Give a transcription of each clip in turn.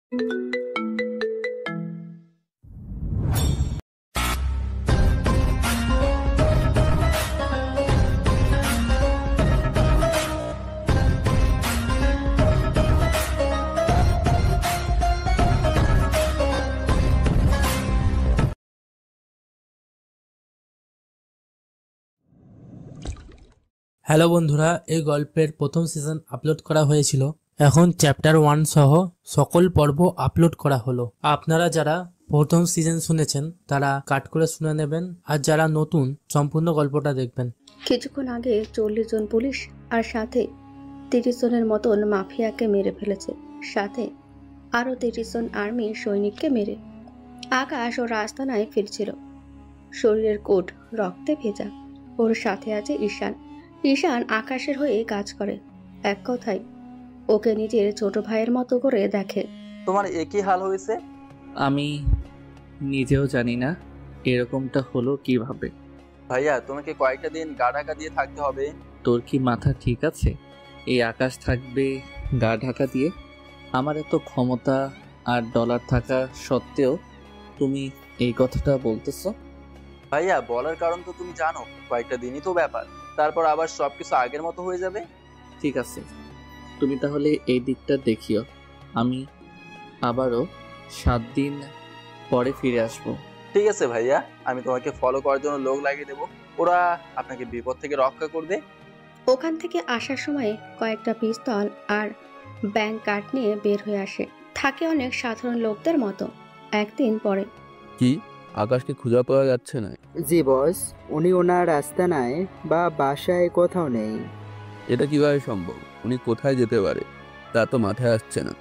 Hello বন্ধুরা, এই গল্পের প্রথম সিজন আপলোড করা হয়েছিল। এখন চ্যাপ্টার 1 সহ সকল পর্ব আপলোড করা হলো। আপনারা যারা প্রথম সিজন শুনেছেন তারা কাট করে শুনে নেবেন, আর যারা নতুন সম্পূর্ণ গল্পটা দেখবেন। কিছুক্ষণ আগে 40 জন পুলিশ আর সাথে 30 জনের মতন মাফিয়াকে মেরে ফেলেছে, সাথে আরো 30 জন আর্মি সৈনিককে মেরে। আকাশ ও রাজধানায় ফিরছিল, শরীরের কোট রক্তে ভেজা। ওর সাথে আছে ঈশান। ঈশান আকাশের হয়ে কাজ করে। এক কথায় ওকে নিজের ছোট ভাইয়ের মতো করে দেখে। তোমার একই হাল হয়েছে? আমি নিজেও জানি না এরকমটা হলো কিভাবে। ভাইয়া, তোমাকে কয়েকটা দিন গা ঢাকা দিয়ে থাকতে হবে। তোর কি মাথা ঠিক আছে? এই আকাশ থাকবে গা ঢাকা দিয়ে? আমার এত ক্ষমতা আর ডলার থাকা সত্ত্বেও তুমি এই কথাটা বলতেছো? ভাইয়া, বলার কারণ তো তুমি জানো, কয়েকটা দিনই তো ব্যাপার, তারপর আবার সবকিছু আগের মতো হয়ে যাবে। ঠিক আছে, তুমি তাহলে এই দিকটা দেখিও। আমি আবারও 7 দিন পরে ফিরে আসবো। ঠিক আছে ভাইয়া, আমি তোমাকে ফলো করার জন্য লোক লাগিয়ে দেবো, ওরা আপনাকে বিপদ থেকে রক্ষা করবে। ওখান থেকে আসার সময় কয়েকটা পিস্তল আর ব্যাংক কার্ড নিয়ে বের হয়ে আসে। থাকে অনেক সাধারণ লোকদের মতো। একদিন পরে কি আকাশকে খুঁজে পাওয়া যাচ্ছে না? জি বস, উনি ওনার আস্তানায় বা বাসায় কোথাও নেই। এটা কিভাবে সম্ভব? উনি কোথায় যেতে পারে তা তো মাথায় আসছে না।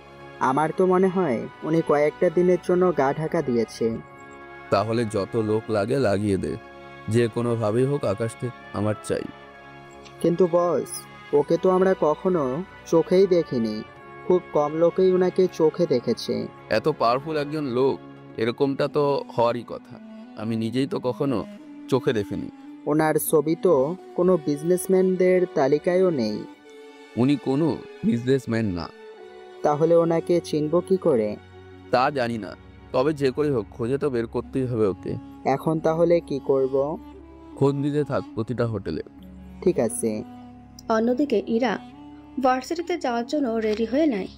আমার তো মনে হয় উনি কয়েকটা দিনের জন্য গা ঢাকা দিয়েছে। তাহলে যত লোক লাগে লাগিয়ে দে, যে কোনোভাবেই হোক আকাশকে আমার চাই। কিন্তু বস, ওকে তো আমরা কখনো চোখেই দেখিনি। খুব কম লোকেই ওনাকে চোখে দেখেছে। এত পাওয়ারফুল একজন লোক, এরকমটা তো হওয়ারই কথা। আমি নিজেই তো কখনো চোখে দেখিনি। ওনার ছবি তো কোনো বিজনেসম্যানদের তালিকায়ও নেই। উনি কোনো বিজনেসম্যান না। তাহলে ওনাকে চিনব কি করে? তা জানি না, তবে যে করে হোক খোঁজে তো বের করতেই হবে ওকে। এখন তাহলে কি করব? খোঁজ দিতে থাক প্রতিটা হোটেলে। ঠিক আছে। অন্যদিকে ইরা ভার্সিটিতে যাওয়ার জন্য রেডি হয়ে নেয়।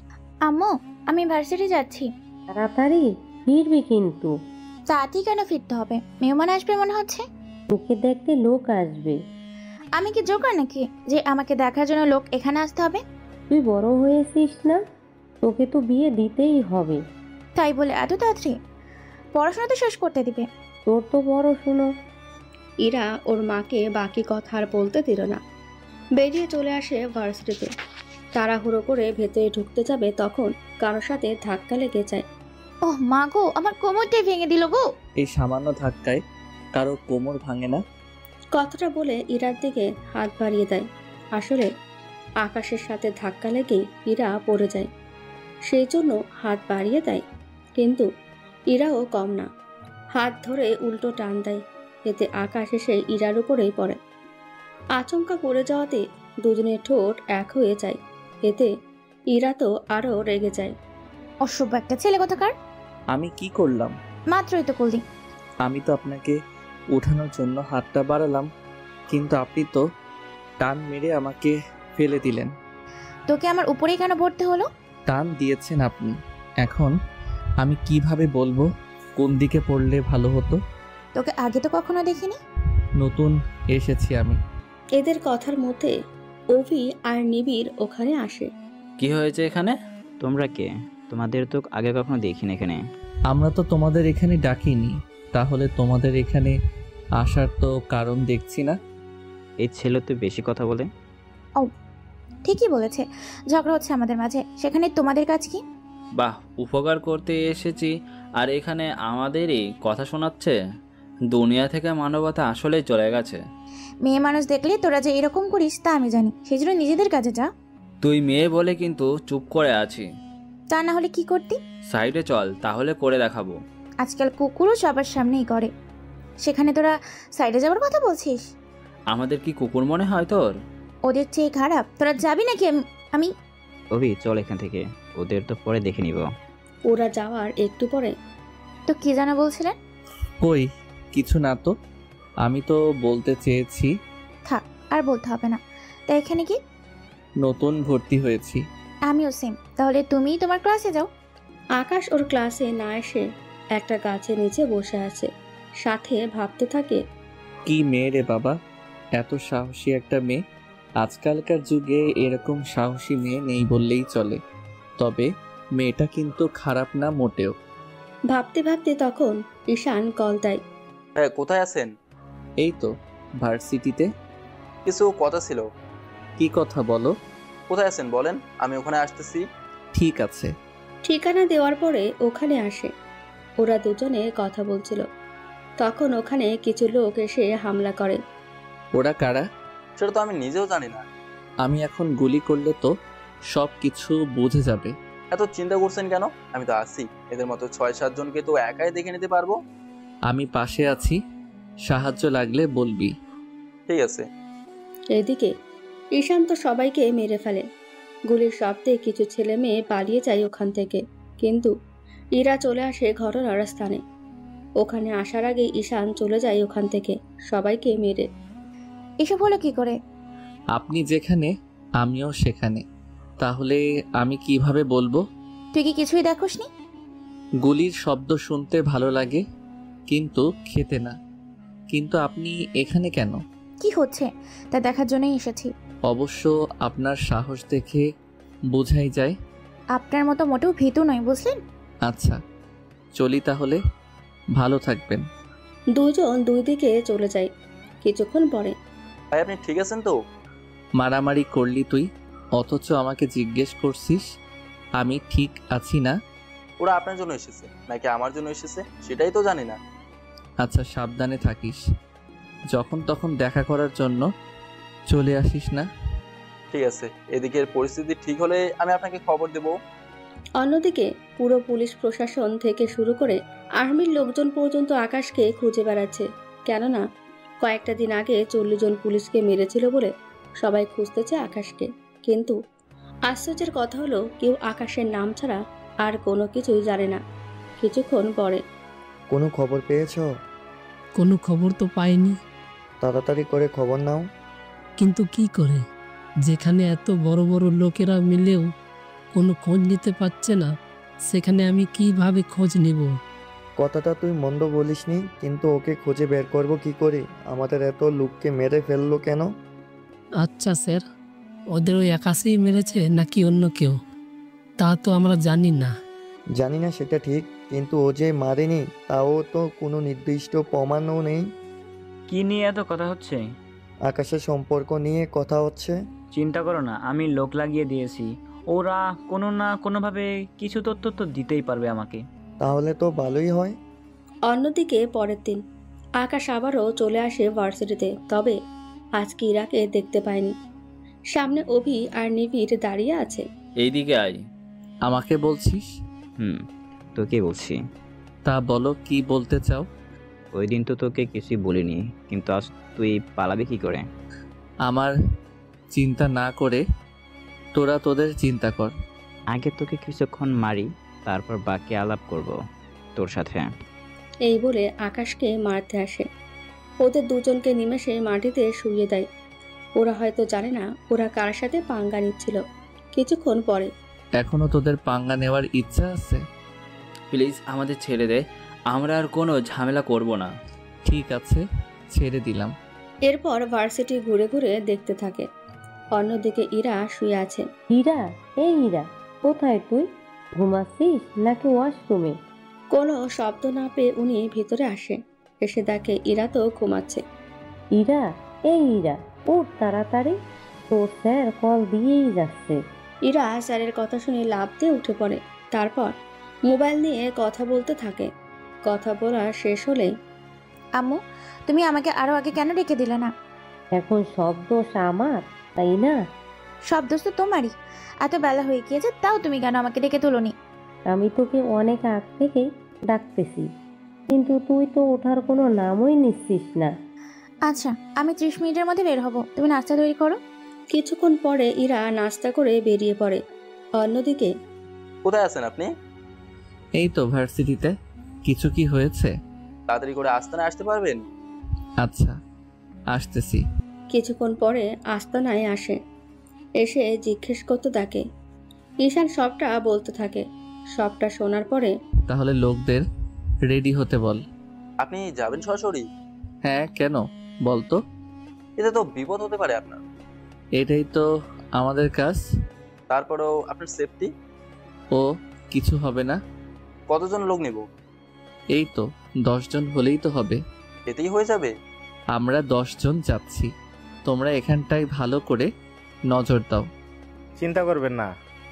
আম্মু, আমি ভার্সিটি যাচ্ছি। তাড়াতাড়ি ফিরবি কিন্তু। তাড়াতাড়ি কেন ফিরতে হবে? মেহমান আসবে মনে হচ্ছে। তোকে দেখতে লোক আসবে। আমি কি জোকার নাকি যে আমাকে দেখার জন্য লোক এখানে আসতে হবে? তুই বড় হয়েছিস না? তোকে তো বিয়ে দিতেই হবে। তাই বলে এত তাড়াতাড়ি? পড়াশোনা তো শেষ করতে দিবে। তোর তো পড়াশোনা। ইরা ওর মাকে বাকি কথা আর বলতে দিল না, বেরিয়ে চলে আসে ভার্সিটিতে। তাড়াহুড়ো করে ভেতরে ঢুকতে যাবে তখন কারোর সাথে ধাক্কা লেগে যায়। ওহ মা গো, আমার কোমরটাই ভেঙে দিল গো। এই সামান্য ধাক্কায় কারো কোমর ভাঙে না। কথাটা বলে ইরার দিকে হাত বাড়িয়ে দেয়। আসলে আকাশের সাথে ধাক্কা লেগেই ইরা পড়ে যায়, সেই জন্য হাত বাড়িয়ে দেয়। কিন্তু ইরাও কম না, হাত ধরে উল্টো টান দেয়। এতে আকাশ এসে ইরার উপরেই পড়ে। আচমকা পড়ে যাওয়াতে দুজনের ঠোঁট এক হয়ে যায়। এতে ইরা তো আরো রেগে যায়। অসভ্য একটা ছেলে কোথাকার। আমি কি করলাম? মাত্রই তো করলি। আমি তো আপনাকে ওঠানোর জন্য হাতটা বাড়ালাম, কিন্তু আপনি তো টান মেরে আমাকে ফেলে দিলেন। তোকে আমার উপরেই কেন পড়তে হলো? টান দিয়েছেন আপনি। এখন আমি কিভাবে বলবো কোন দিকে পড়লে ভালো হতো? তোকে আগে তো কখনো দেখিনি। নতুন এসেছি আমি। এদের কথার মধ্যে অভি আর নিবিড় ওখানে আসে। কি হয়েছে এখানে? তোমরা কে? তোমাদের তো আগে কখনো দেখিনি এখানে। আমরা তো তোমাদের এখানে ডাকিনি, তাহলে তোমাদের এখানে আসার তো কারণ দেখছি না। এই ছেলে তো বেশি কথা বলে। ও ঠিকই বলেছে, ঝগড়া হচ্ছে আমাদের মাঝে, সেখানে তোমাদের কাজ কি? বাহ, উপকার করতে এসেছি আর এখানে আমাদেরই কথা শোনাচ্ছে। দুনিয়া থেকে মানবতা আসলেই চলে গেছে। মেয়ে মানুষ দেখলে তোরা যে এরকম করিস তা আমি জানি, সেই জন্য নিজেদের কাজে যা। তুই মেয়ে বলে কিন্তু চুপ করে আছি। তা না হলে কি করতি? সাইডে চল, তাহলে করে দেখাবো। আজকাল কুকুরও সবার সামনেই করে, সেখানে তোরা সাইডে যাবার কথা বলছিস? আমাদের কি কুকুর মনে হয় তোর? ওদের চেয়ে খারাপ। তোরা যাবি নাকি? আমি অভি চল এখান থেকে, ওদের তো পরে দেখে নিব। ওরা যাওয়ার একটু পরে তো কি যেন বলছিলেন? কই কিছু না তো, আমি তো বলতে চেয়েছি থাক, আর বলতে হবে না। তা এখানে কি? নতুন ভর্তি হয়েছি। আমিও সেম। তাহলে তুমিই তোমার ক্লাসে যাও। আকাশ ওর ক্লাসে না এসে একটা গাছের নিচে বসে আছে, সাথে ভাবতে থাকে। কি মেয়ে রে বাবা, এত সাহসী একটা মেয়ে। আজকালকার যুগে এরকম সাহসী মেয়ে নেই বললেই চলে। তবে মেয়েটা কিন্তু খারাপ না মোটেও। ভাবতে ভাবতে তখন ঈশান কল দেয়। হ্যাঁ, কোথায় আছেন? এই তো ভার্সিটিতে। কিছু কথা ছিল। কি কথা বলো? কোথায় আছেন বলেন, আমি ওখানে আসতেছি। ঠিক আছে। ঠিকানা দেওয়ার পরে ওখানে আসে। ওরা দুজনে কথা বলছিল, তখন ওখানে কিছু লোক এসে হামলা করে। ওরা কারা? সেটা তো আমি নিজেও জানি না। আমি এখন গুলি করলে তো সব কিছু বুঝে যাবে। এত চিন্তা করছেন কেন? আমি তো আছি, এদের মতো 6-7 জনকে তো একাই দেখে নিতে পারবো। আমি পাশে আছি, সাহায্য লাগলে বলবি। ঠিক আছে। এদিকে ঈশান তো সবাইকে মেরে ফেলে। গুলির শব্দে কিছু ছেলে মেয়ে পালিয়ে যায় ওখান থেকে, কিন্তু ইরা চলে আসে ঘটনার স্থানে। ওখানে আসার আগে ঈশান চলে যায় ওখান থেকে সবাইকে মেরে। এসব হলো কি করে? আপনি যেখানে আমিও সেখানে, তাহলে আমি কিভাবে বলবো? তুই কি কিছুই দেখোসনি? গুলির শব্দ শুনতে ভালো লাগে, কিন্তু খেতে না। কিন্তু আপনি এখানে কেন? কি হচ্ছে তা দেখার জন্যই এসেছি। অবশ্য আপনার সাহস দেখে বোঝাই যায়। আপনার মতো মোটেও ভীতু নয়, বুঝলেন? আচ্ছা চলি তাহলে, ভালো থাকবেন। দুজন দুই দিকে চলে যায়। কিছুক্ষণ পরে ভাই, আপনি ঠিক আছেন তো? মারামারি করলি তুই, অথচ আমাকে জিজ্ঞেস করছিস আমি ঠিক আছি না। ওরা আপনার জন্য এসেছে নাকি আমার জন্য এসেছে সেটাই তো জানি না। আচ্ছা সাবধানে থাকিস, যখন তখন দেখা করার জন্য চলে আসিস না। ঠিক আছে, এদিকের পরিস্থিতি ঠিক হলে আমি আপনাকে খবর দেব। অন্যদিকে পুরো পুলিশ প্রশাসন থেকে শুরু করে আর্মির লোকজন পর্যন্ত আকাশকে খুঁজে বেড়াচ্ছে, কেননা কয়েকটা দিন আগে 40 জন পুলিশকে মেরেছিল বলে সবাই খুঁজতেছে আকাশকে। কিন্তু আশ্চর্যের কথা হলো কেউ আকাশের নাম ছাড়া আর কোনো কিছুই জানে না। কিছুক্ষণ পরে কোনো খবর পেয়েছো? কোনো খবর তো পাইনি। তাড়াতাড়ি করে খবর নাও। কিন্তু কি করে, যেখানে এত বড় বড় লোকেরা মিলেও কোনো খোঁজ নিতে পারছে না, সেখানে আমি কিভাবে খোঁজ নিব? কথাটা তুই মন্দ বলিসনি, কিন্তু ওকে খুঁজে বের করব কি করে? আমাদের এত লোককে মেরে ফেললো কেন? আচ্ছা স্যার, ওদের ওই আকাশেই মেরেছে নাকি অন্য কেউ, তা তো আমরা জানি না। জানি না সেটা ঠিক, কিন্তু ও যে মারেনি তাও তো কোনো নির্দিষ্ট প্রমাণও নেই। কি নিয়ে এত কথা হচ্ছে? আকাশের সম্পর্ক নিয়ে কথা হচ্ছে। চিন্তা করো না, আমি লোক লাগিয়ে দিয়েছি। ওরা কোনো না কোনোভাবে কিছু তথ্য তো দিতেই পারবে আমাকে। তাহলে তো ভালোই হয়। অন্যদিকে পরের দিন আকাশ আবারও চলে আসে ভার্সিটিতে, তবে আজকে ইরাকে দেখতে পায়নি। সামনে অভি আর নিবিড় দাঁড়িয়ে আছে। এইদিকে আয়। আমাকে বলছিস? তোকে বলছি। তা বলো, কি বলতে চাও? ওই দিন তো তোকে কিছুই বলিনি, কিন্তু আজ তুই পালাবি কি করে? আমার চিন্তা না করে তোরা তোদের চিন্তা কর। আগে তোকে কিছুক্ষণ মারি, তারপর বাকি আলাপ করব তোর সাথে। এই বলে আকাশকে মারতে আসে। ওদের দুজনকে নিমেষে মাটিতে শুইয়ে দেয়। ওরা হয়তো জানে না ওরা কার সাথে পাঙ্গা নিচ্ছিল। কিছুক্ষণ পরে এখনো তোদের পাঙ্গা নেওয়ার ইচ্ছা আছে? প্লিজ আমাদের ছেড়ে দে, আমরা আর কোনো ঝামেলা করব না। ঠিক আছে, ছেড়ে দিলাম। এরপর ভার্সিটি ঘুরে ঘুরে দেখতে থাকে। অন্যদিকে ইরা শুয়ে আছে। হীরা, এই হীরা, কোথায় তুই? ঘুমাচ্ছিস নাকি ওয়াশরুমে? কোনো শব্দ না পেয়ে উনি ভিতরে আসে। এসে দেখে ইরা তো ঘুমাচ্ছে। ইরা, এই ইরা, উঠ তাড়াতাড়ি, তোর স্যার কল দিয়েই যাচ্ছে। ইরা স্যারের কথা শুনে লাফ দিয়ে উঠে পড়ে। তারপর মোবাইল নিয়ে কথা বলতে থাকে। কথা বলা শেষ হলেই আম্মু, তুমি আমাকে আরো আগে কেন ডেকে দিলে না? এখন সব দোষ আমার, তাই না? সব দোষ তো তোমারই। এত বেলা হয়ে গিয়েছে, তাও তুমি কেন আমাকে ডেকে তোলোনি? আমি তোকে অনেক আগ থেকেই ডাকতেছি, কিন্তু তুই তো ওঠার কোনো নামই নিচ্ছিস না। আচ্ছা, আমি 30 মিনিটের মধ্যে বের হব, তুমি নাস্তা তৈরি করো। কিছুক্ষণ পরে ইরা নাস্তা করে বেরিয়ে পড়ে। অন্যদিকে কোথায় আছেন আপনি? এই তো ভার্সিটিতে। কিছু কি হয়েছে? তাড়াতাড়ি করে আস্তানায় আসতে পারবেন? আচ্ছা, আসতেছি। কিছুক্ষণ পরে আস্তানায় আসে। এসে জিজ্ঞেস করতে থাকে। ঈশান সবটা বলতে থাকে। সবটা শোনার পরে তাহলে লোকদের রেডি হতে বল। আপনি যাবেন সরাসরি? হ্যাঁ, কেন বল তো? এতে তো বিপদ হতে পারে আপনার। এটাই তো আমাদের কাজ। তারপরেও আপনার সেফটি। ও কিছু হবে না। কতজন লোক নেব? এই তো 10 জন হলেই তো হবে। এতেই হয়ে যাবে? আমরা 10 জন যাচ্ছি। তোমরা এখানটায় ভালো করে নজর দাও। চিন্তা করবেন না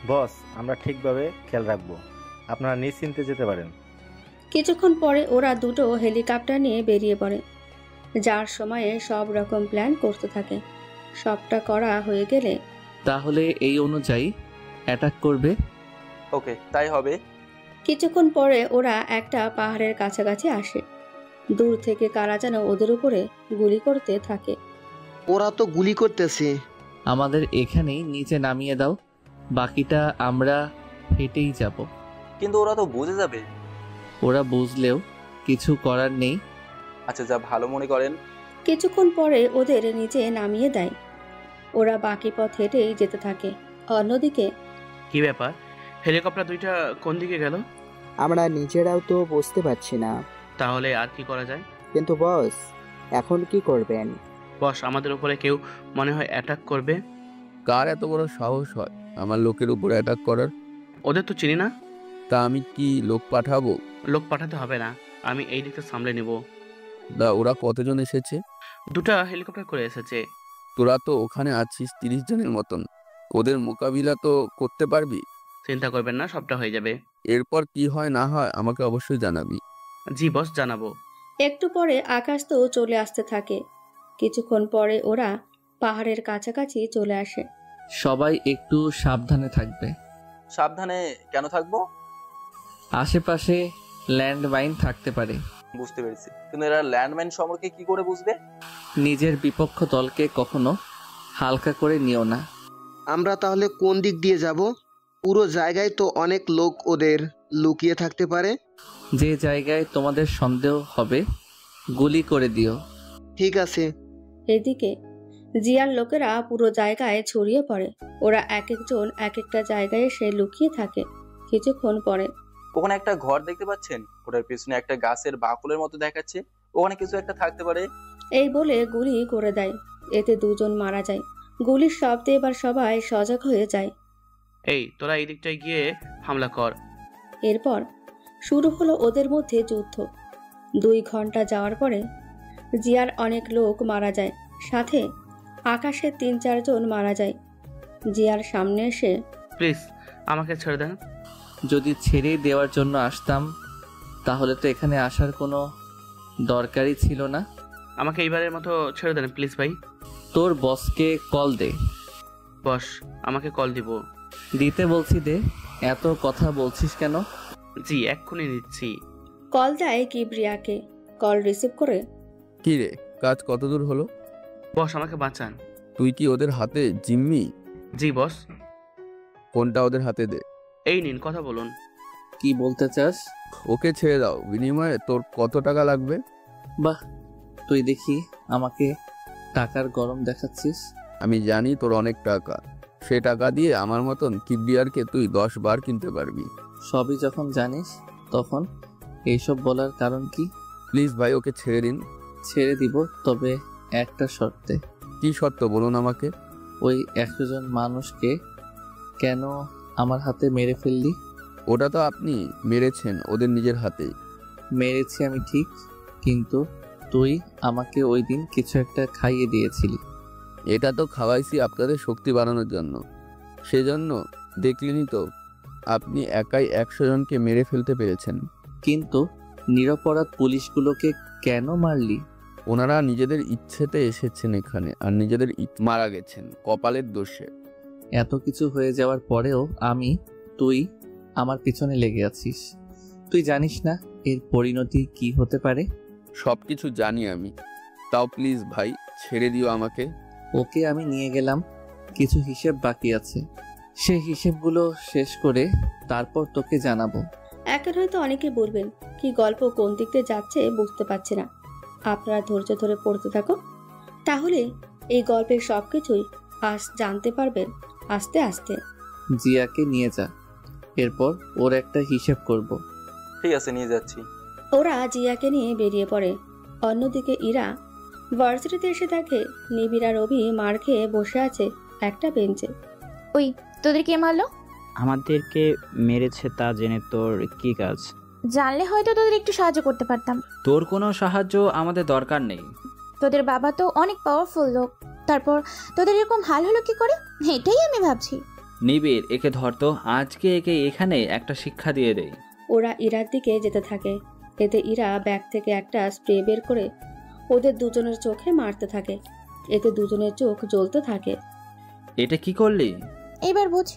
বস, আমরা ঠিকভাবে খেয়াল রাখবো। আপনারা নিশ্চিন্তে যেতে পারেন। কিছুক্ষণ পরে ওরা দুটো হেলিকপ্টার নিয়ে বেরিয়ে পড়ে। যার সময়ে সব রকম প্ল্যান করতে থাকে। সবটা করা হয়ে গেলে তাহলে এই অনুযায়ী অ্যাটাক করবে। ওকে, তাই হবে। কিছুক্ষণ পরে ওরা একটা পাহাড়ের কাছাকাছি আসে। দূর থেকে কারা যেন ওদের উপরে গুলি করতে থাকে। ওরা তো গুলি করতেছে। আমাদের এখানেই নিচে নামিয়ে দাও, বাকিটা আমরা হেঁটেই যাব। কিন্তু ওরা তো বুঝে যাবে। ওরা বুঝলেও কিছু করার নেই। আচ্ছা, যা ভালো মনে করেন। কিছুক্ষণ পরে ওদের নিচে নামিয়ে দেয়। ওরা বাকি পথ হেঁটেই যেতে থাকে। অন্যদিকে কি ব্যাপার, হেলিকপ্টার দুইটা কোন দিকে গেল? আমরা নিজেরাও তো বুঝতে পারছি না। তাহলে আর কি করা যায়? কিন্তু বস, এখন কি করবেন? বস, আমাদের উপরে কেউ মনে হয় অ্যাটাক করবে। কার এত বড় সাহস হয় আমার লোকের উপর অ্যাটাক করার? ওদের তো চিনি না। তা আমি কি লোক পাঠাবো? লোক পাঠাতে হবে না, আমি এই দিকটা সামলে নেব। ওরা কতজন এসেছে? দুটা হেলিকপ্টার করে এসেছে। তোরা তো ওখানে আছিস 30 জনের মতন, ওদের মোকাবিলা তো করতে পারবি? চিন্তা করবেন না, সবটা হয়ে যাবে। এরপর কি হয় না হয় আমাকে অবশ্যই জানাবি। জি বস, জানাবো। একটু পরে আকাশ তো চলে আসতে থাকে। কিছুক্ষণ পরে ওরা পাহাড়ের কাছাকাছি চলে আসে। সবাই একটু সাবধানে থাকবে। সাবধানে কেন থাকবো? আশেপাশে ল্যান্ডমাইন থাকতে পারে। বুঝতে পেরেছি, কিন্তু এরা ল্যান্ডমাইন সম্পর্কে কি করে বুঝবে? নিজের বিপক্ষ দলকে কখনো হালকা করে নিও না। আমরা তাহলে কোন দিক দিয়ে যাব? পুরো জায়গায় তো অনেক লোক ওদের লুকিয়ে থাকতে পারে। যে জায়গায় তোমাদের সন্দেহ হবে গুলি করে দিও। ঠিক আছে। এদিকে জিয়ার লোকেরা পুরো জায়গায় ছড়িয়ে পড়ে। ওরা এক একজন এক একটা জায়গায় এসে লুকিয়ে থাকে। কিছুক্ষণ পরে ওখানে একটা ঘর দেখতে পাচ্ছেন? ওটার পেছনে একটা গাছের বাকুলের মতো দেখাচ্ছে। ওখানে কিছু একটা থাকতে পারে। এই বলে গুলি করে দেয়। এতে দুজন মারা যায়। গুলির শব্দে এবার সবাই সজাগ হয়ে যায়। এই তোরা এই দিকটায় গিয়ে হামলা কর। এরপর শুরু হলো ওদের মধ্যে যুদ্ধ। 2 ঘন্টা যাওয়ার পরে জিয়ার অনেক লোক মারা যায়, সাথে আকাশের 3-4 জন মারা যায়। জিয়ার সামনে এসে প্লিজ আমাকে ছেড়ে দেন। যদি ছেড়ে দেওয়ার জন্য আসতাম তাহলে তো এখানে আসার কোনো দরকারই ছিল না। আমাকে এইবারের মতো ছেড়ে দেন প্লিজ ভাই। তোর বসকে কল দে। বস, আমাকে কল দিব। দিতে বলছি দে, এত কথা বলছিস কেন? জি, এক্ষুনি দিচ্ছি। কল দেয় কিবরিয়াকে। কল রিসিভ করে কি রে, কাজ কত দূর হলো? বস, আমাকে বাঁচান। তুই কি ওদের হাতে জিম্মি? জি বস। ফোনটা ওদের হাতে দে। এই নিন, কথা বলুন। কি বলতে চাস? ওকে ছেড়ে দাও, বিনিময়ে তোর কত টাকা লাগবে? বাহ, তুই দেখি আমাকে টাকার গরম দেখাচ্ছিস। আমি জানি তোর অনেক টাকা। সে টাকা দিয়ে আমার মতন কিবরিয়ারকে তুই 10 বার কিনতে পারবি। সবই যখন জানিস তখন এইসব বলার কারণ কি? প্লিজ ভাই, ওকে ছেড়ে দিন। ছেড়ে দিব, তবে একটা শর্তে। কি শর্ত বলুন আমাকে? ওই 100 জন মানুষকে কেন আমার হাতে মেরে ফেললি? ওটা তো আপনি মেরেছেন ওদের নিজের হাতেই। মেরেছি আমি ঠিক, কিন্তু তুই আমাকে ওই দিন কিছু একটা খাইয়ে দিয়েছিলি। এটা তো খাওয়াইছি আপনাদের শক্তি বাড়ানোর জন্য। সেজন্য দেখলেনই তো আপনি একাই 100 জনকে মেরে ফেলতে পেরেছেন। কিন্তু নিরপরাধ পুলিশগুলোকে কেন মারলি? ওনারা নিজেদের ইচ্ছেতে এসেছেন এখানে, আর নিজেদের মারা গেছেন কপালের দোষে। এত কিছু হয়ে যাওয়ার পরেও তুই আমার পিছনে লেগে আছিস। তুই জানিস না এর পরিণতি কি হতে পারে? সবকিছু জানি আমি, তাও প্লিজ ভাই ছেড়ে দিও আমাকে। ওকে আমি নিয়ে গেলাম, কিছু হিসেব বাকি আছে। সেই হিসেবগুলো শেষ করে তারপর তোকে জানাবো। এখন হয়তো অনেকে বলবেন কি গল্প কোন দিক দিয়ে যাচ্ছে বুঝতে পারছে না। আপনারা ধৈর্য ধরে পড়তে থাকুন, তাহলে এই গল্পের সবকিছুই আজ জানতে পারবেন আস্তে আস্তে। জিয়াকে নিয়ে যা, এরপর ওর একটা হিসেব করব। ঠিক আছে, নিয়ে যাচ্ছি। ওরা জিয়াকে নিয়ে বেরিয়ে পড়ে। অন্যদিকে ইরা ভার্সিটিতে এসে দেখে নিবিড় আর রবি মার খেয়ে বসে আছে একটা বেঞ্চে। ওই তোদের কে মারলো? আমাদেরকে মেরেছে তা জেনে তোর কি কাজ? জানলে হয়তো তোদের একটু সাহায্য করতে পারতাম। তোর কোনো সাহায্য আমাদের দরকার নেই। তোদের বাবা তো অনেক পাওয়ারফুল লোক, তারপর তোদের এরকম হাল হলো কি করে এটাই আমি ভাবছি। নিবিড়, একে ধরতো, আজকে একে এখানে একটা শিক্ষা দিয়ে দেই। ওরা ইরার দিকে যেতে থাকে। এতে ইরা ব্যাগ থেকে একটা স্প্রে বের করে ওদের দুজনের চোখে মারতে থাকে। এতে দুজনের চোখ জ্বলতে থাকে। এটা কি করলি? এবার বুঝ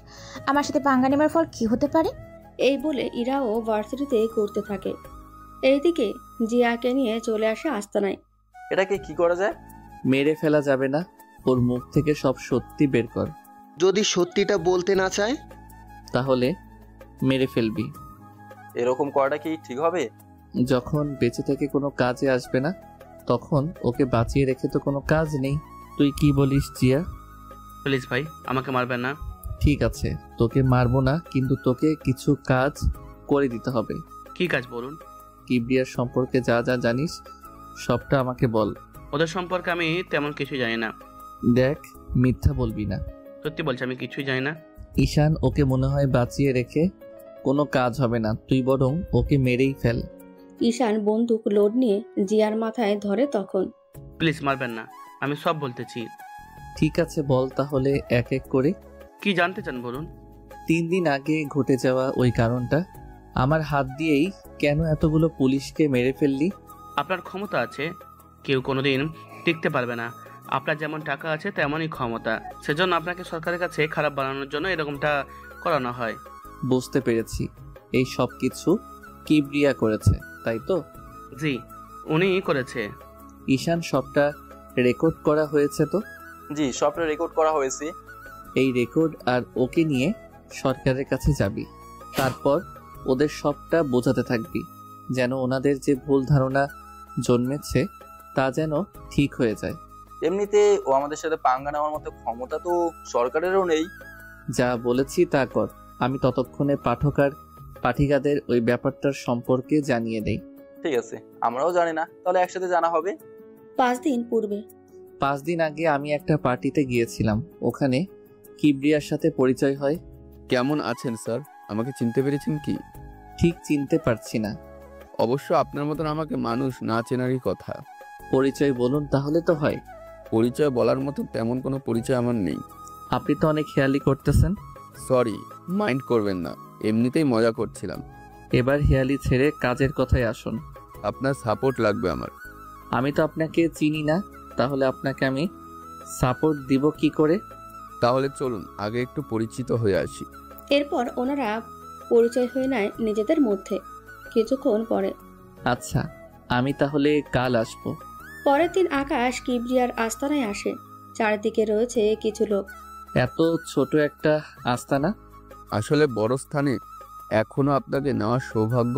আমার সাথে পাঙ্গা নেবার ফল কি হতে পারে। এই বলে ইরাও ভার্সিটিতে ঘুরতে থাকে। এইদিকে জিয়াকে নিয়ে চলে আসে আস্তানায়। এটাকে কি করা যায়? মেরে ফেলা যাবে না, ওর মুখ থেকে সব সত্যি বের কর। যদি সত্যিটা বলতে না চায় তাহলে মেরে ফেলবি। এরকম করাটা কি ঠিক হবে? যখন বেঁচে থেকে কোনো কাজে আসবে না তখন ওকে বাঁচিয়ে রেখে তো কোনো কাজ নেই। তুই কি বলিস জিয়া? প্লিজ ভাই, আমাকে মারবেন না। ঠিক আছে, তোকে মারবো না, কিন্তু তোকে কিছু কাজ করে দিতে হবে। কি কাজ বলুন? কিবরিয়ার সম্পর্কে যা যা জানিস সবটা আমাকে বল। ওদের সম্পর্কে আমি তেমন কিছু জানি না। দেখ, মিথ্যা বলবি না। সত্যি বলছি, আমি কিছুই জানি না। ঈশান, ওকে মনে হয় বাঁচিয়ে রেখে কোনো কাজ হবে না, তুই বরং ওকে মেরেই ফেল। ঈশান বন্দুক লোড নিয়ে জিয়ার মাথায় ধরে তখন। প্লিজ মারবেন না, আমি সব বলতেছি। ঠিক আছে, বল তাহলে এক এক করে। কি জানতে চান বলুন। 3 দিন আগে ঘটে যাওয়া ওই কারণটা, আমার হাত দিয়েই কেন এতগুলো পুলিশকে মেরে ফেললি? আপনার ক্ষমতা আছে, কেউ কোনোদিন টিকতে পারবে না। আপনার যেমন টাকা আছে তেমনই ক্ষমতা, সেজন্য আপনাকে সরকারের কাছে খারাপ বানানোর জন্য এরকমটা করানো হয়। বুঝতে পেরেছি, এই সব কিছু কিবরিয়া করেছে, তাই তো? জি, উনিই করেছে। ঈশান, সবটা রেকর্ড করা হয়েছে তো? জি, সবটা রেকর্ড করা হয়েছে। এই রেকর্ড আর ওকে নিয়ে সরকারের কাছে যাবি, তারপর ওদের সবটা বোঝাতে থাকবি, যেন ওনাদের যে ভুল ধারণা জন্মেছে তা যেন ঠিক হয়ে যায়। এমনিতে ও আমাদের সাথে পাঙ্গা নেওয়ার মতো ক্ষমতা তো সরকারেরও নেই। যা বলেছি তা কর, আমি ততক্ষণে পাঠক আর পাঠিকাদের ওই ব্যাপারটার সম্পর্কে জানিয়ে দেই। ঠিক আছে, আমরাও জানি না, তাহলে একসাথে জানা হবে। 5 দিন পূর্বে। 5 দিন আগে আমি একটা পার্টিতে গিয়েছিলাম, ওখানে কিবরিয়ার সাথে পরিচয় হয়। কেমন আছেন স্যার? আমাকে চিনতে পেরেছেন কি? ঠিক চিনতে পারছি না। অবশ্য আপনার মতন আমাকে মানুষ না চেনারই কথা। পরিচয় বলুন তাহলে তো হয়। পরিচয় বলার মতো তেমন কোনো পরিচয় আমার নেই। আপনি তো অনেক খেয়ালি করতেছেন। সরি, মাইন্ড করবেন না, এমনিতেই মজা করছিলাম। এবার হেয়ালি ছেড়ে কাজের কথায় আসুন। আপনার সাপোর্ট লাগবে আমার। আমি তো আপনাকে চিনি না, তাহলে আপনাকে আমি সাপোর্ট দিব কি করে? তাহলে চলুন আগে একটু পরিচিত হয়ে আসি। এরপর ওনারা পরিচয় হয়ে নেয় নিজেদের মধ্যে। কিছুক্ষণ পরে। আচ্ছা, আমি তাহলে কাল আসবো। পরের দিন আকাশ কিবরিয়ার আস্তানায় আসে। চারদিকে রয়েছে কিছু লোক। এত ছোট একটা আস্তানা? আসলে বড় স্থানে এখনো আপনাকে নেওয়ার সৌভাগ্য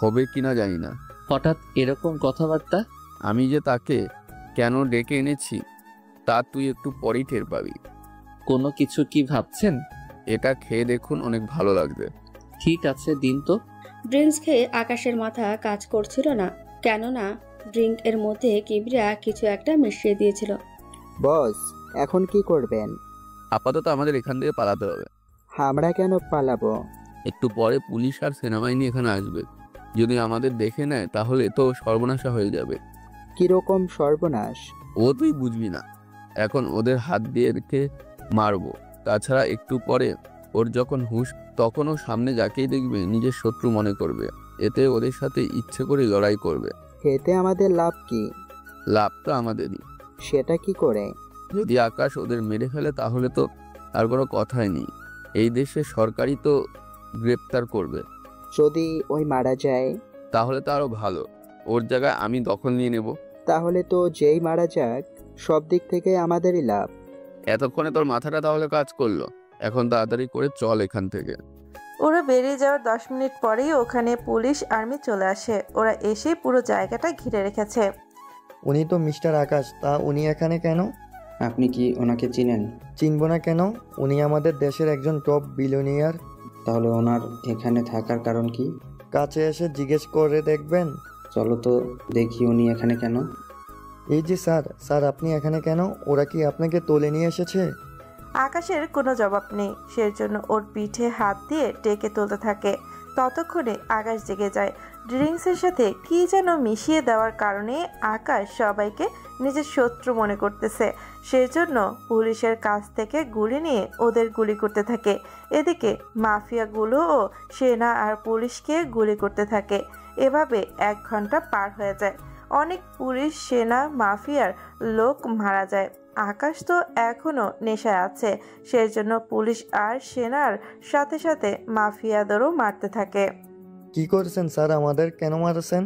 হবে কিনা জানি না। হঠাৎ এরকম কথাবার্তা? আমি যে তাকে কেন ডেকে এনেছি তা তুই একটু পরেই টের পাবি। কোনো কিছু কি ভাবছেন? এটা খেয়ে দেখুন, অনেক ভালো লাগবে। ঠিক আছে, দিন তো। ড্রিঙ্কস খেয়ে আকাশের মাথা কাজ করছিল না, কেননা ড্রিঙ্ক এর মধ্যে কিবরিয়া কিছু একটা মিশিয়ে দিয়েছিল। বস, এখন কি করবেন? আপাতত আমাদের এখান থেকে পালাতে হবে। আমরা কেন পালাবো? একটু পরে পুলিশ আর সেনাবাহিনী এখানে আসবে, যদি আমাদের দেখে নেয় তাহলে তো সর্বনাশা হয়ে যাবে। কিরকম সর্বনাশ? ও তুই বুঝবি না, এখন ওদের হাত দিয়ে রেখে মারবো। তাছাড়া একটু পরে ওর যখন হুঁশ, তখন ও সামনে যাকেই দেখবে নিজের শত্রু মনে করবে, এতে ওদের সাথে ইচ্ছে করে লড়াই করবে। এতে আমাদের লাভ কি? লাভ তো আমাদেরই। সেটা কি করে? যদি আকাশ ওদের মেরে ফেলে তাহলে তো আর কোনো কথাই নেই, এই দেশে সরকারই তো গ্রেপ্তার করবে। যদি ওই মারা যায়? তাহলে তো আরো ভালো, ওর জায়গায় আমি দখল নিয়ে নেব। তাহলে তো যেই মারা যাক সব দিক থেকে আমাদেরই লাভ। এতক্ষণে তোর মাথাটা তাহলে কাজ করলো, এখন তাড়াতাড়ি করে চল এখান থেকে। ওরা বেরিয়ে যাওয়ার 10 মিনিট পরেই ওখানে পুলিশ আর্মি চলে আসে। ওরা এসে পুরো জায়গাটা ঘিরে রেখেছে। উনি তো মিস্টার আকাশ, তা উনি এখানে কেন? আপনি কি ওনাকে চিনেন? চিনব না কেন? উনি আমাদের দেশের একজন টপ বিলিয়নিয়ার। তাহলে ওনার এখানে থাকার কারণ কি? কাছে এসে জিজ্ঞেস করে দেখবেন। চলো তো দেখি উনি এখানে কেন। এই যে স্যার আপনি এখানে কেন? ওরা কি আপনাকে তুলে নিয়ে এসেছে? আকাশের কোনো জবাব নেই, সেজন্য ওর পিঠে হাত দিয়ে ডেকে তুলতে থাকে। ততক্ষণে আকাশ জেগে যায়। ড্রিঙ্কসের সাথে কি যেন মিশিয়ে দেওয়ার কারণে আকাশ সবাইকে নিজের শত্রু মনে করতেছে। সেজন্য পুলিশের কাছ থেকে গুলি নিয়ে ওদের গুলি করতে থাকে। এদিকে মাফিয়াগুলোও সেনা আর পুলিশকে গুলি করতে থাকে। এভাবে 1 ঘন্টা পার হয়ে যায়। অনেক পুলিশ, সেনা, মাফিয়ার লোক মারা যায়। আকাশ তো এখনো নেশায় আছে, সেজন্য পুলিশ আর সেনার সাথে সাথে মাফিয়াদেরও মারতে থাকে। কি করছেন স্যার? আমাদের কেন মারছেন?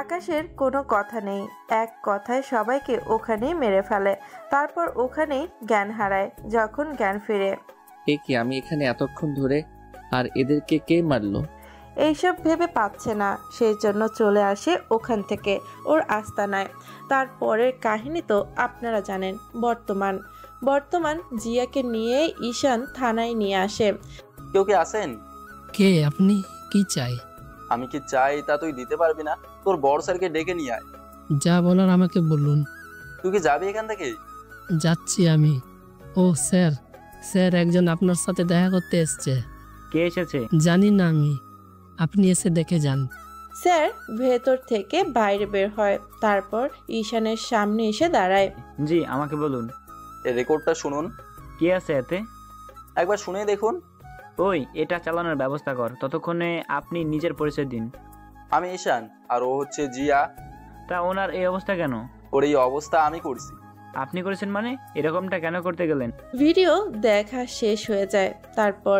আকাশের কোনো কথা নেই, এক কথায় সবাইকে ওখানেই মেরে ফেলে। তারপর ওখানেই জ্ঞান হারায়। যখন জ্ঞান ফিরে, এ কি, আমি এখানে এতক্ষণ ধরে, আর এদেরকে কে মারলো? এইসব ভেবে পাচ্ছে না, সেই জন্য চলে আসে ওখান থেকে ওর আস্তানায়। তারপরের কাহিনী তো আপনারা জানেন। বর্তমান জিয়াকে নিয়ে ঈশান থানায় নিয়ে আসে। কেউ কি আছেন? কে আপনি? কি চাই? আমি কি চাই তা তুই দিতে পারবি না? তোর বড় স্যারকে ডেকে নিয়ে আয়। যা বলার আমাকে বলুন। তুই কি যাবি এখান থেকে? যাচ্ছি আমি। ও স্যার একজন আপনার সাথে দেখা করতে এসছে। কে এসেছে? জানি না আমি, আপনি এসে দেখে যান। স্যার ভেতর থেকে বাইরে বের হয়, তারপর ঈশানের সামনে এসে দাঁড়ায়। জি, আমাকে বলুন। এই রেকর্ডটা শুনুন। কি আছে এতে? একবার শুনে দেখুন। ওই, এটা চালানোর ব্যবস্থা কর। ততক্ষণে আপনি নিজের পরিচয় দিন। আমি ঈশান, আর ও হচ্ছে জিয়া। তা ওনার এই অবস্থা কেন? ওর এই অবস্থা আমি করছি। আপনি করেছেন মানে? এরকমটা কেন করতে গেলেন? ভিডিও দেখা শেষ হয়ে যায়। তারপর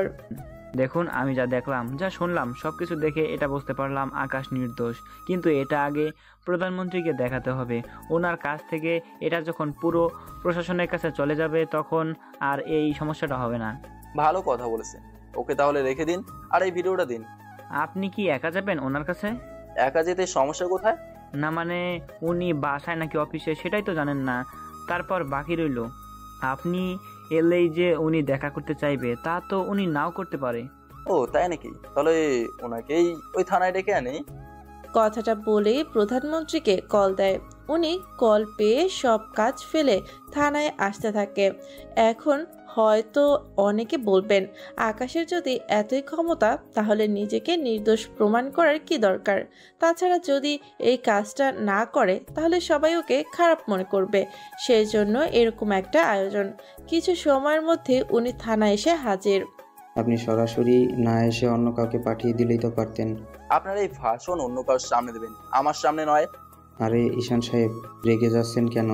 দেখুন, আমি যা দেখলাম, যা শুনলাম, সবকিছু দেখে এটা বুঝতে পারলাম আকাশ নির্দোষ। কিন্তু এটা আগে প্রধানমন্ত্রীকে দেখাতে হবে। ওনার কাছ থেকে এটা যখন পুরো প্রশাসনের কাছে চলে যাবে, তখন আর এই সমস্যাটা হবে না। ভালো কথা বলেছেন। ওকে তাহলে রেখে দিন, আর এই ভিডিওটা দিন। আপনি কি একা যাবেন ওনার কাছে? একা যেতে সমস্যা কোথায়? না মানে, উনি বাসায় নাকি অফিসে সেটাই তো জানেন না। তারপর বাকি রইল, আপনি এলেই যে উনি দেখা করতে চাইবে তা তো উনি নাও করতে পারে। ও তাই নাকি? তাহলে ওনাকেই ওই থানায় ডেকে আনি। কথাটা বলেই প্রধানমন্ত্রীকে কল দেয়। উনি কল পেয়ে সব কাজ ফেলে থানায় আসতে থাকে। এখন হয়তো অনেকে বলবেন, আকাশের যদি এতই ক্ষমতা, তাহলে নিজেকে নির্দোষ প্রমাণ করার কি দরকার? তাছাড়া যদি এই কাজটা না করে, তাহলে সবাই ওকে খারাপ মনে করবে। সেই জন্য এরকম একটা আয়োজন। কিছু সময়ের মধ্যে উনি থানায় এসে হাজির। আপনি সরাসরি না এসে অন্য কাউকে পাঠিয়ে দিলেই তো পারতেন। আপনার এই ভাষণ অন্য কারোর সামনে দেবেন, আমার সামনে নয়। আরে ঈশান সাহেব, রেগে যাচ্ছেন কেন?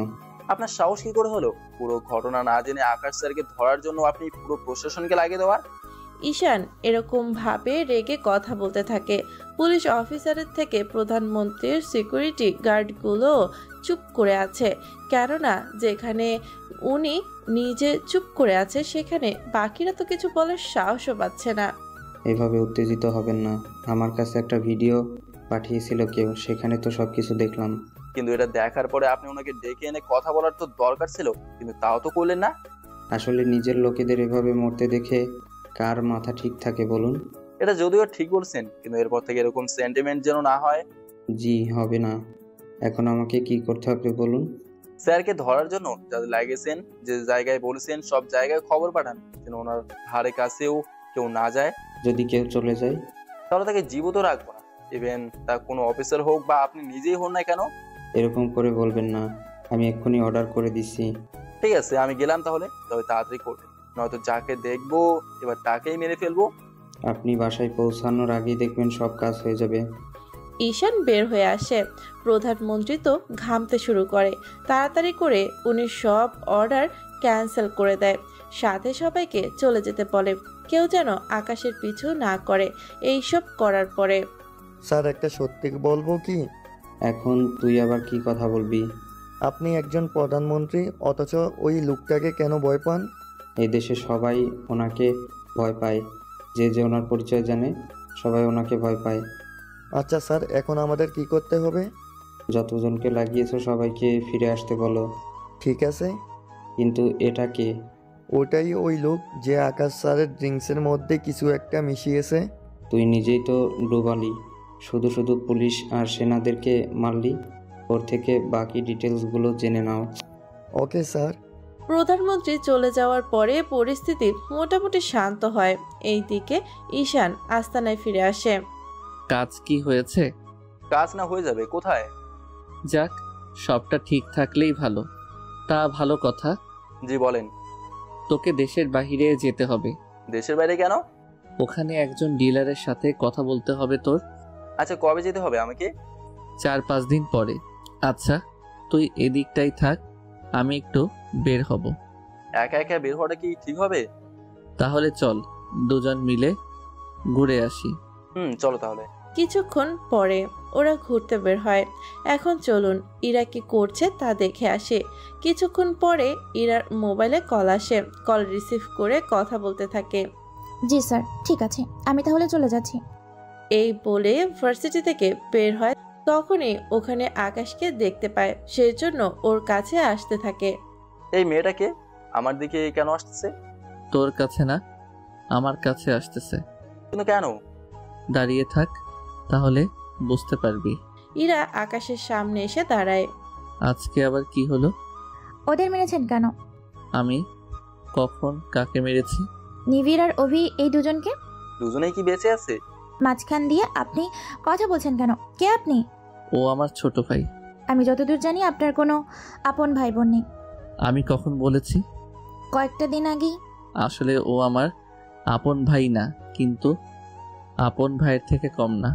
আপনার সাহস কি করে হলো পুরো ঘটনা না জেনে আকাশ স্যারকে ধরার জন্য আপনি পুরো প্রশাসনকে লাগিয়ে দেওয়ার? ঈশান এরকম ভাবে রেগে কথা বলতে থাকে। পুলিশ অফিসারের থেকে প্রধানমন্ত্রীর সিকিউরিটি গার্ডগুলো চুপ করে আছে, কেননা যেখানে উনি নিজে চুপ করে আছে সেখানে বাকিরা তো কিছু বলার সাহসও পাচ্ছে না। এভাবে উত্তেজিত হবেন না। আমার কাছে একটা ভিডিও পাঠিয়েছিল কেউ, সেখানে তো সবকিছু দেখলাম। কিন্তু এটা দেখার পরে আপনি ওনাকে ডেকে এনে কথা বলার তো দরকার ছিল, কিন্তু তাও তো করলেন না। আসলে নিজের লোকেদের এভাবে মরতে দেখে কার মাথা ঠিক থাকে বলুন? এটা যদিও ঠিক বলছেন, কিন্তু এরপর থেকে এরকম সেন্টিমেন্ট যেন না হয়। জি, হবে না। এখন আমাকে কি করতে হবে বলুন? স্যারকে ধরার জন্য যাদের লাগিয়েছেন, যে জায়গায় বলেছেন, সব জায়গায় খবর পাঠান, যেন ওনার ধারে কাছেও কেউ না যায়। যদি কেউ চলে যায়, তাহলে তাকে জীবিত রাখবো না। ইভেন তা কোনো অফিসার হোক বা আপনি নিজেই হন না কেন। এরকম করে বলবেন না। আমি এক্ষুনি অর্ডার করে দিচ্ছি। ঠিক আছে, আমি গেলাম তাহলে। তবে তাড়াতাড়ি করবেন, নয়তো যাকে দেখবো এবার তাকেই মেরে ফেলবো। আপনি বাসায় পৌঁছানোর আগেই দেখবেন সব কাজ হয়ে যাবে। ঈশান বের হয়ে আসে। প্রধানমন্ত্রী তো ঘামতে শুরু করে। তাড়াতাড়ি করে উনি সব অর্ডার ক্যান্সেল করে দেয়, সাথে সবাইকে চলে যেতে বলে। কেউ যেন আকাশের পিছু না করে এইসব করার পরে। স্যার, একটা সত্যি বলবো কি? এখন তুই আবার কি কথা বলবি? আপনি একজন প্রধানমন্ত্রী, অথচ ওই লোকটাকে কেন ভয় পান? এই দেশে সবাই ওনাকে ভয় পায়। যে যে ওনার পরিচয় জানে সবাই ওনাকে ভয় পায়। আচ্ছা স্যার, এখন আমাদের কি করতে হবে? যতজনকে লাগিয়েছো সবাইকে ফিরে আসতে বলো। ঠিক আছে। কিন্তু এটা কে? ওটাই ওই লোক যে আকাশ স্যারের ড্রিঙ্কসের মধ্যে কিছু একটা মিশিয়েছে। তুই নিজেই তো ডুবালি, শুধু শুধু পুলিশ আর সেনাদেরকে মারলি। ওর থেকে বাকি ডিটেলসগুলো জেনে নাও। Okay sir. প্রধানমন্ত্রী চলে যাওয়ার পরে পরিস্থিতি মোটামুটি শান্ত হয়। এইদিকে ঈশান আস্তানায় ফিরে আসে। কাজ কি হয়েছে? কাজ না হয়ে যাবে কোথায়? যাক, সবটা ঠিক থাকলেই ভালো। তা ভালো কথা। জি বলেন। তোকে দেশের বাইরে যেতে হবে। দেশের বাইরে কেন? ওখানে একজন ডিলারের সাথে কথা বলতে হবে তোর। আচ্ছা, কবে যেতে হবে আমাকে? 4-5 দিন পরে। আচ্ছা, তুই এদিকটাই থাক, আমি একটু বের হব। একা একা বের হওয়াটা কি ঠিক হবে? তাহলে চল দুজন মিলে ঘুরে আসি। চলো তাহলে। কিছুক্ষণ পরে ওরা ঘুরতে বের হয়। এখন চলুন ইরা কি করছে তা দেখে আসে। কিছুক্ষণ পরে ইরার মোবাইলে কল আসে। কল রিসিভ করে কথা বলতে থাকে। জি স্যার, ঠিক আছে, আমি তাহলে চলে যাচ্ছি। এই বলে ভার্সিটি থেকে বের হয়। তখনই ওখানে আকাশকে দেখতে পায়, সেই জন্য ওর কাছে আসতে থাকে। এই মেয়েটাকে আমার দিকে কেন আসতেছে? তোর কাছে না, আমার কাছে আসতেছে। কিন্তু কেন? দাঁড়িয়ে থাক, তাহলে বুঝতে পারবি। ইরা আকাশের সামনে এসে দাঁড়ায়। আজকে আবার কি হলো? ওদের মেরেছেন কেন? আমি কখন কাকে মেরেছি? নিবিড় আর অভি, এই দুজনকে। দুজনেই কি বেঁচে আছে? মাঝখান দিয়ে আপনি কথা বলছেন কেন? কে আপনি? ও আমার ছোট ভাই। আমি যতদূর জানি আপনার কোনো আপন ভাই বোন নেই। আমি কখন বলেছি? কয়েকটা দিন আগেই। আসলে ও আমার আপন ভাই না, কিন্তু আপন ভাইয়ের থেকে কম না।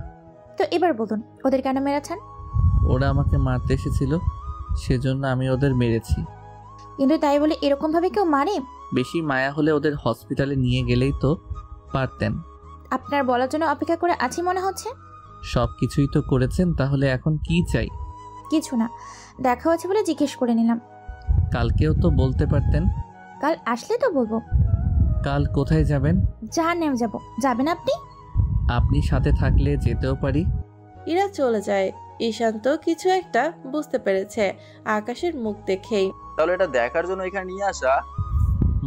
তো এবার বলুন, ওদের কেন মেরেছেন? ওরা আমাকে মারতে এসেছিল, সেজন্য আমি ওদের মেরেছি। কিন্তু তাই বলে এরকম ভাবে কেউ মারে? বেশি মায়া হলে ওদের হসপিটালে নিয়ে গেলেই তো পারতেন। আপনার বলার জন্য অপেক্ষা করে আছি মনে হচ্ছে। সব কিছুই তো করেছেন, তাহলে এখন কি চাই? কিছু না, দেখা হচ্ছে বলে জিজ্ঞেস করে নিলাম। কালকেও তো বলতে পারতেন। কাল আসলে তো বলবো। কাল কোথায় যাবেন? জাহান্নামে যাব। যাবেন আপনি? আপনি সাথে থাকলে যেতেও পারি। ইরা চলে যায়। ঈশান্ত কিছু একটা বুঝতে পেরেছে আকাশের মুখ দেখেই। তাহলে এটা দেখার জন্য এখানে নিয়ে আসা?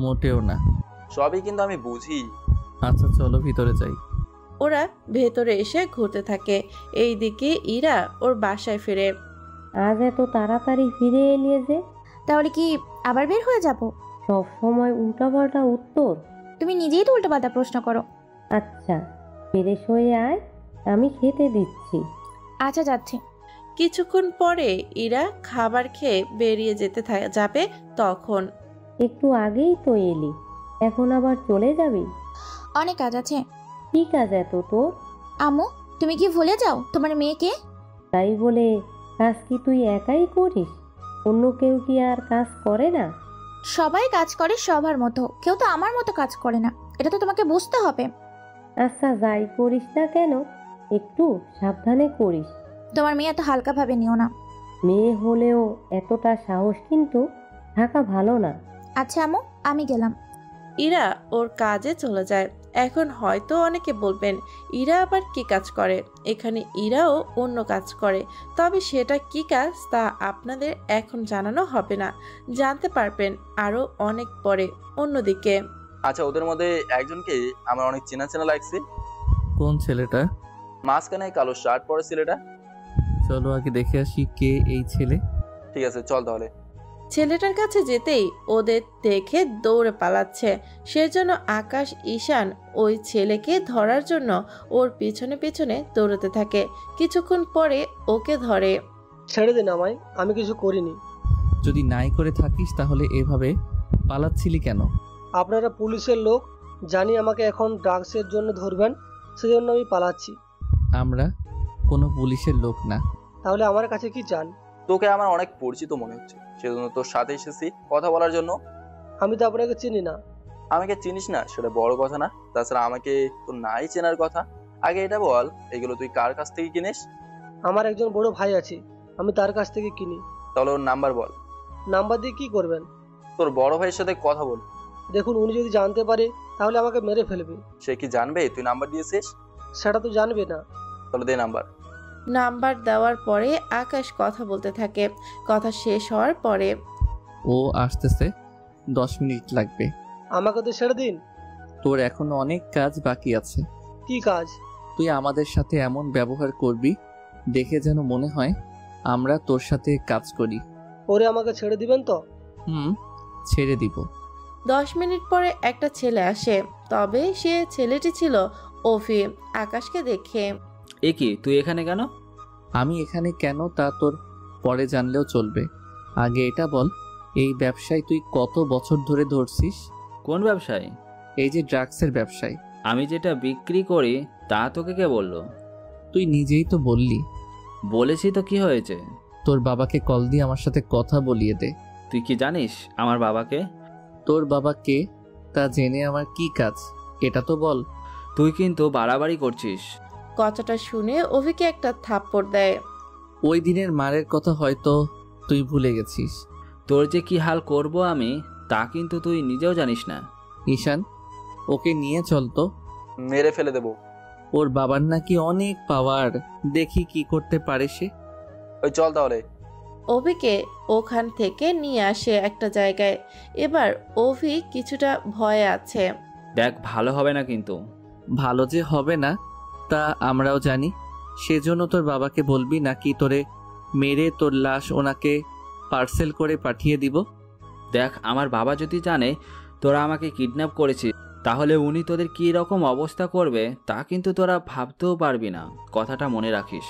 মোটেও না। সবই কিন্তু আমি বুঝি। আচ্ছা চলো ভিতরে যাই। ওরা ভেতরে এসে ঘুরতে থাকে। এইদিকে ইরা ওর বাসায় ফিরে। আজ এত তাড়াতাড়ি ফিরে এলি যে? তাহলে কি আবার বের হয়ে যাব? সব সময় উল্টাপাল্টা উত্তর। তুমি নিজেই তো উল্টাপাল্টা প্রশ্ন করো। আচ্ছা, ফ্রেশ হয়ে আয়, আমি খেতে দিচ্ছি। আচ্ছা যাচ্ছি। কিছুক্ষণ পরে ইরা খাবার খেয়ে বেরিয়ে যেতে যাবে। তখন একটু আগেই তো এলি, এখন আবার চলে যাবি? অনেক কাজ আছে। কি কাজ এত তোর? আম্মু, তুমি কি ভুলে যাও তোমার মেয়েকে? তাই বলে কাজ কি তুই একাই করিস? অন্য কেউ কি আর কাজ করে না? সবাই কাজ করে সবার মতো, কেউ তো আমার মতো কাজ করে না, এটা তো তোমাকে বুঝতে হবে। আচ্ছা, যাই করিস না কেন একটু সাবধানে করিস। তোমার মেয়ে এত হালকা ভাবে নিও না। মেয়ে হলেও এতটা সাহস কিন্তু থাকা ভালো না। আচ্ছা আম্মু, আমি গেলাম। ইরা ওর কাজে চলে যায়। এখন হয়তো অনেকে বলবেন ইরা আবার কি কাজ করে। এখানে ইরাও অন্য কাজ করে, তবে সেটা কি কাজ তা আপনাদের এখন জানানো হবে না, জানতে পারবেন আরো অনেক পরে। অন্যদিকে আচ্ছা, ওদের মধ্যে একজনকে আমার অনেক চেনা চেনা লাগছে। কোন ছেলেটা? মাঝখানে কালো শার্ট পরে ছেলেটা। চলো আগে দেখে আসি কে এই ছেলে। ঠিক আছে, চল তাহলে। ছেলেটার কাছে যেতেই ওদের দেখে দৌড়ে পালাচ্ছে। সেজন্য আকাশ ঈশান ওই ছেলেকে ধরার জন্য ওর পিছনে পিছনে দৌড়াতে থাকে। কিছুক্ষণ পরে ওকে ধরে। ছেড়ে দিন আমায়, আমি কিছু করিনি। যদি নাই করে থাকিস তাহলে এভাবে পালাচ্ছিলি কেন? আপনারা পুলিশের লোক, জানি আমাকে এখন ড্রাগসের জন্য ধরবেন, সেজন্য আমি পালাচ্ছি। আমরা কোনো পুলিশের লোক না। তাহলে আমার কাছে কি চান? তোকে আমার অনেক পরিচিত মনে হচ্ছে, সেজন্য তোর সাথে এসেছি কথা বলার জন্য। আমি তো আপনাকে চিনি না। আমাকে চিনিস না সেটা বড় কথা না, তাছাড়া আমাকে তো নাই চেনার কথা। আগে এটা বল, এগুলো তুই কার কাছ থেকে কিনিস? আমার একজন বড় ভাই আছে, আমি তার কাছ থেকে কিনি। তাহলে ওর নাম্বার বল। নাম্বার দিয়ে কি করবেন? তোর বড় ভাইয়ের সাথে কথা বল। দেখুন উনি যদি জানতে পারে তাহলে আমাকে মেরে ফেলবে। সে কি জানবে তুই নাম্বার দিয়েছিস? সেটা তো জানবে না। তাহলে দে নাম্বার। নাম্বার দেওয়ার পরে আকাশ কথা বলতে থাকে। কথা শেষ হওয়ার পরে ও আসতেছে, 10 মিনিট লাগবে। আমাকে তো ছেড়ে দিন। তোর এখনো অনেক কাজ বাকি আছে। কি কাজ? তুই আমাদের সাথে এমন ব্যবহার করবি দেখে যেন মনে হয় আমরা তোর সাথে কাজ করি। ওরে আমাকে ছেড়ে দিবেন তো? ছেড়ে দিব। 10 মিনিট পরে একটা ছেলে আসে, তবে সে ছেলেটি ছিল অফি। আকাশকে দেখে এ কি তুই এখানে কেন? আমি এখানে কেন তা তোর পরে জানলেও চলবে। আগে এটা বল, এই ব্যবসায় তুই কত বছর ধরে ধরছিস? কোন ব্যবসায়? এই যে ড্রাগসের ব্যবসায়। আমি যেটা বিক্রি করি তা তোকে কে বললো? তুই নিজেই তো বললি। বলেছি তো, কি হয়েছে? তোর বাবাকে কল দিয়ে আমার সাথে কথা বলিয়ে দে। তুই কি জানিস আমার বাবাকে? তোর বাবা কে তা জেনে আমার কি কাজ, এটা তো বল। তুই কিন্তু বাড়াবাড়ি করছিস। কথাটা শুনে অভিকে একটা থাপ্পড় দেয়। ওই দিনের মারের কথা হয়তো তুই ভুলে গেছিস। তোর যে কি হাল করব আমি তা কিন্তু তুই নিজেও জানিস না। ঈশান, ওকে নিয়ে চল তো। মেরে ফেলে দেব। ওর বাবার নাকি অনেক পাওয়ার, দেখি কি করতে পারে সে। ওই চল তাহলে। অভিকে ওখান থেকে নিয়ে আসে একটা জায়গায়। এবার অভি কিছুটা ভয়ে আছে। দেখ, ভালো হবে না কিন্তু। ভালো যে হবে না তা আমরাও জানি। সেজন্য তোর বাবাকে বলবি নাকি তোরে মেরে তোর লাশ ওনাকে পার্সেল করে পাঠিয়ে দিব? দেখ, আমার বাবা যদি জানে তোরা আমাকে কিডন্যাপ করেছিস তাহলে উনি তোদের কী রকম অবস্থা করবে তা কিন্তু তোরা ভাবতেও পারবি না। কথাটা মনে রাখিস।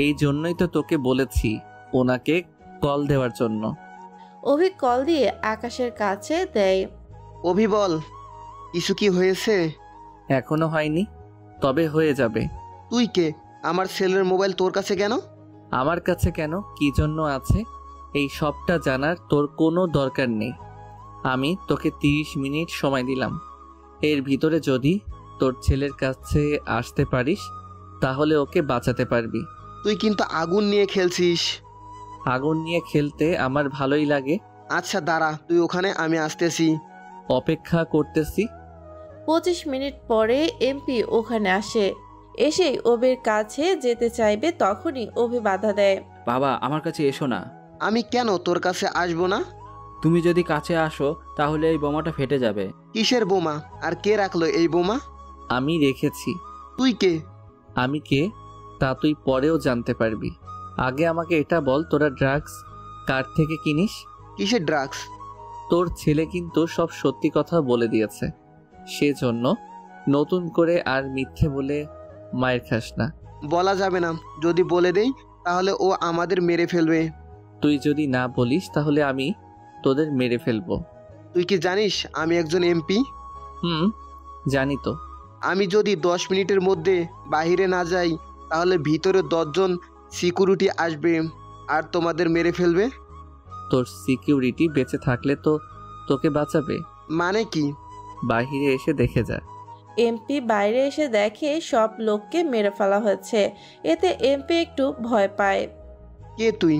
এই জন্যই তো তোকে বলেছি ওনাকে কল দেওয়ার জন্য। অভি কল দিয়ে আকাশের কাছে দেয়। অভি বল, কিছু কি হয়েছে? এখনো হয়নি, তবে হয়ে যাবে। তুই কে? আমার ছেলের মোবাইল তোর কাছে কেন? আমার কাছে কেন, কি জন্য আছে এই সবটা জানার তোর কোনো দরকার নেই। আমি তোকে 30 মিনিট সময় দিলাম। এর ভিতরে যদি তোর ছেলের কাছে আসতে পারিস তাহলে ওকে বাঁচাতে পারবি। তুই কিন্তু আগুন নিয়ে খেলছিস। আগুন নিয়ে খেলতে আমার ভালোই লাগে। আচ্ছা দাঁড়া, তুই ওখানে, আমি আসতেছি। অপেক্ষা করতেছি। 25 মিনিট পরে এমপি ওখানে আসে। এসেই অভির কাছে যেতে চাইবে তখনই অভি বাধা দেয়। বাবা, আমার কাছে এসো না। আমি কেন তোর কাছে আসবো না? তুমি যদি কাছে আসো তাহলে এই বোমাটা ফেটে যাবে। কিসের বোমা? আর কে রাখলো এই বোমা? আমি রেখেছি। তুই কে? আমি কে তা তুই পরেও জানতে পারবি। আগে আমাকে এটা বল, তোরা ড্রাগস কার থেকে কিনিস? কিসের ড্রাগস? তোর ছেলে কিন্তু সব সত্যি কথা বলে দিয়েছে, সেজন্য নতুন করে আর মিথ্যে বলে মায়ের খাস না। বলা যাবে না, যদি বলে দেই তাহলে ও আমাদের মেরে ফেলবে। তুই যদি না বলিস তাহলে আমি তোদের মেরে ফেলবো। তুই কি জানিস আমি একজন এমপি? জানি তো। আমি যদি 10 মিনিটের মধ্যে বাইরে না যাই তাহলে ভিতরে 10 জন সিকিউরিটি আসবে আর তোমাদের মেরে ফেলবে। তোর সিকিউরিটি বেঁচে থাকলে তো তোকে বাঁচাবে। মানে কি? বাইরে এসে দেখে যা। এমপি বাইরে এসে দেখে সব লোককে মেরে ফেলা হয়েছে। এতে এমপি একটু ভয় পায়। কে তুই?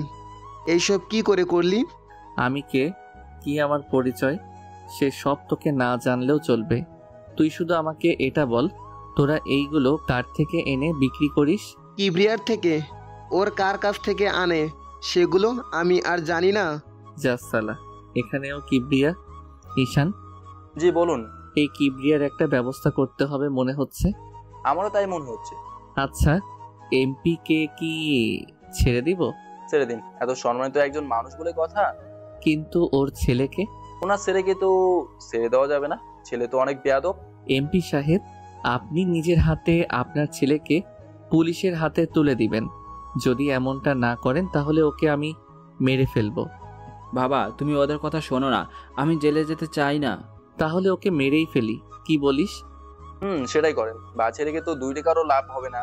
এইসব কি করে করলি? আমি কে, কি আমার পরিচয় সে সব তোকে না জানলেও চলবে। তুই শুধু আমাকে এটা বল, তোরা এইগুলো কার থেকে এনে বিক্রি করিস? কিবরিয়ার থেকে। ওর কার কাছ থেকে আনে সেগুলো আমি আর জানি না। জাসালা, এখানেও কিবরিয়া? ঈশান? জি বলুন। এই কিবরিয়ার একটা ব্যবস্থা করতে হবে মনে হচ্ছে। আমারও তাই মনে হচ্ছে। আচ্ছা, এমপি কে কি ছেড়ে দিব? ছেড়ে দিন, এত সম্মানিত একজন মানুষ বলে কথা। কিন্তু ওর ছেলেকে? ওনার ছেলেকে তো ছেড়ে দেওয়া যাবে না, ছেলে তো অনেক বেয়াদব। এমপি সাহেব, আপনি নিজের হাতে আপনার ছেলেকে পুলিশের হাতে তুলে দিবেন। যদি এমনটা না করেন তাহলে ওকে আমি মেরে ফেলবো। বাবা, তুমি ওদের কথা শোনো না, আমি জেলে যেতে চাই না। তাহলে ওকে মেরেই ফেলি, কি বলিস? সেটাই করেন, বাচ্চা রেখে তো 2 টাকারও লাভ হবে না।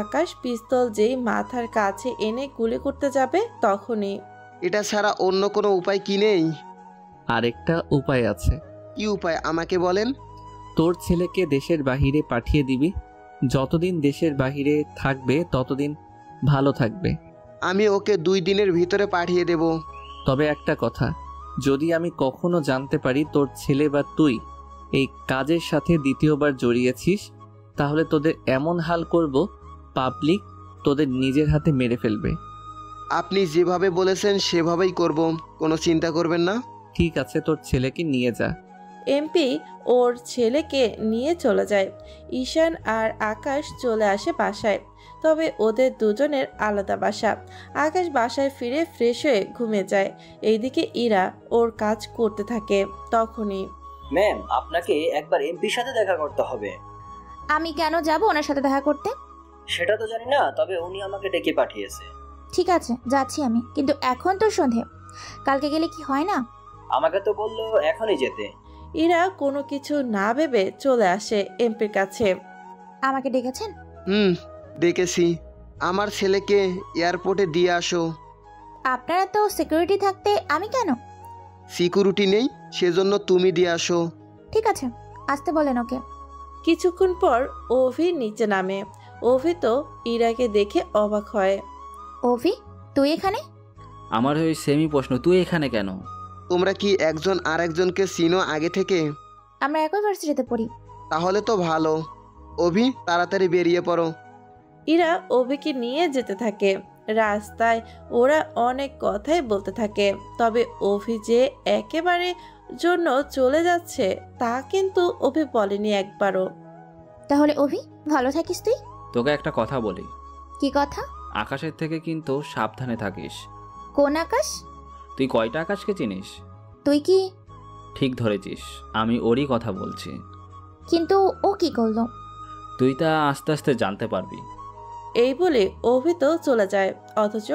আকাশ পিস্তল যেই মাথার কাছে এনে গুলি করতে যাবে তখনই। এটা ছাড়া অন্য কোনো উপায় কি নেই? আরেকটা উপায় আছে। কি উপায় আমাকে বলেন? তোর ছেলেকে দেশের বাহিরে পাঠিয়ে দিবি। যতদিন দেশের বাহিরে থাকবে ততদিন ভালো থাকবে। আমি ওকে 2 দিনের ভিতরে পাঠিয়ে দেব। তবে একটা কথা, যদি আমি কখনো জানতে পারি তোর ছেলে বা তুই এই কাজের সাথে দ্বিতীয়বার জড়িয়েছিস, তাহলে তোদের এমন হাল করব, পাবলিক তোদের নিজের হাতে মেরে ফেলবে। আপনি যেভাবে বলেছেন সেভাবেই করব, কোনো চিন্তা করবেন না। ঠিক আছে, তোর ছেলেকে নিয়ে যা। এমপি ওর ছেলেকে নিয়ে চলে যায়। ঈশান আর আকাশ চলে আসে বাসায়, তবে ওদের দুজনের আলাদা বাসা। আকাশ বাসায় ফিরে ফ্রেশ হয়ে ঘুমিয়ে যায়। এইদিকে ইরা ওর কাজ করতে থাকে। তখনই ম্যাম, আপনাকে একবার এমপির সাথে দেখা করতে হবে। আমি কেন যাব ওনার সাথে দেখা করতে? সেটা তো জানি না, তবে উনি আমাকে ডেকে পাঠিয়েছে। ঠিক আছে, যাচ্ছি আমি, কিন্তু এখন তো সন্ধে, কালকে গেলে কি হয় না? আমাকে তো বললো এখনই যেতে। ইরা কোনো কিছু না ভেবে চলে আসে এমপির কাছে। আমাকে ডেকেছেন? ডেকেছি। আমার ছেলেকে এয়ারপোর্টে দিয়ে আসো। আপনারা তো সিকিউরিটি থাকতে আমি কেন? সিকিউরিটি নেই, সেজন্য তুমি দিয়ে আসো। ঠিক আছে, আসতে বলেন ওকে। কিছুক্ষণ পর অভি নিচে নামে। অভি তো ইরাকে দেখে অবাক হয়। অভি, তুই এখানে? আমার ওই সেমি প্রশ্ন, তুই এখানে কেন? তোমরা কি একজন আরেকজনকে চিনো আগে থেকে? আমরা একই ভার্সিটিতে পড়ি। তাহলে তো ভালো। অভি, তাড়াতাড়ি বেরিয়ে পড়ো। ইরা অভিকে নিয়ে যেতে থাকে। রাস্তায় ওরা অনেক কথাই বলতে থাকে, তবে অভি যে একেবারে জন্য চলে যাচ্ছে তা কিন্তু অভি বলেনি একবারও। তাহলে অভি, ভালো থাকিস তুই। তোকে একটা কথা বলি। কি কথা? আকাশের থেকে কিন্তু সাবধানে থাকিস। কোন আকাশ? তুই কয়টা আকাশকে চিনিস? তুই কি? ঠিক ধরেছিস, আমি ওরই কথা বলছি। কিন্তু ও কি করলো? তুই তা আস্তে আস্তে জানতে পারবি। এই বলে অভি তো চলে যায়, অথচ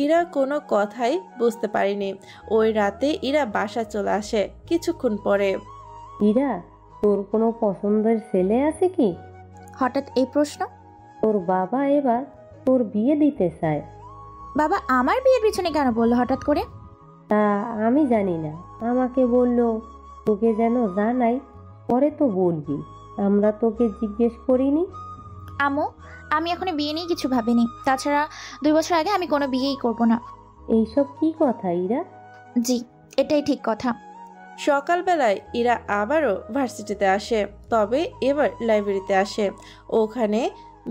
ইরা কোনো কথাই বুঝতে পারেনি। ওই রাতে ইরা বাসা চলে আসে কিছুক্ষণ পরে। ইরা, তোর কোনো পছন্দের ছেলে আছে কি? হঠাৎ এই প্রশ্ন? তোর বাবা এবার তোর বিয়ে দিতে চায়। বাবা আমার বিয়ের পিছনে কেন বললো হঠাৎ করে? তা আমি জানি না, আমাকে বললো তোকে যেন জানাই, পরে তো বলবি, আমরা তোকে জিজ্ঞেস করিনি। আম্মু, আমি এখনো বিয়ে নিয়ে কিছু ভাবিনি। তাছাড়া 2 বছর আগে আমি কোনো বিয়েই করব না। এইসব কি কথা ইরা? জি, এটাই ঠিক কথা। সকালবেলায় ইরা আবারও ভার্সিটিতে আসে, তবে এবার লাইব্রেরিতে আসে। ওখানে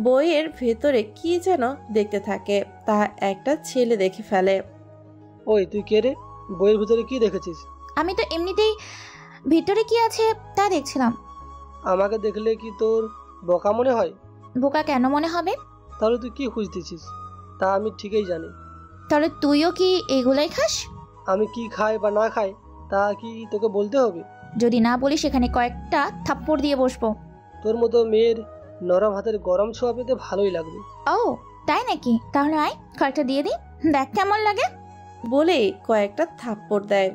বইয়ের ভেতরে কি যেন দেখতে থাকে, তা একটা ছেলে দেখে ফেলে। ওই তুই কে রে? বইয়ের ভিতরে কি দেখেছিস? আমি তো এমনিতেই ভিতরে কি আছে তা দেখছিলাম। আমাকে দেখলে কি তোর বোকা মনে হয়? বোকা কেন মনে হবে? তাহলে তুই কি খুঁজতেছিস তা আমি ঠিকই জানি। তাহলে তুইও কি এগুলাই খাস? আমি কি খাই বা না খাই তা কি তোকে বলতে হবে? যদি না বলিস সেখানে কয়েকটা থাপ্পড় দিয়ে বসবো। তোর মতো মেয়ের নরম হাতের গরম ছোঁয়া পেতে ভালোই লাগবে। ও তাই নাকি? তাহলে আয়, কয়েকটা দিয়ে দিই, দেখ কেমন লাগে। বলে কয়েকটা থাপ্পড় দেয়।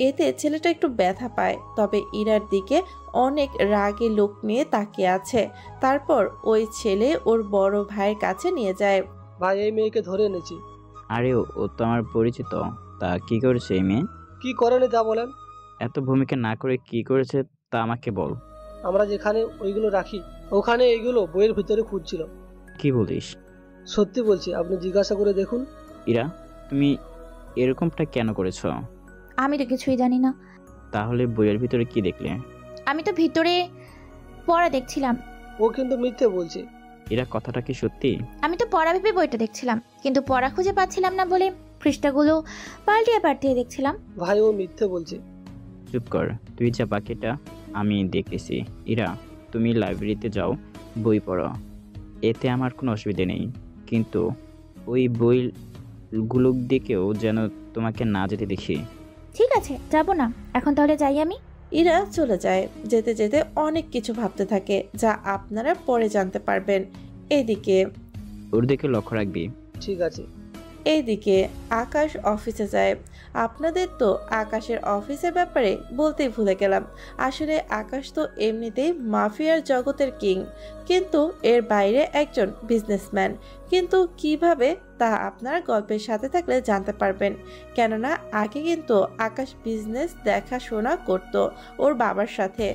এতে ছেলেটা একটু ব্যথা পায়, তবে ইরার দিকে অনেক রাগে লোক নিয়ে তাকিয়ে আছে। তারপর ওই ছেলে ওর বড় ভাইয়ের কাছে নিয়ে যায়। ভাই, এই মেয়েকে ধরে এনেছি। আরে ও তো আমার পরিচিত। তা কি করেছে এই মেয়ে? কি করেনি তা বলেন। এত ভূমিকা না করে কি করেছে তা আমাকে বল। আমরা যেখানে ওইগুলো রাখি ওখানে এইগুলো বইয়ের ভিতরে খুঁজছিল। কি বলিস? সত্যি বলছি, আপনি জিজ্ঞাসা করে দেখুন। ইরা, তুমি এরকমটা কেন করেছো? আমি তো কিছুই জানি না। তাহলে বইয়ের ভিতরে কি দেখলে? আমি তো ভিতরে পড়া দেখছিলাম। ও কিন্তু মিথ্যে বলছে। এরা কথাটা কি সত্যি? আমি তো পড়া ভেবে বইটা দেখছিলাম, কিন্তু পড়া খুঁজে পাচ্ছিলাম না বলে পৃষ্ঠাগুলো পাল্টিয়ে দেখছিলাম। ভাই, ও মিথ্যে বলছে। চুপ কর, তুই যা, বাকিটা আমি দেখতেছি। ইরা, তুমি লাইব্রেরিতে যাও, বই পড়ো, এতে আমার কোনো অসুবিধা নেই, কিন্তু ওই বইগুলো দিকেও যেন তোমাকে না যেতে দেখি। ঠিক আছে, যাব না। এখন তাহলে যাই আমি। ইরা চলে যায়। যেতে যেতে অনেক কিছু ভাবতে থাকে, যা আপনারা পরে জানতে পারবেন। এদিকে ওর দিকে লক্ষ্য রাখবি। ঠিক আছে। এইদিকে আকাশ অফিসে যায়। আপনাদের তো আকাশের অফিসের ব্যাপারে বলতেই ভুলে গেলাম। আসলে আকাশ তো এমনিতেই মাফিয়ার জগতের কিং, কিন্তু এর বাইরে একজন বিজনেসম্যান। কিন্তু কিভাবে তা আপনারা গল্পের সাথে থাকলে জানতে পারবেন, কেননা আগে কিন্তু আকাশ বিজনেস দেখাশোনা করত ওর বাবার সাথে,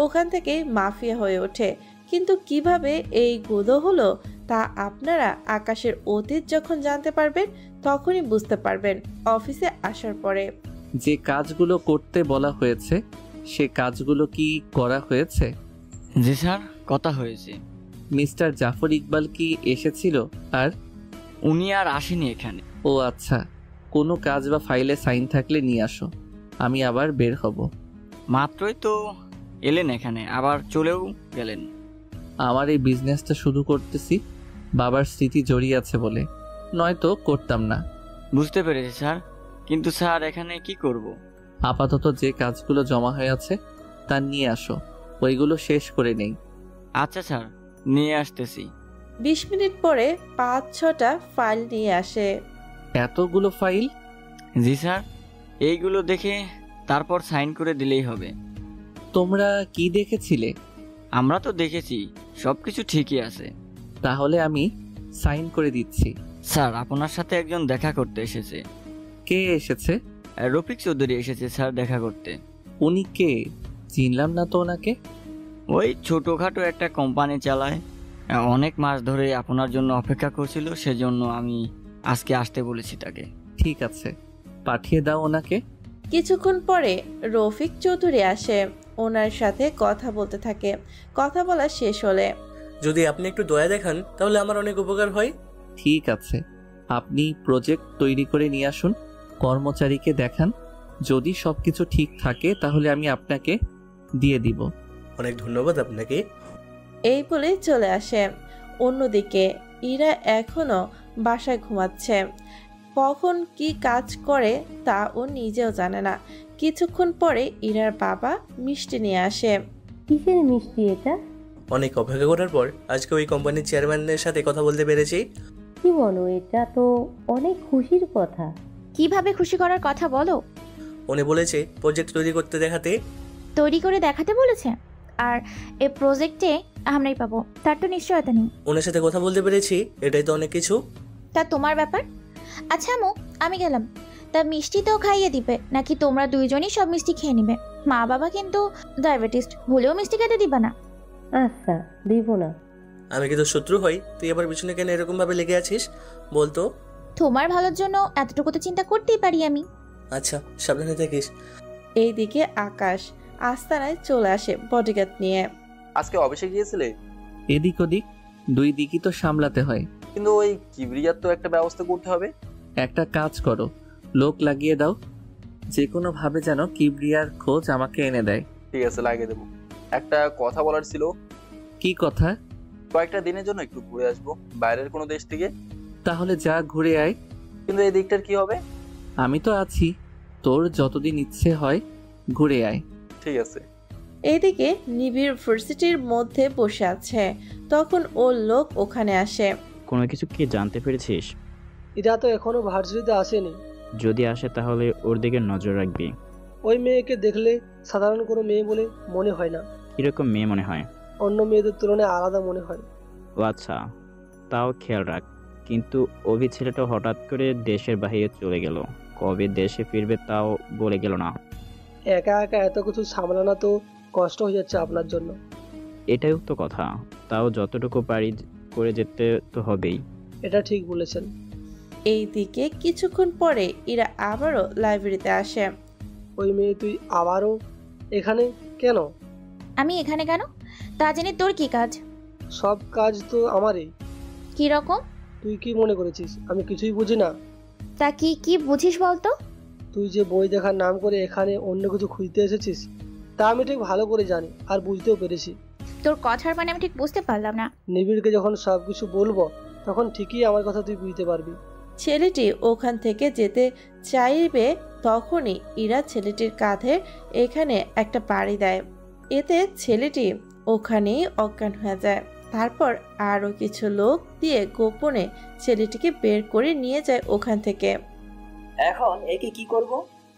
ওখান থেকেই মাফিয়া হয়ে ওঠে। কিন্তু কিভাবে এই গুদো হলো তা আপনারা আকাশের অতীত যখন জানতে পারবেন তখনই বুঝতে পারবেন অফিসে আসার পরে। যে কাজগুলো করতে বলা হয়েছে সে কাজগুলো কি করা হয়েছে? জি স্যার, কথা হয়েছে। মিস্টার জাফর ইকবাল কি এসেছিল? আর উনি আর আসেনি এখানে। ও আচ্ছা, কোনো কাজ বা ফাইলে সাইন থাকলে নিয়ে আসো, আমি আবার বের হব। মাত্রই তো এলেন এখানে, আবার চলেও গেলেন। আমার এই বিজনেসটা শুরু করতেছি বাবার স্মৃতি জড়িয়ে আছে বলে, নয়তো করতাম না। বুঝতে পেরেছি স্যার, কিন্তু স্যার এখানে কি করব? আপাতত যে কাজগুলো জমা হয়ে আছে তা নিয়ে আসো, ওইগুলো শেষ করে নেই। আচ্ছা স্যার, নিয়ে আসতেছি। 20 মিনিট পরে 5-6টা ফাইল নিয়ে আসে। এতগুলো ফাইল? জি স্যার, এইগুলো দেখে তারপর সাইন করে দিলেই হবে। তোমরা কি দেখেছিলে? আমরা তো দেখেছি, সবকিছু ঠিকই আছে। তাহলে আমি সাইন করে দিচ্ছি। স্যার, আপনার সাথে একজন দেখা করতে এসেছে। কে এসেছে? রফিক চৌধুরী এসেছে স্যার দেখা করতে। উনি কে? চিনলাম না তো ওনাকে। ওই ছোটোখাটো একটা কোম্পানি চালায়, অনেক মাস ধরে আপনার জন্য অপেক্ষা করছিল, সেজন্য আমি আজকে আসতে বলেছি তাকে। ঠিক আছে, পাঠিয়ে দাও ওনাকে। কিছুক্ষণ পরে রফিক চৌধুরী আসে, ওনার সাথে কথা বলতে থাকে। কথা বলা শেষ হলে, যদি আপনি একটু দয়া দেখান তাহলে আমার অনেক উপকার হয়। ঠিক আছে, আপনি প্রজেক্ট তৈরি করে নিয়ে আসুন, কর্মচারীকে দেখান, যদি সবকিছু ঠিক থাকে তাহলে আমি আপনাকে দিয়ে দিব। অনেক ধন্যবাদ আপনাকে। এই বলে চলে আসে। অন্যদিকে ইরা এখনো বাসায় ঘুমাচ্ছে। কখন কি কাজ করে তা ও নিজেও জানে না। কিছুক্ষণ পরে ইরার বাবা মিষ্টি নিয়ে আসে। কিসের মিষ্টি এটা? অনেক অপেক্ষা করার পর আজকে ওই কোম্পানির চেয়ারম্যানের সাথে কথা বলতে পেরেছি। কি বলো, এটা তো অনেক খুশির কথা। কিভাবে খুশি করার কথা বলো? উনি বলেছে প্রজেক্ট তৈরি করতে দেখাতে। তৈরি করে দেখাতে বলেছে? আর এই প্রজেক্টে আমরাই পাবো, তার তো নিশ্চয়তা নেই। ওনার সাথে কথা বলতে পেরেছি, এটাই তো অনেক কিছু। তা তোমার ব্যাপার। আচ্ছা আম্মু, আমি গেলাম। তা মিষ্টি তো খাইয়ে দিবে নাকি তোমরা দুইজনই সব মিষ্টি খেয়ে নিবে? মা বাবা কিন্তু ডায়াবেটিস, ভুলেও মিষ্টি খেতে দিবা না। আচ্ছা, দিব না। আমি কি তোর শত্রু হই? তুই আবার পিছনে কেন এরকম ভাবে লেগে আছিস বলতো? তোমার ভালোর জন্য এতটুকু তো চিন্তা করতেই পারি আমি। আচ্ছা, সাবধানে থাকিস। এইদিকে আকাশ আস্তানায় চলে আসে বডিগার্ড নিয়ে। আজকে অফিসে গিয়েছিলে? এদিক ওদিক দুই দিকই তো সামলাতে হয়। কিন্তু ওই কিবরিয়ার তো একটা ব্যবস্থা করতে হবে। একটা কাজ করো, লোক লাগিয়ে দাও, যে কোনো ভাবে যেন কিবরিয়ার খোঁজ আমাকে এনে দেয়। ঠিক আছে, লাগিয়ে দেবো। একটা কথা বলার ছিল। কি কথা? কয়েকটা দিনের জন্য একটু ঘুরে আসবো বাইরের কোনো দেশ থেকে। তাহলে যা, ঘুরে আয়। কিন্তু এই দিকটার কি হবে? আমি তো আছি, তোর যতদিন ইচ্ছে হয় ঘুরে আয়। ঠিক আছে। এইদিকে নিবিড় ভার্সিটির মধ্যে বসে আছে, তখন ওর লোক ওখানে আসে। কোনো কিছু কি জানতে পেরেছিস? এরা তো এখনো ভার্সিটিতে আসেনি। যদি আসে তাহলে ওর দিকে নজর রাখবি। ওই মেয়েকে দেখলে সাধারণ কোনো মেয়ে বলে মনে হয় না। কিরকম মেয়ে মনে হয়? অন্য মেয়েদের তুলনায় আলাদা মনে হয়। ও আচ্ছা, তাও খেয়াল রাখ। কিন্তু অভি ছেলেটা হঠাৎ করে দেশের বাইরে চলে গেল, কবে দেশে ফিরবে তাও বলে গেল না। একা একা এত কিছু সামলানো তো কষ্ট হয়ে যাচ্ছে আপনার জন্য। এটাই তো কথা, তাও যতটুকু পারি করে যেতে তো হবেই। এটা ঠিক বলেছেন। এইদিকে কিছুক্ষণ পরে এরা আবারও লাইব্রেরিতে আসে। ওই মেয়ে, তুই আবারও এখানে কেন? আমি এখানে কেন তা জেনে তোর কি কাজ? সব কাজ তো আমারই। কি রকম? তুই কি মনে করেছিস আমি কিছুই বুঝি না? তা কি কি বুঝিস বলতো? তুই যে বই দেখার নাম করে এখানে অন্য কিছু খুঁজতে এসেছিস তা আমি ঠিক ভালো করে জানি, আর বুঝতেও পেরেছি। তোর কথার মানে আমি ঠিক বুঝতে পারলাম না। নিবিড়কে যখন সবকিছু বলবো তখন ঠিকই আমার কথা তুই বুঝতে পারবি। ছেলেটি ওখান থেকে যেতে চাইবে তখনই ইরা ছেলেটির কাঁধে এখানে একটা বাড়ি দেয়। এতে ছেলেটি ওখানেই অজ্ঞান হয়ে যায়। তারপর আরো কিছু লোক দিয়ে গোপনে ছেলেটিকে বের করে নিয়ে যায় ওখান থেকে। এখন একে কি করব?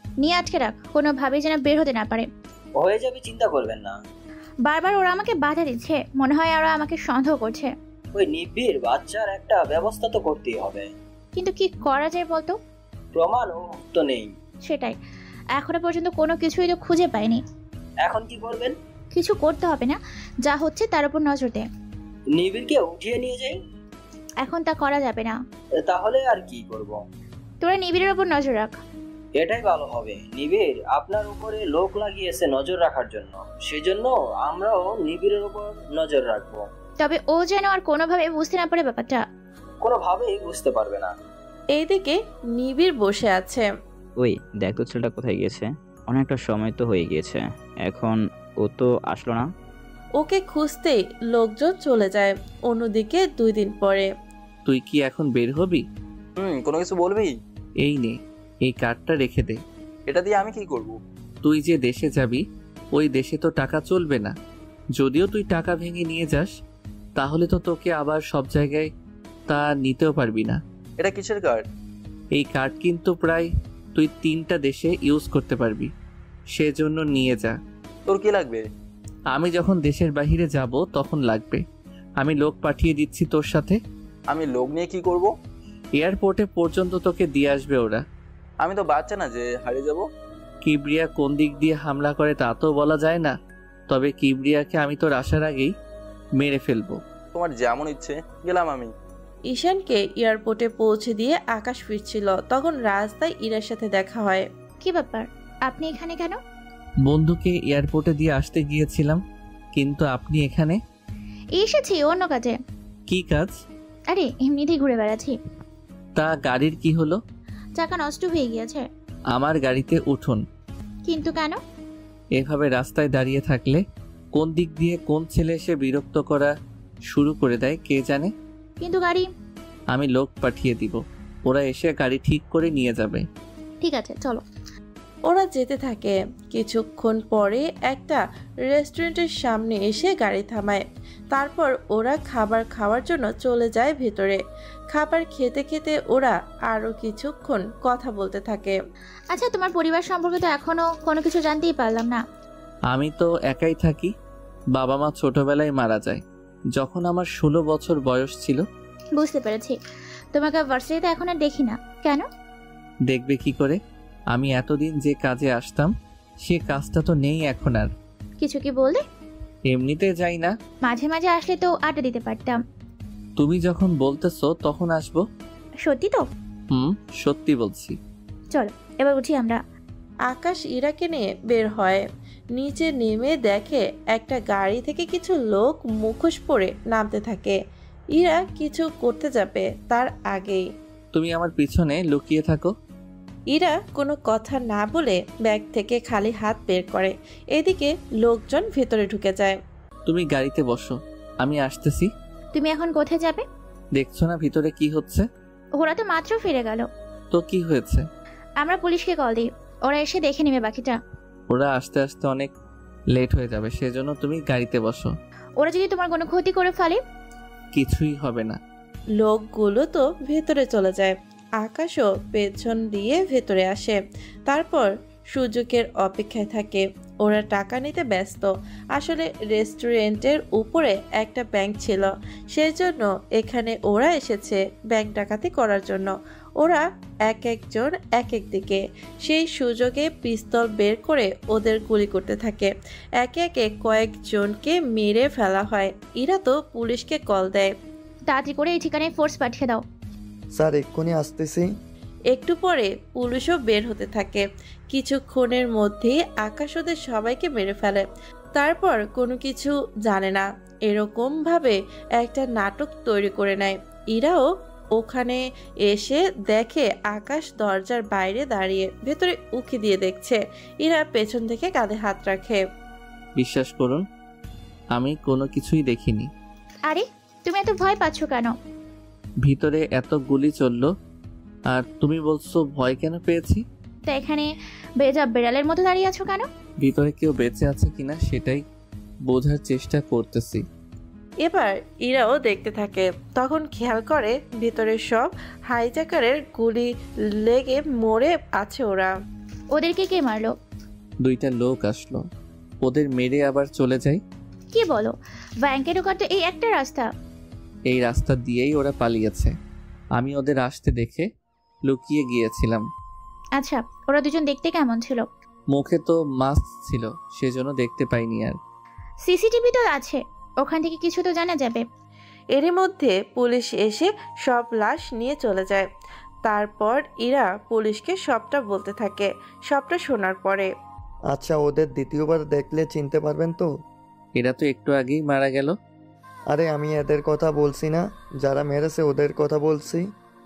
নিয়ে আটকে রাখ, কোনোভাবেই যেন বের হতে না পারে। হয়ে যাবে, চিন্তা করবেন না। বারবার ওরা আমাকে বাধা দিচ্ছে, মনে হয় ওরা আমাকে সন্দেহ করছে। ওই নিবিড় বাচ্চার একটা ব্যবস্থা তো করতেই হবে। কিন্তু কি করা যায় বলতো? প্রমাণও তো নেই। সেটাই, এখনো পর্যন্ত কোনো কিছুই তো খুঁজে পাইনি। এখন কি করবেন? কিছু করতে হবে না, যা হচ্ছে তার উপর নজর দে। নিবিড়কে উঠিয়ে নিয়ে যাই? এখন তা করা যাবে না। তাহলে আর কি করব? তোরা নিবিড়ের উপর নজর রাখ। এটাই ভালো হবে। নিবিড় আপনার উপরে লোক লাগিয়েছে নজর রাখার জন্য, সেজন্য আমরাও নিবিড়ের উপর নজর রাখবো। তবে ও যেন আর কোনোভাবে বুঝতে না পারে ব্যাপারটা। কোনোভাবেই বুঝতে পারবে না। এইদিকে নিবিড় বসে আছে। ওই দেখ তো ছেলেটা কোথায় গিয়েছে, অনেকটা সময় তো হয়ে গিয়েছে, এখন ও তো আসলো না। ওকে খুঁজতেই লোকজন চলে যায়। অন্যদিকে 2 দিন পরে। তুই কি এখন বের হবি? কোনো কিছু বলবি? এই নে, এই কার্ডটা রেখে দে। এটা দিয়ে আমি কি করব? তুই যে দেশে যাবি, ওই দেশে তো টাকা চলবে না। যদিও তুই টাকা ভেঙে নিয়ে যাস, তাহলে তো তোকে আবার সব জায়গায় তা নিতেও পারবি না। এটা কিসের কার্ড? এই কার্ড কিন্তু প্রায় তুই 3টা দেশে ইউজ করতে পারবি, সেজন্য নিয়ে যা। তোর কি লাগবে? আমি যখন দেশের বাইরে যাব তখন লাগবে। আমি লোক পাঠিয়ে দিচ্ছি তোর সাথে। আমি লোক নিয়ে কি করব? এয়ারপোর্টে পর্যন্ত তোকে দিয়ে আসবে ওরা। আমি তো বাচ্চা না যে হারিয়ে যাব। কিবরিয়া কোন দিক দিয়ে হামলা করে তা তো বলা যায় না, তবে কিবরিয়াকে আমি তোর আসার আগেই মেরে ফেলবো। তোমার যেমন ইচ্ছে, গেলাম আমি। ঈশানকে এয়ারপোর্টে পৌঁছে দিয়ে আকাশ ফিরছিল, তখন রাস্তায় ইরার সাথে দেখা হয়। কি ব্যাপার, আপনি এখানে কেন? বন্ধুকে এয়ারপোর্টে দিয়ে আসতে গিয়েছিলাম, কিন্তু আপনি এখানে? এসেছি অন্য কাজে। কি কাজ? আরে এমনিতেই ঘুরে বেড়াচ্ছি। তা গাড়ির কি হলো? চাকা নষ্ট হয়ে গিয়েছে। আমার গাড়িতে উঠুন। কিন্তু কেন? এভাবে রাস্তায় দাঁড়িয়ে থাকলে কোন দিক দিয়ে কোন ছেলে এসে বিরক্ত করা শুরু করে দেয় কে জানে। কিন্তু গাড়ি? আমি লোক পাঠিয়ে দিব, ওরা এসে গাড়ি ঠিক করে নিয়ে যাবে। ঠিক আছে চলো। ওরা যেতে থাকে। কিছুক্ষণ পরে একটা রেস্টুরেন্টের সামনে এসে গাড়ি থামায়। তারপর ওরা খাবার খাওয়ার জন্য চলে যায় ভেতরে। খাবার খেতে খেতে ওরা আরো কিছুক্ষণ কথা বলতে থাকে। আচ্ছা, তোমার পরিবার সম্পর্কে তো এখনো কোনো কিছু জানতেই পারলাম না। আমি তো একাই থাকি। বাবা মা ছোটবেলায় মারা যায়, যখন আমার 16 বছর বয়স ছিল। বুঝতে পেরেছি। তোমাকে ভার্সিটিতে এখন আর দেখি না। কেন? দেখবে কি করে? আমি এতদিন যে কাজে আসতাম সে কাজটা তো নেই এখন আর। কিছু কি বললে? এমনিতে যাই না, মাঝে মাঝে আসলে তো আড্ডা দিতে পারতাম। তুমি যখন বলতেছো তখন আসবো। সত্যি তো? সত্যি বলছি। চলো এবার উঠি আমরা। আকাশ ইরাকে নিয়ে বের হয়। নিচে নেমে দেখে একটা গাড়ি থেকে কিছু লোক মুখোশ পরে নামতে থাকে। ইরা কিছু করতে যাবে তার আগেই। তুমি আমার পিছনে লুকিয়ে থাকো। ইরা কোনো কথা না বলে ব্যাগ থেকে খালি হাত বের করে। এদিকে লোকজন ভেতরে ঢুকে যায়। তুমি গাড়িতে বসো, আমি আসতেছি। তুমি এখন কোথায় যাবে? দেখছো না ভিতরে কি হচ্ছে? ওরা তো মাত্র ফিরে গেল। তো কি হয়েছে? আমরা পুলিশকে কল দিই, ওরা এসে দেখে নেবে বাকিটা। ওরা আসতে আসতে অনেক লেট হয়ে যাবে, সেজন্য তুমি গাড়িতে বসো। ওরা যদি তোমার কোনো ক্ষতি করে ফেলে? কিছুই হবে না। লোকগুলো তো ভেতরে চলে যায়। আকাশও পেছন দিয়ে ভেতরে আসে। তারপর সুযোগের অপেক্ষায় থাকে। ওরা টাকা নিতে ব্যস্ত। আসলে রেস্টুরেন্টের উপরে একটা ব্যাংক ছিল, সেজন্য এখানে ওরা এসেছে ব্যাংক ডাকাতি করার জন্য। ওরা এক একজন এক এক দিকে। সেই সুযোগে পিস্তল বের করে ওদের গুলি করতে থাকে। একে একে কয়েকজনকে মেরে ফেলা হয়। ইরা তো পুলিশকে কল দেয়। তাড়াতাড়ি করে এই ঠিকানায় ফোর্স পাঠিয়ে দাও। স্যার এক্ষুনি আসতেছি। একটু পরে পুলিশও বের হতে থাকে। কিছুক্ষণের মধ্যেই আকাশ ওদের সবাইকে মেরে ফেলে। তারপর কোনো কিছু জানে না এরকম ভাবে একটা নাটক তৈরি করে নেয়। ইরাও ওখানে এসে দেখে আকাশ দরজার বাইরে দাঁড়িয়ে ভেতরে উকি দিয়ে দেখছে। ইরা পেছন থেকে কাঁধে হাত রাখে। বিশ্বাস করুন, আমি কোনো কিছুই দেখিনি। আরে তুমি এত ভয় পাচ্ছ কেন? ভিতরে এত গুলি চললো আর তুমি বলছো ভয় কেন পেয়েছি? তো এখানে বেজা বেড়ালের মতো দাঁড়িয়ে আছো কেন? ভিতরে কেউ বেঁচে আছে কিনা সেটাই বোঝার চেষ্টা করতেছি। এবার ইরাও দেখতে থাকে। তখন খেয়াল করে ভিতরে সব হাইজ্যাকারের গুলি লেগে মরে আছে ওরা। ওদেরকে কে মারলো? 2টা লোক আসলো, ওদের মেরে আবার চলে যায়। কি বলো? ব্যাংকে ঢোকার তো এই একটা রাস্তা। এই রাস্তা দিয়েই ওরা পালিয়েছে। আমি ওদের আসতে দেখে লুকিয়ে গিয়েছিলাম। আচ্ছা, ওরা দুজন দেখতে কেমন ছিল? মুখে তো মাস্ক ছিল, সেজন্য দেখতে পাইনি। আর সিসিটিভি তো আছে, ওখান থেকে কিছু তো জানা যাবে। এরই মধ্যে পুলিশ এসে সব লাশ নিয়ে চলে যায়। তারপর ইরা পুলিশকে সবটা বলতে থাকে। সবটা শোনার পরে আচ্ছা, ওদের দ্বিতীয়বার দেখলে চিনতে পারবেন তো? এরা তো একটু আগেই মারা গেল। আরে আমি এদের কথা বলছি না, যারা মেরেছে ওদের কথা বলছি।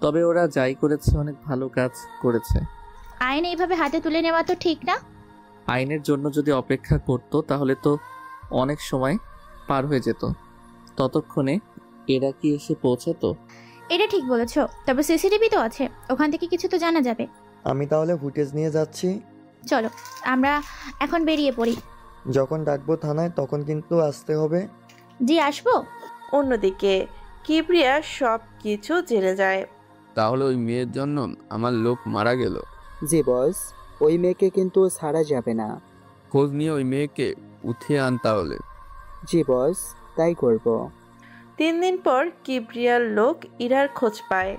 তবে ওরা যাই করেছে অনেক ভালো কাজ করেছে। আইন এইভাবে হাতে তুলে নেওয়া তো ঠিক না। আইনের জন্য যদি অপেক্ষা করতো তাহলে তো অনেক সময় পার হয়ে যেত। ততক্ষণে এরা কি এসে পৌঁছাতো? এটা ঠিক বলেছো, তবে সিসিটিভি তো আছে, ওখান থেকে কিছু তো জানা যাবে। আমি তাহলে ফুটেজ নিয়ে যাচ্ছি। চলো আমরা এখন বেরিয়ে পড়ি। যখন ডাকবো থানায় তখন কিন্তু আসতে হবে। জি আসবো। অন্যদিকে কিবরিয়া সব কিছু জেনে যায়। তাহলে ওই মেয়ের জন্য আমার লোক মারা গেল? জি বস, ওই মেয়েকে কিন্তু ছাড়া যাবে না। খোঁজ নিয়ে ওই মেয়েকে উঠিয়ে আন তাহলে। জি বস, তাই করব। 3 দিন পর কিবরিয়ার লোক ইরার খোঁজ পায়।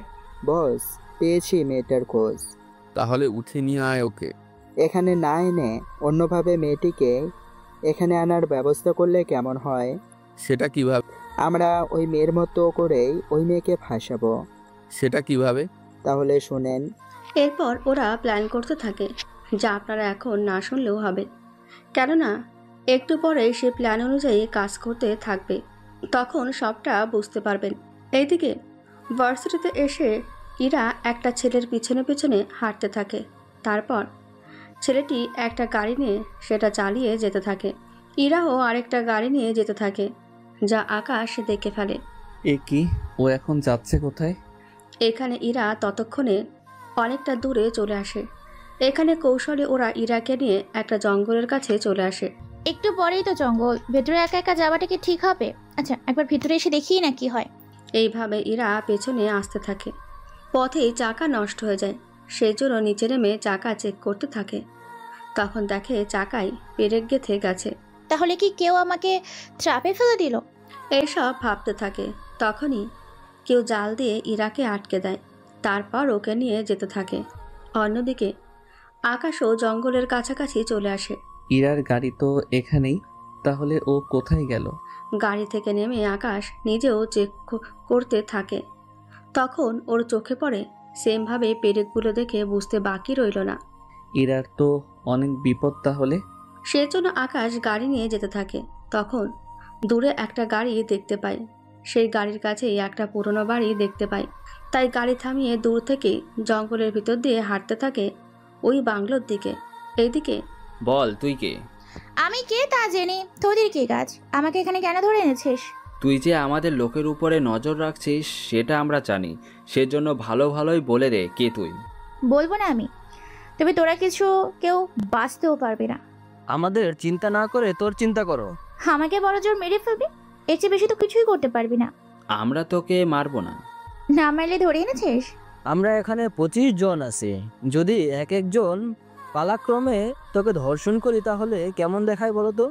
বস, পেয়েছি মেয়েটার খোঁজ। তাহলে উঠে নিয়ে আয় ওকে। এখানে না এনে অন্যভাবে মেয়েটিকে এখানে আনার ব্যবস্থা করলে কেমন হয়? সেটা কিভাবে? আমরা ওই মেয়ের মতো করেই ওই মেয়েকে ফাঁসাবো। সেটা কিভাবে? তাহলে শুনেন। এরপর ওরা প্ল্যান করতে থাকে, যা আপনারা এখন না শুনলেও হবে, কেননা একটু পরে সে প্ল্যান অনুযায়ী কাজ করতে থাকবে, তখন সবটা বুঝতে পারবেন। এইদিকে ভার্সিটিতে এসে ইরা একটা ছেলের পিছনে পিছনে হাঁটতে থাকে। তারপর ছেলেটি একটা গাড়ি নিয়ে সেটা চালিয়ে যেতে থাকে। ইরাও আরেকটা গাড়ি নিয়ে যেতে থাকে, যা আকাশ দেখে ফেলে। এ কি, ও এখন যাচ্ছে কোথায়? এখানে ইরা ততক্ষণে অনেকটা দূরে চলে আসে। এখানে কৌশলে ওরা ইরাকে নিয়ে একটা জঙ্গলের কাছে চলে আসে। একটু পরেই তো জঙ্গল, ভেতরে একা একা যাওয়াটা কি ঠিক হবে? আচ্ছা একবার ভিতরে এসে দেখি না কি হয়। এইভাবে ইরা পেছনে আসতে থাকে। পথেই চাকা নষ্ট হয়ে যায়, সেই জন্য নিচে নেমে চাকা চেক করতে থাকে। তখন দেখে চাকায় পেরেক গেঁথে গেছে। তাহলে কি কেউ আমাকে ট্রাপে ফেলে দিল? এইসব ভাবতে থাকে। তখনই কেউ জাল দিয়ে ইরাকে আটকে দেয়, তারপর ওকে নিয়ে যেতে থাকে। অন্যদিকে আকাশও জঙ্গলের কাছাকাছি চলে আসে। ইরার গাড়ি তো এখানেই, তাহলে ও কোথায় গেল? গাড়ি থেকে নেমে আকাশ নিজেও চেক করতে থাকে। তখন ওর চোখে পড়ে সেমভাবে পেরেকগুলো দেখে বুঝতে বাকি রইল না। ইরার তো অনেক বিপদ তাহলে। সেজন্য আকাশ গাড়ি নিয়ে যেতে থাকে। তখন দূরে একটা গাড়ি দেখতে পায়। সেই গাড়ির কাছেই একটা পুরনো বাড়ি দেখতে পায়। তাই গাড়ি থামিয়ে দূর থেকে জঙ্গলের ভিতর দিয়ে হাঁটতে থাকে ওই বাংলোর দিকে। এইদিকে বল তুই কে? আমি কে তা জেনে তোদের কি কাজ? আমাকে এখানে কেন ধরে এনেছিস? তুই যে আমাদের লোকের উপরে নজর রাখছিস সেটা আমরা জানি, সেজন্য ভালো ভালোই বলে দে কে তুই। বলবো না আমি, তবে তোরা কিছু কেউ বাঁচতেও পারবে না। আমাদের চিন্তা না করে তোর চিন্তা করো। আমাকে বড় জোর মেরে ফেলবি, এর চেয়ে বেশি তো কিছুই করতে পারবি না। আমরা তোকে মারবো না। না মারলে ধরে এনেছিস? আমরা এখানে 25 জন আছি, যদি এক একজন পালাক্রমে তোকে ধর্ষণ করি তাহলে কেমন দেখায় বলো তো?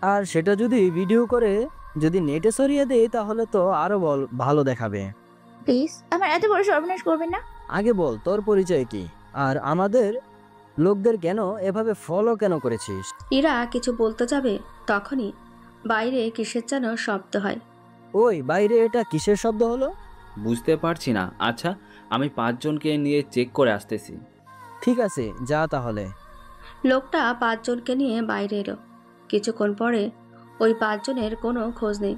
আর সেটা যদি ভিডিও করে যদি নেটে সরিয়ে দেই তাহলে তো আরো ভালো দেখাবে। প্লিজ আমার এত বড় সর্বনাশ করবেন না। আগে বল তোর পরিচয় কি, আর আমাদের লোকদের কেন এভাবে ফলো কেন করেছিস? ইরা কিছু বলতে যাবে, তখনই বাইরে কিসের যেন শব্দ হয়। ওই বাইরে এটা কিসের শব্দ হলো? বুঝতে পারছি না। আচ্ছা আমি 5 জনকে নিয়ে চেক করে আসতেছি। ঠিক আছে যা তাহলে। লোকটা 5 জনকে নিয়ে বাইরে এলো। কিছুক্ষণ পরে ওই 5 জনের কোনো খোঁজ নেই।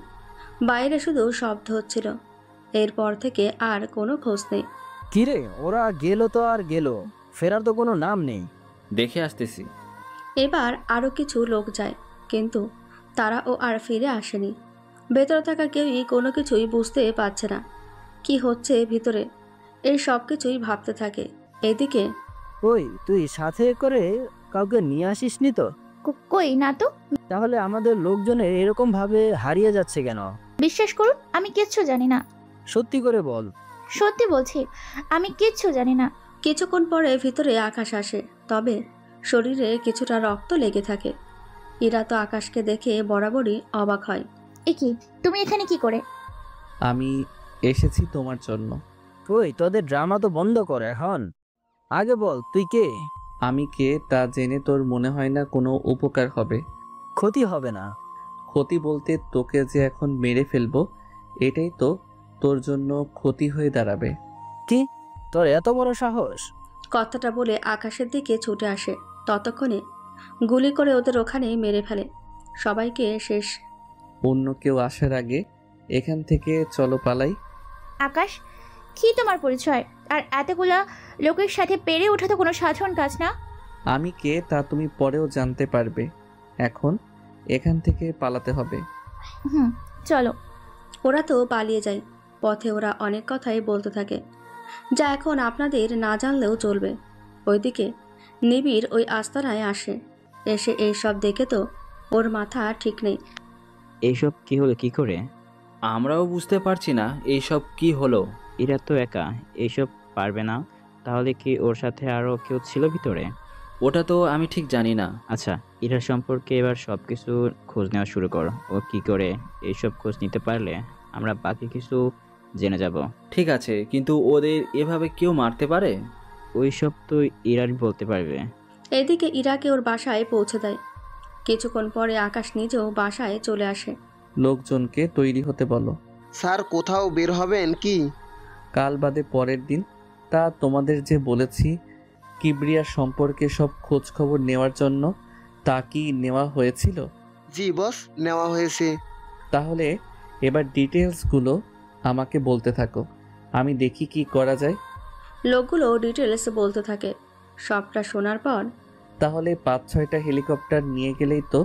বাইরে শুধু শব্দ হচ্ছিল। এরপর থেকে আর কোনো খোঁজ নেই। কিরে ওরা গেল তো আর গেল, ফেরার তো কোনো নাম নেই। দেখে আসতেছি। এবার আরও কিছু লোক যায়, কিন্তু তারাও আর ফিরে আসেনি। ভেতরে থাকা কেউই কোনো কিছুই বুঝতে পারছে না কি হচ্ছে ভিতরে। এই সব কিছুই ভাবতে থাকে। এদিকে ওই তুই সাথে করে কাউকে নিয়ে আসিসনি তো? কই না তো। তাহলে আমাদের লোকজনের এরকম ভাবে হারিয়ে যাচ্ছে কেন? বিশ্বাস করুন আমি কিচ্ছু জানি না। সত্যি করে বল। সত্যি বলছি, আমি কিচ্ছু জানি না। কিছুক্ষণ পরে ভিতরে আকাশ আসে, তবে শরীরে কিছুটা রক্ত লেগে থাকে। ইরা তো আকাশকে দেখে বরাবরই অবাক হয়। এ কি, তুমি এখানে কি করে? আমি এসেছি তোমার জন্য। ওই তোদের ড্রামা তো বন্ধ কর এখন, আগে বল তুই কে? আমি কে তা জেনে তোর মনে হয় না কোনো উপকার হবে? ক্ষতি হবে না। ক্ষতি বলতে তোকে যে এখন মেরে ফেলবো এটাই তো তোর জন্য ক্ষতি হয়ে দাঁড়াবে। কি তোর এত বড় সাহস? কথাটা বলে আকাশের দিকে ছুটে আসে। ততক্ষণে গুলি করে ওদের ওখানে মেরে ফেলে সবাইকে শেষ। অন্য কেউ আসার আগে এখান থেকে চলো পালাই। আকাশ, কি তোমার পরিচয়? আর এতগুলা লোকের সাথে পেরে ওঠা তো কোনো সাধারণ কাজ না। আমি কে তা তুমি পরেও জানতে পারবে। এখন এখান থেকে পালাতে হবে। চলো। ওরা তো পালিয়ে যায়। পথে ওরা অনেক কথাই বলতে থাকে, যা এখন আপনাদের না জানলেও চলবে। ওইদিকে নিবিড় ওই আস্তানায় আসে। এসে এইসব দেখে তো ওর মাথা ঠিক নেই। এইসব কি হলো কি করে? আমরাও বুঝতে পারছি না এইসব কি হলো। এরা তো একা, এইসব পারবে না। তাহলে কি ওর সাথে আরো কেউ ছিল ভিতরে? ওটা তো আমি ঠিক জানি না। আচ্ছা, ইরার সম্পর্কে এবার সবকিছু খোঁজ নেওয়া শুরু কর। ও কি করে এইসব খোঁজ নিতে পারলে আমরা বাকি কিছু জেনে যাব। ঠিক আছে, কিন্তু ওদের এভাবে কেউ মারতে পারে? ওইসব তো ইরারই বলতে পারবে। এদিকে ইরাকে ওর বাসায় পৌঁছে দেয়। কিছুক্ষণ পরে আকাশ নিজেও বাসায় চলে আসে। লোকজনকে তৈরি হতে বলো। স্যার, কোথাও বের হবেন কি? কাল বাদে পরের দিন। তা তোমাদের যে বলেছি কিবরিয়া সম্পর্কে সব খোঁজ খবর নেওয়ার জন্য, তা কি নেওয়া হয়েছিল? জি বস, নেওয়া হয়েছে। তাহলে এবার ডিটেলসগুলো আমাকে বলতে থাকো, আমি দেখি কি করা যায়। লোকগুলো ডিটেলস বলতে থাকে। সবটা শোনার পর তাহলে 5-6টা হেলিকপ্টার নিয়ে গেলেই তো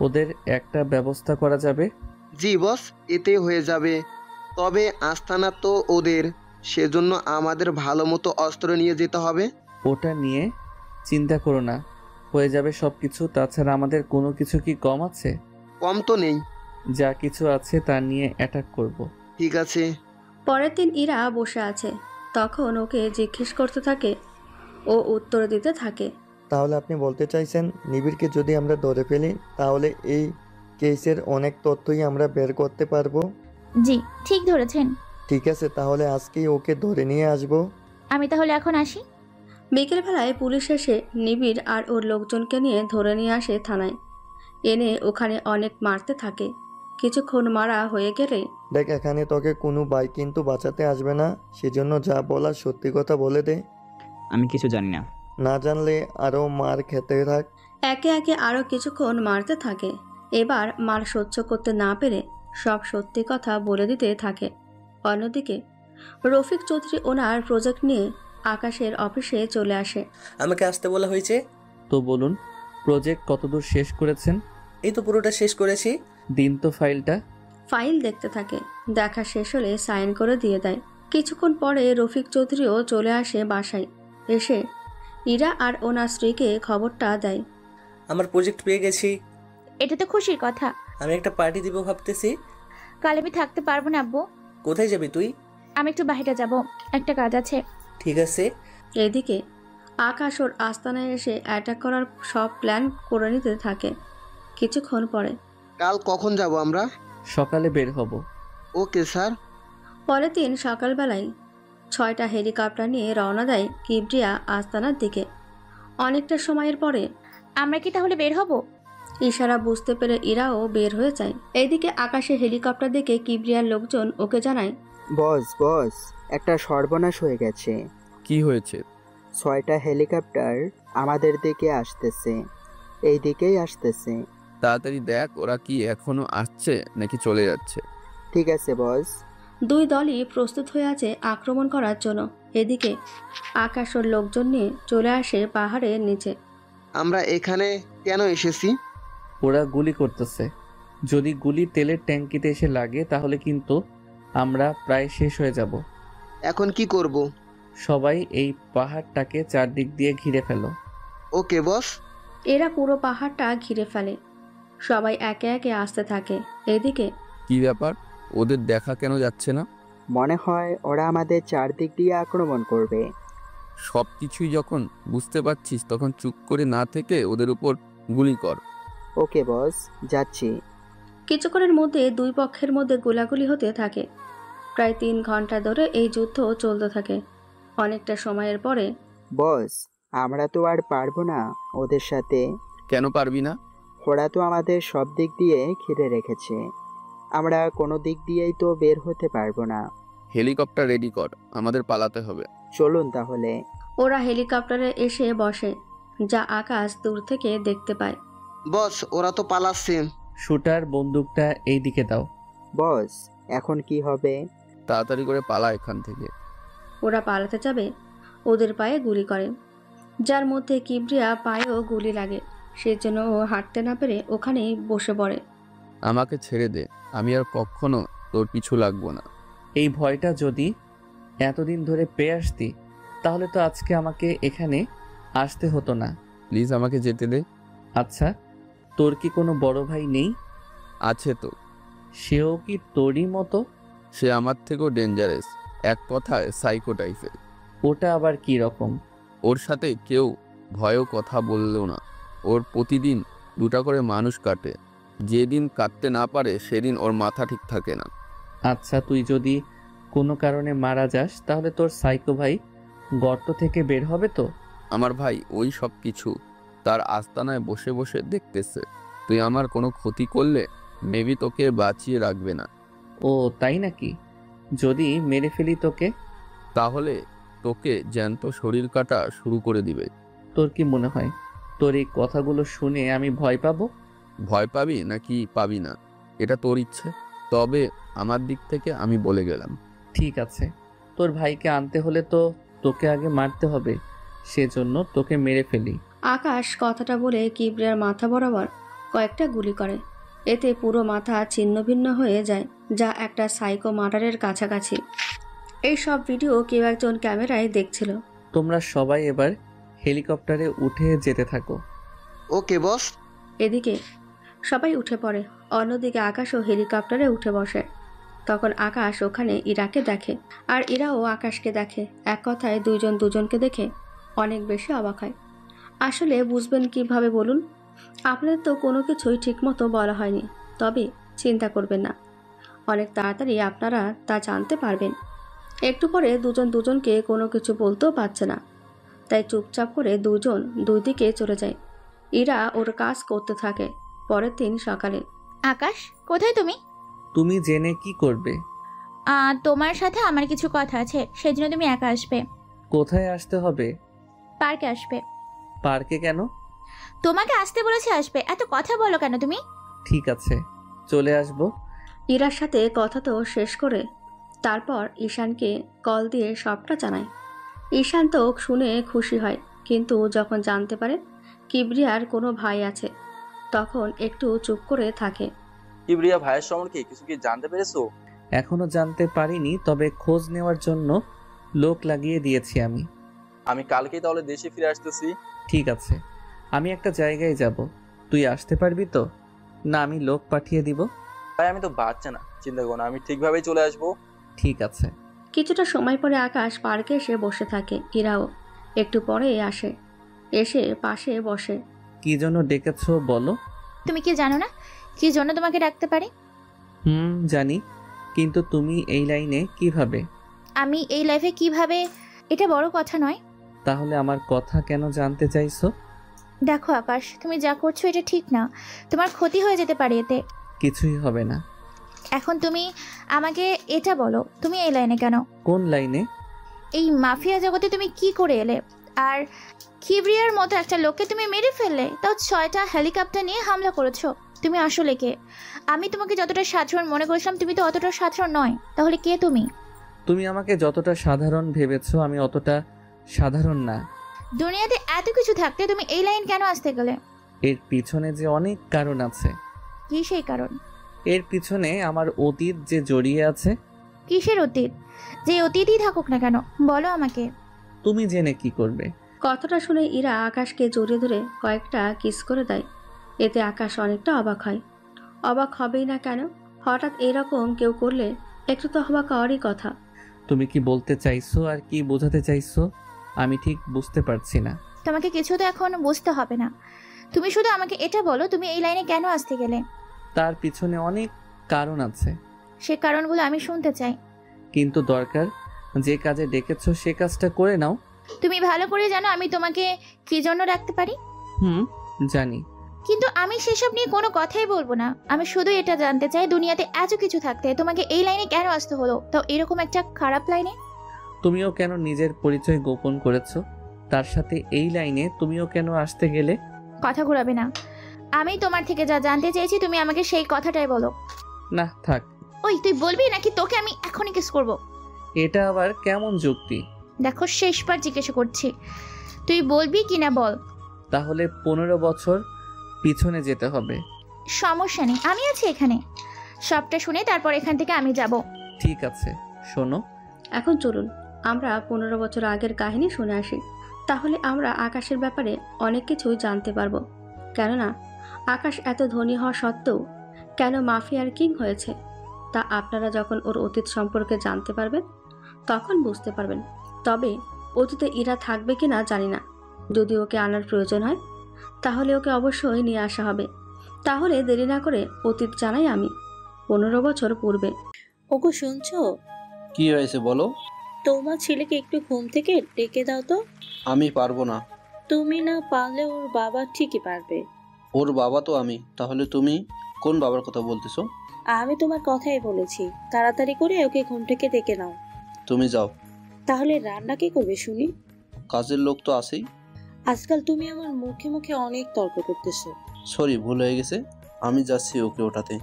ওদের একটা ব্যবস্থা করা যাবে। জি বস, এতে হয়ে যাবে। তবে আস্তানা তো ওদের, সেজন্য আমাদের ভালো মতো অস্ত্র নিয়ে যেতে হবে। ওটা নিয়ে চিন্তা করো না, হয়ে যাবে সব কিছু। তাছাড়া আমাদের কোনো কিছু কি কম আছে? কম তো নেই। যা কিছু আছে তা নিয়ে অ্যাটাক করব। ঠিক আছে। পরের দিন ইরা বসে আছে। তখন ওকে জিজ্ঞেস করতে থাকে, ও উত্তর দিতে থাকে। তাহলে আপনি বলতে চাইছেন নিবিড়কে যদি আমরা ধরে ফেলি তাহলে এই কেসের অনেক তথ্যই আমরা বের করতে পারবো? জি, ঠিক ধরেছেন। ঠিক আছে, তাহলে আজকেই ওকে ধরে নিয়ে আসবো। আমি তাহলে এখন আসি। বিকেলবেলায় পুলিশ এসে নিবিড় আর ওর লোকজনকে নিয়ে ধরে নিয়ে আসে থানায়। এনে ওখানে অনেক মারতে থাকে। কিছুক্ষণ মারা হয়ে গেলে, দেখ, এখানে তোকে কোনো ভাই কিন্তু বাঁচাতে আসবে না, সেজন্য যা বলার সত্যি কথা বলে দে। আমি কিছু জানি না। না জানলে আরো মার খেতে থাক। একে একে আরো কিছুক্ষণ মারতে থাকে। এবার মার সহ্য করতে না পেরে সব সত্যি কথা বলে দিতে থাকে। অন্যদিকে রফিক চৌধুরী ওনার প্রজেক্ট নিয়ে আকাশের অফিসে চলে আসে। আমাকে আসতে বলা হয়েছে। তো বলুন, প্রজেক্ট কতদূর শেষ করেছেন? এই তো পুরোটা শেষ করেছি। দিন তো ফাইলটা। ফাইল দেখতে থাকে। দেখা শেষ হলে সাইন করে দিয়ে দেয়। কিছুক্ষণ পরে রফিক চৌধুরীও চলে আসে বাসায়। এসে ইরা আর ওনার স্ত্রীকে খবরটা দেয়। আমার প্রজেক্ট পেয়ে গেছি। এটা তো খুশির কথা। আমি একটা পার্টি দিব ভাবতেছি। কাল আমি থাকতে পারবো না আব্বু। কোথায় যাবি তুই? আমি একটু বাইরে যাব, একটা কাজ আছে। ঠিক আছে। এদিকে আকাশ ওর আস্তানায় এসে অ্যাটাক করার সব প্ল্যান করে নিতে থাকে। কিছুক্ষণ পরে, কাল কখন যাব আমরা? সকালে বের হব। Okay sir. পরের দিন সকালবেলায় 6টা হেলিকপ্টার নিয়ে রওনা দেয় কিবরিয়া আস্তানার দিকে। অনেকটা সময়ের পরে, আমরা কি তাহলে বের হব? ইশারা বুঝতে পেরে ইরাও বের হয়ে যায়। এইদিকে আকাশে হেলিকপ্টার দেখে কিবরিয়ার লোকজন ওকে জানায়, বস, একটা সর্বনাশ হয়ে গেছে। কি হয়েছে? 6টা হেলিকপ্টার আমাদের দিকে আসতেছে, এই দিকেই আসতেছে। তাড়াতাড়ি দেখ ওরা কি এখনো আসছে নাকি চলে যাচ্ছে। ঠিক আছে বস। দুই দলই প্রস্তুত হয়ে আছে আক্রমণ করার জন্য। এদিকে আকাশ ওর লোকজন নিয়ে চলে আসে পাহাড়ের নিচে। আমরা এখানে কেন এসেছি? ওরা গুলি করতেছে। যদি গুলি তেলের ট্যাঙ্কিতে এসে লাগে তাহলে কিন্তু আমরা প্রায় শেষ হয়ে যাব। এখন কি করব? সবাই এই পাহাড়টাকে চারদিক দিয়ে ঘিরে ফেলো। ওকে বস। এরা পুরো পাহাড়টা ঘিরে ফেলে। সবাই একে একে আসতে থাকে। এদিকে, কি ব্যাপার, ওদের দেখা কেন যাচ্ছে না? মনে হয় ওরা আমাদের চারদিক দিয়ে আক্রমণ করবে। সব কিছুই যখন বুঝতে পারছিস তখন চুপ করে না থেকে ওদের উপর গুলি কর। ওকে বস, যাচ্ছি। কিছুক্ষণের মধ্যে দুই পক্ষের মধ্যে গোলাগুলি হতে থাকে। প্রায় 3 ঘন্টা ধরে এই যুদ্ধ চলতে থাকে। অনেকটা সময়ের পরে, বস, আমরা তো আর পারবো না ওদের সাথে। কেন পারবি না? ওরা তো আমাদের সব দিক দিয়ে ঘিরে রেখেছে, আমরা কোনো দিক দিয়েই তো বের হতে পারবো না। হেলিকপ্টার রেডি কর, আমাদের পালাতে হবে। চলুন তাহলে। ওরা হেলিকপ্টারে এসে বসে, যা আকাশ দূর থেকে দেখতে পায়। বস, ওরা তো পালাচ্ছে। শুটার, বন্দুকটা এই দিকে দাও। বস, এখন কি হবে? তাড়াতাড়ি করে পালা এখান থেকে। ওরা পালাতে যাবে, ওদের পায়ে গুলি করে, যার মধ্যে কিবরিয়া পায়েও গুলি লাগে। সেজন্য ও হাঁটতে না পেরে ওখানেই বসে পড়ে। আমাকে ছেড়ে দে, আমি আর কখনো তোর পিছু লাগবো না। এই ভয়টা যদি এতদিন ধরে পেয়ে আসতি তাহলে তো আজকে আমাকে এখানে আসতে হতো না। প্লিজ আমাকে যেতে দে। আচ্ছা, তোর কি কোনো বড় ভাই নেই? আছে তো। সেও কি তোরই মতো? সে আমার থেকেও ডেঞ্জারাস, এক কথায় সাইকো টাইপের। ওটা আবার কি রকম? ওর সাথে কেউ ভয়েও কথা বললেও না। ওর প্রতিদিন 2টা করে মানুষ কাটে, যেদিন কাটতে না পারে সেদিন ওর মাথা ঠিক থাকে না। আচ্ছা, তুই যদি কোনো কারণে মারা যাস তাহলে তোর সাইকো ভাই গর্ত থেকে বের হবে তো? আমার ভাই ওই সব কিছু তার আস্তানায় বসে বসে দেখতেছে। তুই আমার কোনো ক্ষতি করলে মেবি তোকে বাঁচিয়ে রাখবে না। ও তাই নাকি? যদি মেরে ফেলি তোকে? তাহলে তোকে জ্যান্ত শরীর কাটা শুরু করে দিবে। তোর কি মনে হয় তোর এই কথাগুলো শুনে আমি ভয় পাবো? ভয় পাবি নাকি পাবি না এটা তোর ইচ্ছে, তবে আমার দিক থেকে আমি বলে গেলাম। ঠিক আছে, তোর ভাইকে আনতে হলে তো তোকে আগে মারতে হবে, সেজন্য তোকে মেরে ফেলি। আকাশ কথাটা বলে কিবরিয়ার মাথা বরাবর কয়েকটা গুলি করে। এতে পুরো মাথা ছিন্ন ভিন্ন হয়ে যায়, যা একটা সাইকো মার্ডারের কাছাকাছি। এই সব ভিডিও কেউ একজন ক্যামেরায় দেখছিল। তোমরা সবাই এবার হেলিকপ্টারে উঠে যেতে থাকো। ওকে বস। এদিকে সবাই উঠে পড়ে, অন্যদিকে আকাশও হেলিকপ্টারে উঠে বসে। তখন আকাশ ওখানে ইরাকে দেখে, আর ইরাও আকাশকে দেখে। এক কথায় দুইজন দুজনকে দেখে অনেক বেশি অবাক হয়। আসলে বুঝবেন কিভাবে বলুন? আপনাদের তো কোনো কিছুই ঠিকমতো বলা হয়নি, তবে চিন্তা করবেন না, অনেক তাড়াতাড়ি আপনারা তা জানতে পারবেন। একটু পরে দুজন দুজনকে কোনো কিছু বলতেও পারছে না, তাই চুপচাপ করে দুজন দুই দিকে চলে যায়। ইরা ওর কাজ করতে থাকে। পরের দিন সকালে। আকাশ, কোথায় তুমি? তুমি জেনে কি করবে? তোমার সাথে আমার কিছু কথা আছে, সেই জন্য তুমি একা আসবে। কোথায় আসতে হবে? পার্কে আসবে। পার্কে কেন? তোমাকে আসতে বলেছি, আসবে। এত কথা বলো কেন তুমি? ঠিক আছে, চলে আসবো। ইরার সাথে কথা তো শেষ করে তারপর ঈশানকে কল দিয়ে সবটা জানায়। ঈশান তো শুনে খুশি হয়, কিন্তু যখন জানতে পারে কিবরিয়ার কোনো ভাই আছে তখন একটু চুপ করে থাকে। কিবরিয়া ভাইয়ের সম্পর্কে কিছু কি জানতে পেরেছো? এখনো জানতে পারিনি, তবে খোঁজ নেওয়ার জন্য লোক লাগিয়ে দিয়েছি আমি। আমি কালকেই তাহলে দেশে ফিরে আসতেছি। ঠিক আছে, আমি একটা জায়গায় যাব, তুই আসতে পারবি তো? না আমি লোক পাঠিয়ে দিব? ভাই আমি তো বাচ্চা না, চিন্তা করো না, আমি ঠিকভাবেই চলে আসবো। ঠিক আছে। কিছুটা সময় পরে আকাশ পার্কে এসে বসে থাকে। ইরাও একটু পরে আসে, এসে পাশে বসে। কি জন্য ডেকেছো বলো? তুমি কি জানো না কি জন্য তোমাকে ডাকতে পারি? জানি, কিন্তু তুমি এই লাইনে কিভাবে? আমি এই লাইফে কিভাবে, এটা বড় কথা নয়। তাহলে আমার কথা কেন জানতে চাইছো? দেখো আকাশ, তুমি যা করছো এটা ঠিক না, তোমার ক্ষতি হয়ে যেতে পারে এতে। কিছুই হবে না। এখন তুমি আমাকে এটা বলো, তুমি এই লাইনে কেন? কোন লাইনে? এই মাফিয়া জগতে তুমি কি করে এলে? আর কিবরিয়ার মতো একটা লোককে তুমি মেরে ফেললে, তাও 6টা হেলিকপ্টার নিয়ে হামলা করেছো। তুমি আসলে কে? আমি তোমাকে যতটা সাধারণ মনে করেছিলাম তুমি তো অতটা সাধারণ নয়। তাহলে কে তুমি? তুমি আমাকে যতটা সাধারণ ভেবেছো আমি অতটা সাধারণ না। দুনিয়াতে এত কিছু থাকতে তুমি এই লাইন কেন আসতে গেলে? এর পিছনে যে অনেক কারণ আছে। কি সেই কারণ? এর পিছনে আমার অতীত যে জড়িয়ে আছে। কিসের অতীত? যে অতীতই থাকুক না কেন, বলো আমাকে। তুমি জেনে কি করবে? কথাটা শুনে ইরা আকাশকে জড়িয়ে ধরে কয়েকটা কিস করে দেয়। এতে আকাশ অনেকটা অবাক হয়। অবাক হবেই না কেন? হঠাৎ এরকম কেউ করলে একটু তো অবাক হওয়ারই কথা। তুমি কি বলতে চাইছো আর কি বোঝাতে চাইছো আমি ঠিক বুঝতে পারছি না। তোমাকে কিছু তো এখন বুঝতে হবে না, তুমি শুধু আমাকে এটা বলো তুমি এই লাইনে কেন আসতে গেলে? তার পিছনে অনেক কারণ আছে। সে কারণগুলো আমি শুনতে চাই। কিন্তু দরকার যে কাজে ডেকেছো সে কাজটা করে নাও। তুমি ভালো করে জানো আমি তোমাকে কি জন্য রাখতে পারি। জানি, কিন্তু আমি সেসব নিয়ে কোনো কথাই বলবো না। আমি শুধু এটা জানতে চাই দুনিয়াতে এত কিছু থাকতে তোমাকে এই লাইনে কেন আসতে হলো, তাও এরকম একটা খারাপ লাইনে। তুমিও কেন নিজের পরিচয় গোপন করেছো? তার সাথে এই লাইনে তুমিও কেন আসতে গেলে? কথা ঘুরাবে না। আমি তোমার থেকে যা জানতে চেয়েছি তুমি আমাকে সেই কথাটাই বলো। না থাক। ওই তুই বলবি নাকি তোকে আমি এখনই কিস করব? এটা আবার কেমন যুক্তি? দেখো শেষবার জিজ্ঞেস করছি, তুই বলবি কিনা বল। তাহলে 15 বছর পিছনে যেতে হবে। সমস্যা নেই, আমি আছি এখানে। সবটা শুনে তারপর এখান থেকে আমি যাব। ঠিক আছে, শোনো। এখন চলুন আমরা 15 বছর আগের কাহিনী শুনে আসি। তাহলে আমরা আকাশের ব্যাপারে অনেক কিছু জানতে পারবো। কেননা আকাশ এত ধনী হওয়া সত্ত্বেও কেন মাফিয়ার কিং হয়েছে তা আপনারা যখন ওর অতীত সম্পর্কে জানতে পারবেন তখন বুঝতে পারবেন। তবে অতীতে ইরা থাকবে কিনা জানি না। যদি ওকে আনার প্রয়োজন হয় তাহলে ওকে অবশ্যই নিয়ে আসা হবে। তাহলে দেরি না করে অতীত জানাই আমি 15 বছর পূর্বে। ওগো শুনছো? কি হয়েছে বলো? তোমার ছেলেকে একটু ঘুম থেকে ডেকে দাও তো। আমি পারবো না। তুমি না পারলে ওর বাবা ঠিকই পারবে। ওর বাবা তো আমি, তাহলে তুমি কোন বাবার কথা বলতেছো? আমি তোমার কথাই বলেছি, তাড়াতাড়ি করে ওকে ঘুম থেকে ডেকে নাও। তুমি যাও। তাহলে রান্না কে করবে শুনি? কাজের লোক তো আছেই। আজকাল তুমি আমার মুখে মুখে অনেক তর্ক করতেছো। সরি, ভুল হয়ে গেছে, আমি যাচ্ছি ওকে ওঠাতে।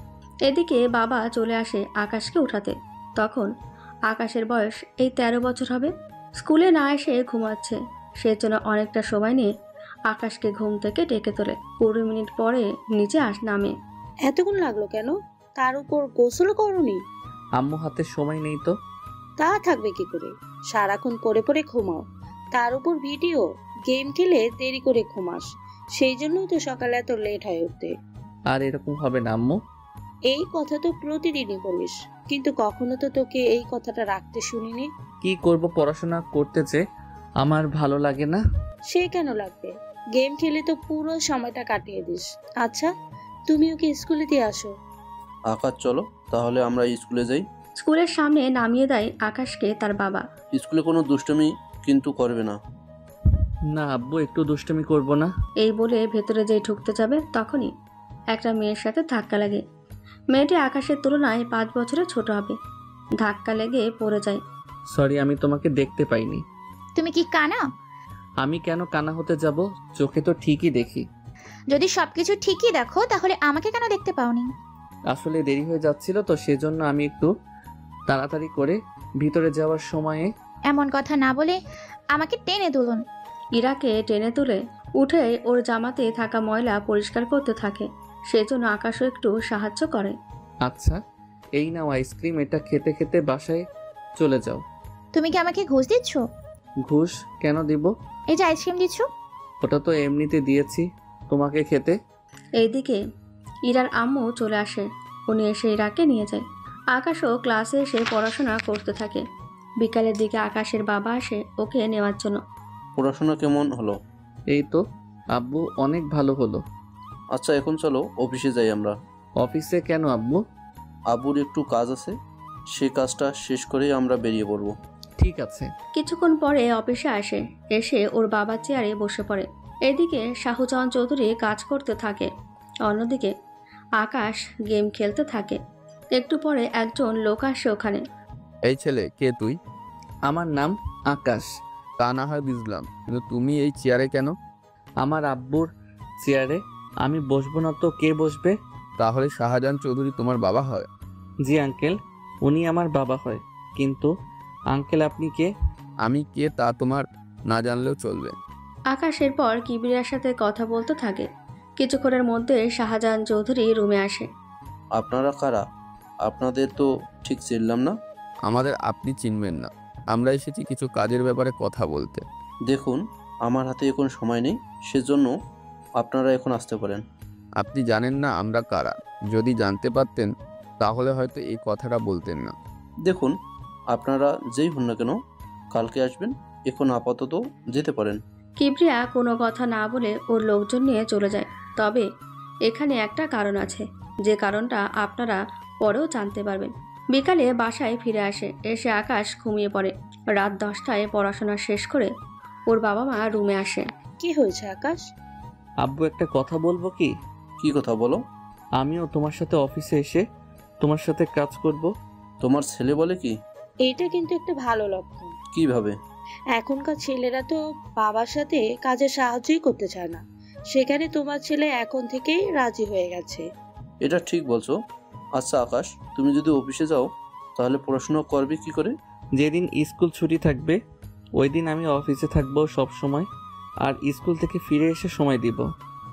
এদিকে বাবা চলে আসে আকাশকে উঠাতে। তখন আকাশের বয়স এই 13 বছর হবে। স্কুলে না এসে ঘুমাচ্ছে, সেজন্য অনেকটা সময় নিয়ে আকাশকে ঘুম থেকে ডেকে তোলে। 20 মিনিট পরে নিচে নামে। এতক্ষণ লাগলো কেন? তার উপর গোসল করনি? আম্মু হাতে সময় নেই তো। তা থাকবে কি করে? সারাক্ষণ পরে পরে ঘুমাও, তার উপর ভিডিও গেম খেলে দেরি করে ঘুমাস, সেই জন্যই তো সকালে এত লেট হয়ে উঠতে। আর এরকম হবে না আম্মু। এই কথা তো প্রতিদিনই বলিস, কিন্তু কখনো তো তোকে এই কথাটা রাখতে শুনিনি। কি করব, পড়াশোনা করতে যে আমার ভালো লাগে না। সে কেন লাগবে? গেম খেলে তো পুরো সময়টা কাটিয়ে দিস। আচ্ছা তুমি ওকে স্কুলে দিয়ে আসো। আকাশ চলো তাহলে আমরা স্কুলে যাই। স্কুলের সামনে নামিয়ে দেয় আকাশকে তার বাবা। স্কুলে কোনো দুষ্টুমি কিন্তু করবে না। না আব্বু, একটু দুষ্টুমি করব না। এই বলে ভেতরে যেই ঢুকতে যাবে তখনই একটা মেয়ের সাথে ধাক্কা লাগে। মেয়েটি আকাশের তুলনায় 5 বছরের ছোট হবে। ধাক্কা লেগে পড়ে যায়। সরি, আমি তোমাকে দেখতে পাইনি। তুমি কি কানা? আমি কেন কানা হতে যাব? চোখে তো ঠিকই দেখি। যদি সবকিছু ঠিকই দেখো তাহলে আমাকে কেন দেখতে পাওনি? আসলে দেরি হয়ে যাচ্ছিল তো সেজন্য আমি একটু তাড়াতাড়ি করে ভিতরে যাওয়ার সময়ে। এমন কথা না বলে আমাকে টেনে তুলুন। ইরাকে টেনে তুলে উঠে ওর জামাতে থাকা ময়লা পরিষ্কার করতে থাকে। সেজন্য আকাশও একটু সাহায্য করে। আচ্ছা এই নাও আইসক্রিম, এটা খেতে খেতে বাসায় চলে যাও। তুমি কি আমাকে ঘুষ দিচ্ছ? ঘুষ কেন দিব? এই যে আইসক্রিম দিচ্ছ। ওটা তো এমনিতে দিয়েছি তোমাকে খেতে। এইদিকে ইরার আম্মু চলে আসে। উনি এসে ইরাকে নিয়ে যায়। আকাশও ক্লাসে এসে পড়াশোনা করতে থাকে। বিকালের দিকে আকাশের বাবা আসে ওকে নেওয়ার জন্য। পড়াশোনা কেমন হলো? এই তো আব্বু, অনেক ভালো হলো। আচ্ছা এখন চলো অফিসে যাই আমরা। অফিসে কেন আব্বু? আব্বুর একটু কাজ আছে, সে কাজটা শেষ করেই আমরা বেরিয়ে পড়বো। ঠিক আছে। কিছুক্ষণ পরে অফিসে আসে। এসে ওর বাবা চেয়ারে বসে পড়ে। এদিকে শাহুজাহান চৌধুরী কাজ করতে থাকে, অন্যদিকে আকাশ গেম খেলতে থাকে। একটু পরে একজন লোক আসে ওখানে। এই ছেলে কে তুই? আমার নাম আকাশ। তা না হয় বুঝলাম, কিন্তু তুমি এই চেয়ারে কেন? আমার আব্বুর চেয়ারে। আমি বসবো না তো কে বসবে? তাহলে শাহজাহান চৌধুরী তোমার বাবা হয়? জি আঙ্কেল, উনি আমার বাবা হয়। কিন্তু আঙ্কেল আপনি কে? আমি কে তা তোমার না জানলেও চলবে। আকাশ এরপর কিবরিয়ার সাথে কথা বলতে থাকে। কিছুক্ষণের মধ্যে শাহজাহান চৌধুরী রুমে আসে। আপনারা কারা? আপনাদের তো ঠিক চিনলাম না। আমাদের আপনি চিনবেন না, আমরা এসেছি কিছু কাজের ব্যাপারে কথা বলতে। দেখুন আমার হাতে এখন সময় নেই, সেজন্য আপনারা এখন আসতে পারেন। আপনি জানেন না আমরা কারা? যদি জানতে পারতেন তাহলে হয়তো এই কথাটা বলতেন না। দেখুন আপনারা যেই হন না কেন কালকে আসবেন, এখন আপাতত যেতে পারেন। কিবরিয়া কোনো কথা না বলে ওর লোকজন নিয়ে চলে যায়। তবে এখানে একটা কারণ আছে, যে কারণটা আপনারা পরেও জানতে পারবেন। বিকালে বাসায় ফিরে আসে। এসে আকাশ ঘুমিয়ে পড়ে। রাত 10টায় পড়াশোনা শেষ করে ওর বাবা মা রুমে আসে। কি হয়েছে আকাশ? আব্বু একটা কথা বলবো কি? কি কথা বলো? আমিও তোমার সাথে অফিসে এসে তোমার সাথে কাজ করব। তোমার ছেলে বলে কি? এইটা কিন্তু একটা ভালো লক্ষণ। কিভাবে? এখনকার ছেলেরা তো বাবার সাথে কাজে সাহায্যই করতে চায় না, সেখানে তোমার ছেলে এখন থেকেই রাজি হয়ে গেছে। এটা ঠিক বলছো। আচ্ছা আকাশ, তুমি যদি অফিসে যাও তাহলে পড়াশোনা করবে কি করে? যেদিন স্কুল ছুটি থাকবে ওই দিন আমি অফিসে থাকবো সব সময়, আর স্কুল থেকে ফিরে এসে সময় দিব।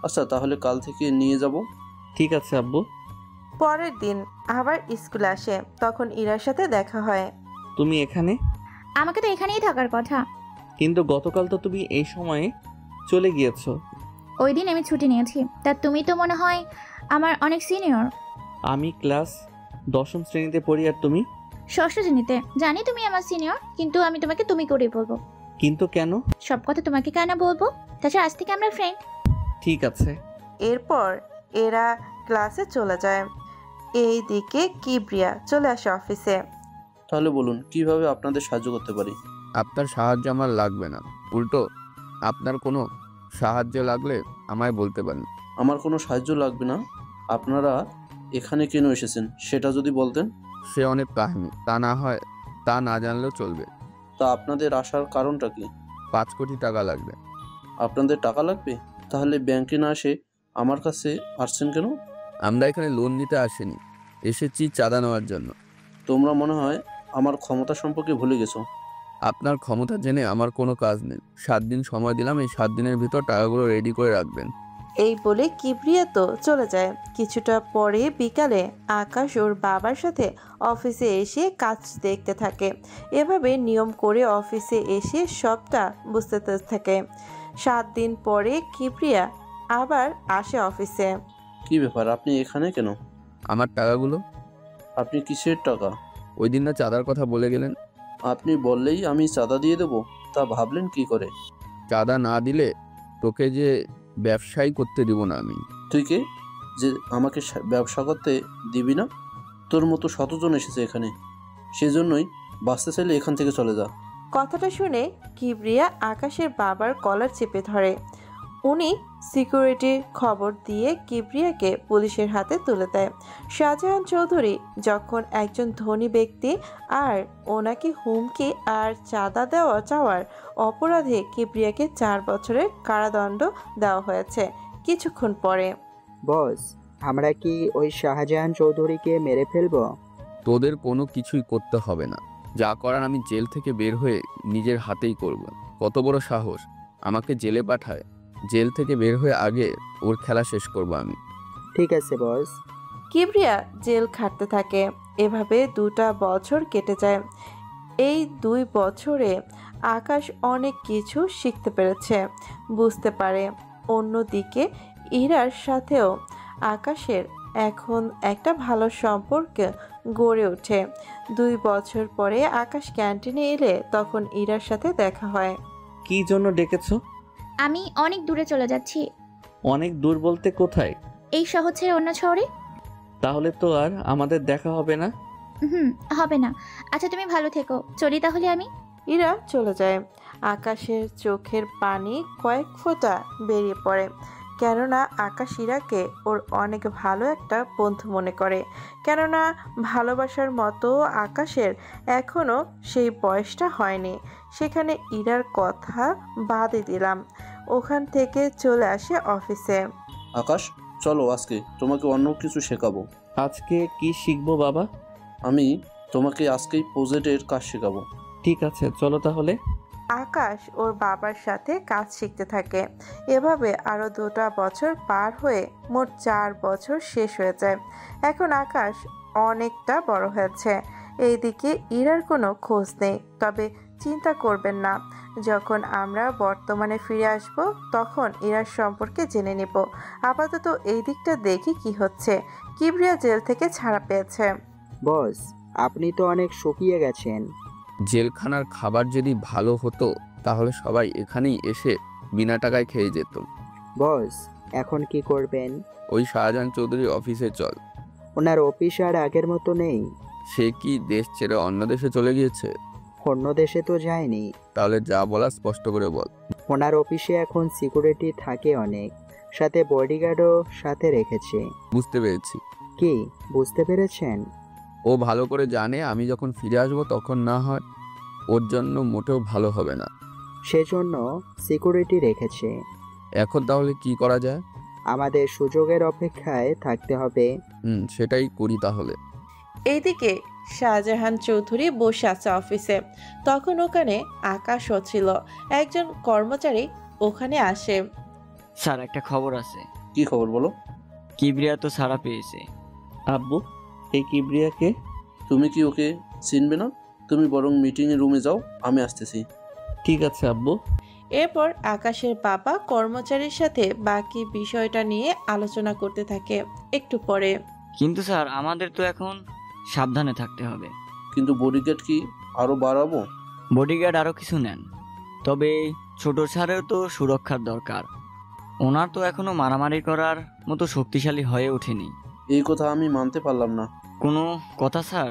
আচ্ছা তাহলে কাল থেকে নিয়ে যাব। ঠিক আছে আব্বু। পরের দিন আবার স্কুলে আসে, তখন ইরার সাথে দেখা হয়। তুমি এখানে? আমাকে তো এখানেই থাকার কথা। কিন্তু গতকাল তো তুমি এই সময়ে চলে গিয়েছো। ওই দিন আমি ছুটি নিয়েছি। তা তুমি তো মনে হয় আমার অনেক সিনিয়র। আমি ক্লাস 10ম শ্রেণীতে পড়ি আর তুমি? 6ষ্ঠ শ্রেণীতে। জানি তুমি আমার সিনিয়র, কিন্তু আমি তোমাকে তুমি করেই বলবো। কিন্তু কেন? সব কথা তোমাকে কেন বলবো? তাছাড়া আজ থেকে আমরা ফ্রেন্ড। ঠিক আছে। এরপর এরা ক্লাসে চলে যায়। এই দিকে কিবরিয়া চলে আসে অফিসে। তাহলে বলুন কিভাবে আপনাদের সাহায্য করতে পারি? আপনার সাহায্য আমার লাগবে না, উল্টো আপনার কোনো সাহায্য লাগলে আমায় বলতে পারেন। আমার কোনো সাহায্য লাগবে না। আপনারা এখানে কেন এসেছেন সেটা যদি বলতেন। সে অনেক কাহিনী, তা না জানলেও চলবে। তা আপনাদের আসার কারণটা কি? 5 কোটি টাকা লাগবে। আপনাদের টাকা লাগবে? তাহলে ব্যাংকে না এসে আমার কাছে আসছেন কেন? আমরা এখানে লোন নিতে আসিনি, এসেছি চাঁদা নেওয়ার জন্য। তোমরা মনে হয় আমার ক্ষমতা সম্পর্কে ভুলে গেছো। আপনার ক্ষমতা জেনে আমার কোনো কাজ নেই। 7 দিন সময় দিলাম, এই 7 দিনের ভিতর টাকাগুলো রেডি করে রাখবেন। এই বলে কিবরিয়া তো চলে যায়। কিছুটা পরে বিকালে আকাশ ওর বাবার সাথে অফিসে এসে কাজ দেখতে থাকে। এভাবে নিয়ম করে অফিসে এসে সবটা বুঝতে থাকে। 7 দিন পরে কিবরিয়া আবার আসে অফিসে। কি ব্যাপার, আপনি এখানে কেন? আমার টাকাগুলো? আপনি কিসের টাকা? ওই দিন না চাঁদার কথা বলে গেলেন? আপনি বললেই আমি চাঁদা দিয়ে দেবো, তা ভাবলেন কি করে? চাঁদা না দিলে তোকে যে ব্যবসায়ী করতে দিব না আমি। তুই কে যে আমাকে ব্যবসা করতে দিবি না? তোর মতো শতজন এসেছে এখানে, সেজন্যই বাঁচতে চাইলে এখান থেকে চলে যা। কথাটা শুনে কিবরিয়া আকাশের বাবার কলার চেপে ধরে। উনি সিকিউরিটি খবর দিয়ে কিবরিয়াকে পুলিশের হাতে তুলে দেয়। শাহজাহান চৌধুরী যখন একজন ধনী ব্যক্তি, আর ওনাকে হুমকি আর চাঁদা চাওয়ার অপরাধে কিবরিয়াকে 4 বছরের কারাদণ্ড দেওয়া হয়েছে। কিছুক্ষণ পরে, বস, আমরা কি ওই শাহজাহান চৌধুরীকে মেরে ফেলবো? তোদের কোনো কিছুই করতে হবে না, যা করার আমি জেল থেকে বের হয়ে নিজের হাতেই করব। কত বড় সাহস, আমাকে জেলে পাঠায়। জেল থেকে বের হয়ে আগে ওর খেলা শেষ করব আমি। ঠিক আছে বস। কিবরিয়া জেল খাটতে থাকে। এভাবে 2টা বছর কেটে যায়। এই 2 বছরে আকাশ অনেক কিছু শিখতে পেরেছে, বুঝতে পারে। অন্যদিকে ইরার সাথেও আকাশের এখন একটা ভালো সম্পর্ক গড়ে ওঠে। 2 বছর পরে আকাশ ক্যান্টিনে এলে তখন ইরার সাথে দেখা হয়। কি জন্য ডেকেছো? আমি অনেক দূরে চলে যাচ্ছি। অনেক দূর বলতে কোথায়? এই শহর ছেড়ে অন্য শহরে। তাহলে তো আর আমাদের দেখা হবে না। হবে না। আচ্ছা তুমি ভালো থেকো, চলি তাহলে আমি। ইরা চলে যায়। আকাশের চোখের পানি কয়েক ফোঁটা বেরিয়ে পড়ে, কেননা আকাশ ইরাকে ওর অনেক ভালো একটা বন্ধু মনে করে। কেননা ভালোবাসার মতো আকাশের এখনও সেই বয়সটা হয়নি। সেখানে ইরার কথা বাদই দিলাম, ওখান থেকে চলে আসে অফিসে। আকাশ চলো, আজকে তোমাকে অন্য কিছু শেখাবো। আজকে কি শিখবো বাবা? আমি তোমাকে আজকেই প্রজেক্টের কাজ শেখাবো। ঠিক আছে চলো তাহলে। আকাশ ওর বাবার সাথে কাজ শিখতে থাকে। এভাবে আরও 2টা বছর পার হয়ে মোট 4 বছর শেষ হয়ে যায়। এখন আকাশ অনেকটা বড় হয়েছে। এইদিকে ইরার কোনো খোঁজ নেই। তবে চিন্তা করবেন না, যখন আমরা বর্তমানে ফিরে আসব তখন ইরার সম্পর্কে জেনে নেব। আপাতত এই দিকটা দেখি কি হচ্ছে। কিবরিয়া জেল থেকে ছাড়া পেয়েছে। বস, আপনি তো অনেক শুকিয়ে গেছেন। জেলখানার খাবার যদি ভালো হতো তাহলে সবাই এখানেই এসে বিনা টাকায় খেয়ে যেত। বস, এখন কি করবেন? ওই শাহজাহান চৌধুরী অফিসে চল। ওনার অফিস আর আগের মতো নেই। সে কি দেশ ছেড়ে অন্য দেশে চলে গিয়েছে? অন্য দেশে তো যায়নি। তাহলে যা বলা স্পষ্ট করে বল। ওনার অফিসে এখন সিকিউরিটি থাকে অনেক, সাথে বডিগার্ডও সাথে রেখেছে। বুঝতে পেরেছি। কি বুঝতে পেরেছেন? ও ভালো করে জানে আমি যখন ফিরে আসবো তখন না হয় ওর জন্য মোটেও ভালো হবে না। সেজন্য সিকিউরিটি রেখেছে। এখন তাহলে কি করা যায়? আমাদের সুযোগের অপেক্ষায় থাকতে হবে। সেটাই করি তাহলে। এইদিকে শাহজাহান চৌধুরী বসে আছে অফিসে। তখন ওখানে আকাশ ছিল। একজন কর্মচারী ওখানে আসে। স্যার, একটা খবর আছে। কি খবর বলো? কিবরিয়া তো ছাড়া পেয়েছে। আব্বু, এই কিবরিয়াকে তুমি কি ওকে চিনবে না? তুমি বরং মিটিং এর রুমে যাও, আমি আসতেছি। ঠিক আছে আব্বু। এরপর আকাশের বাবা কর্মচারীর সাথে বাকি বিষয়টা নিয়ে আলোচনা করতে থাকে। একটু পরে, কিন্তু স্যার, আমাদের তো এখন সাবধানে থাকতে হবে। কিন্তু বডিগার্ড কি আরো বাড়াবো? বডিগার্ড আরো কিছু নেন, তবে ছোট স্যারেও তো সুরক্ষার দরকার। ওনার তো এখনো মারামারি করার মতো শক্তিশালী হয়ে ওঠেনি। এই কথা আমি মানতে পারলাম না। কোনো কথা স্যার?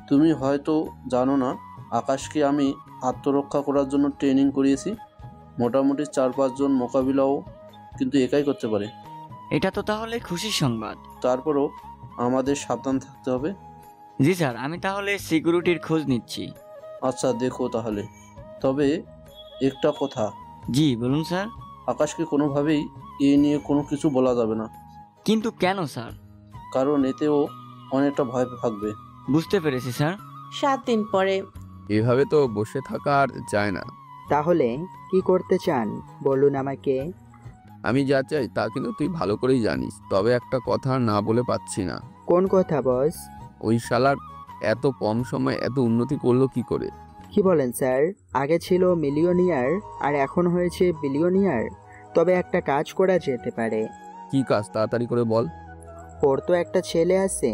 তুমি হয়তো জানো না, আকাশকে আমি আত্মরক্ষা করার জন্য ট্রেনিং করিয়েছি। মোটামুটি 4-5 জন মোকাবিলাও কিন্তু একাই করতে পারে। এটা তো তাহলে খুশির সংবাদ। তারপরও আমাদের সাবধান থাকতে হবে। জি স্যার, আমি তাহলে সিকিউরিটির খোঁজ নিচ্ছি। আচ্ছা, দেখো তাহলে। তবে একটা কথা। জি বলুন স্যার। আকাশকে কোনোভাবেই এ নিয়ে কোনো কিছু বলা যাবে না। কিন্তু কেন স্যার? কারণ এতেও অনেকটা ভয় থাকবে। বুঝতে পেরেছি স্যার। 7 দিন পরে। এভাবে তো বসে থাকা আর যায় না। তাহলে কি করতে চান বলুন আমাকে। আমি যা চাই তা কিন্তু তুই ভালো করেই জানিস, তবে একটা কথা না বলে পাচ্ছি না। কোন কথা বস? ওই শালার এত কম সময় এত উন্নতি করলো কি করে? কি বলেন স্যার? আগে ছিল মিলিয়নিয়ার আর এখন হয়েছে বিলিয়নিয়ার। তবে একটা কাজ করা যেতে পারে। কি কাজ? তাড়াতাড়ি করে বল। ওর তো একটা ছেলে আছে,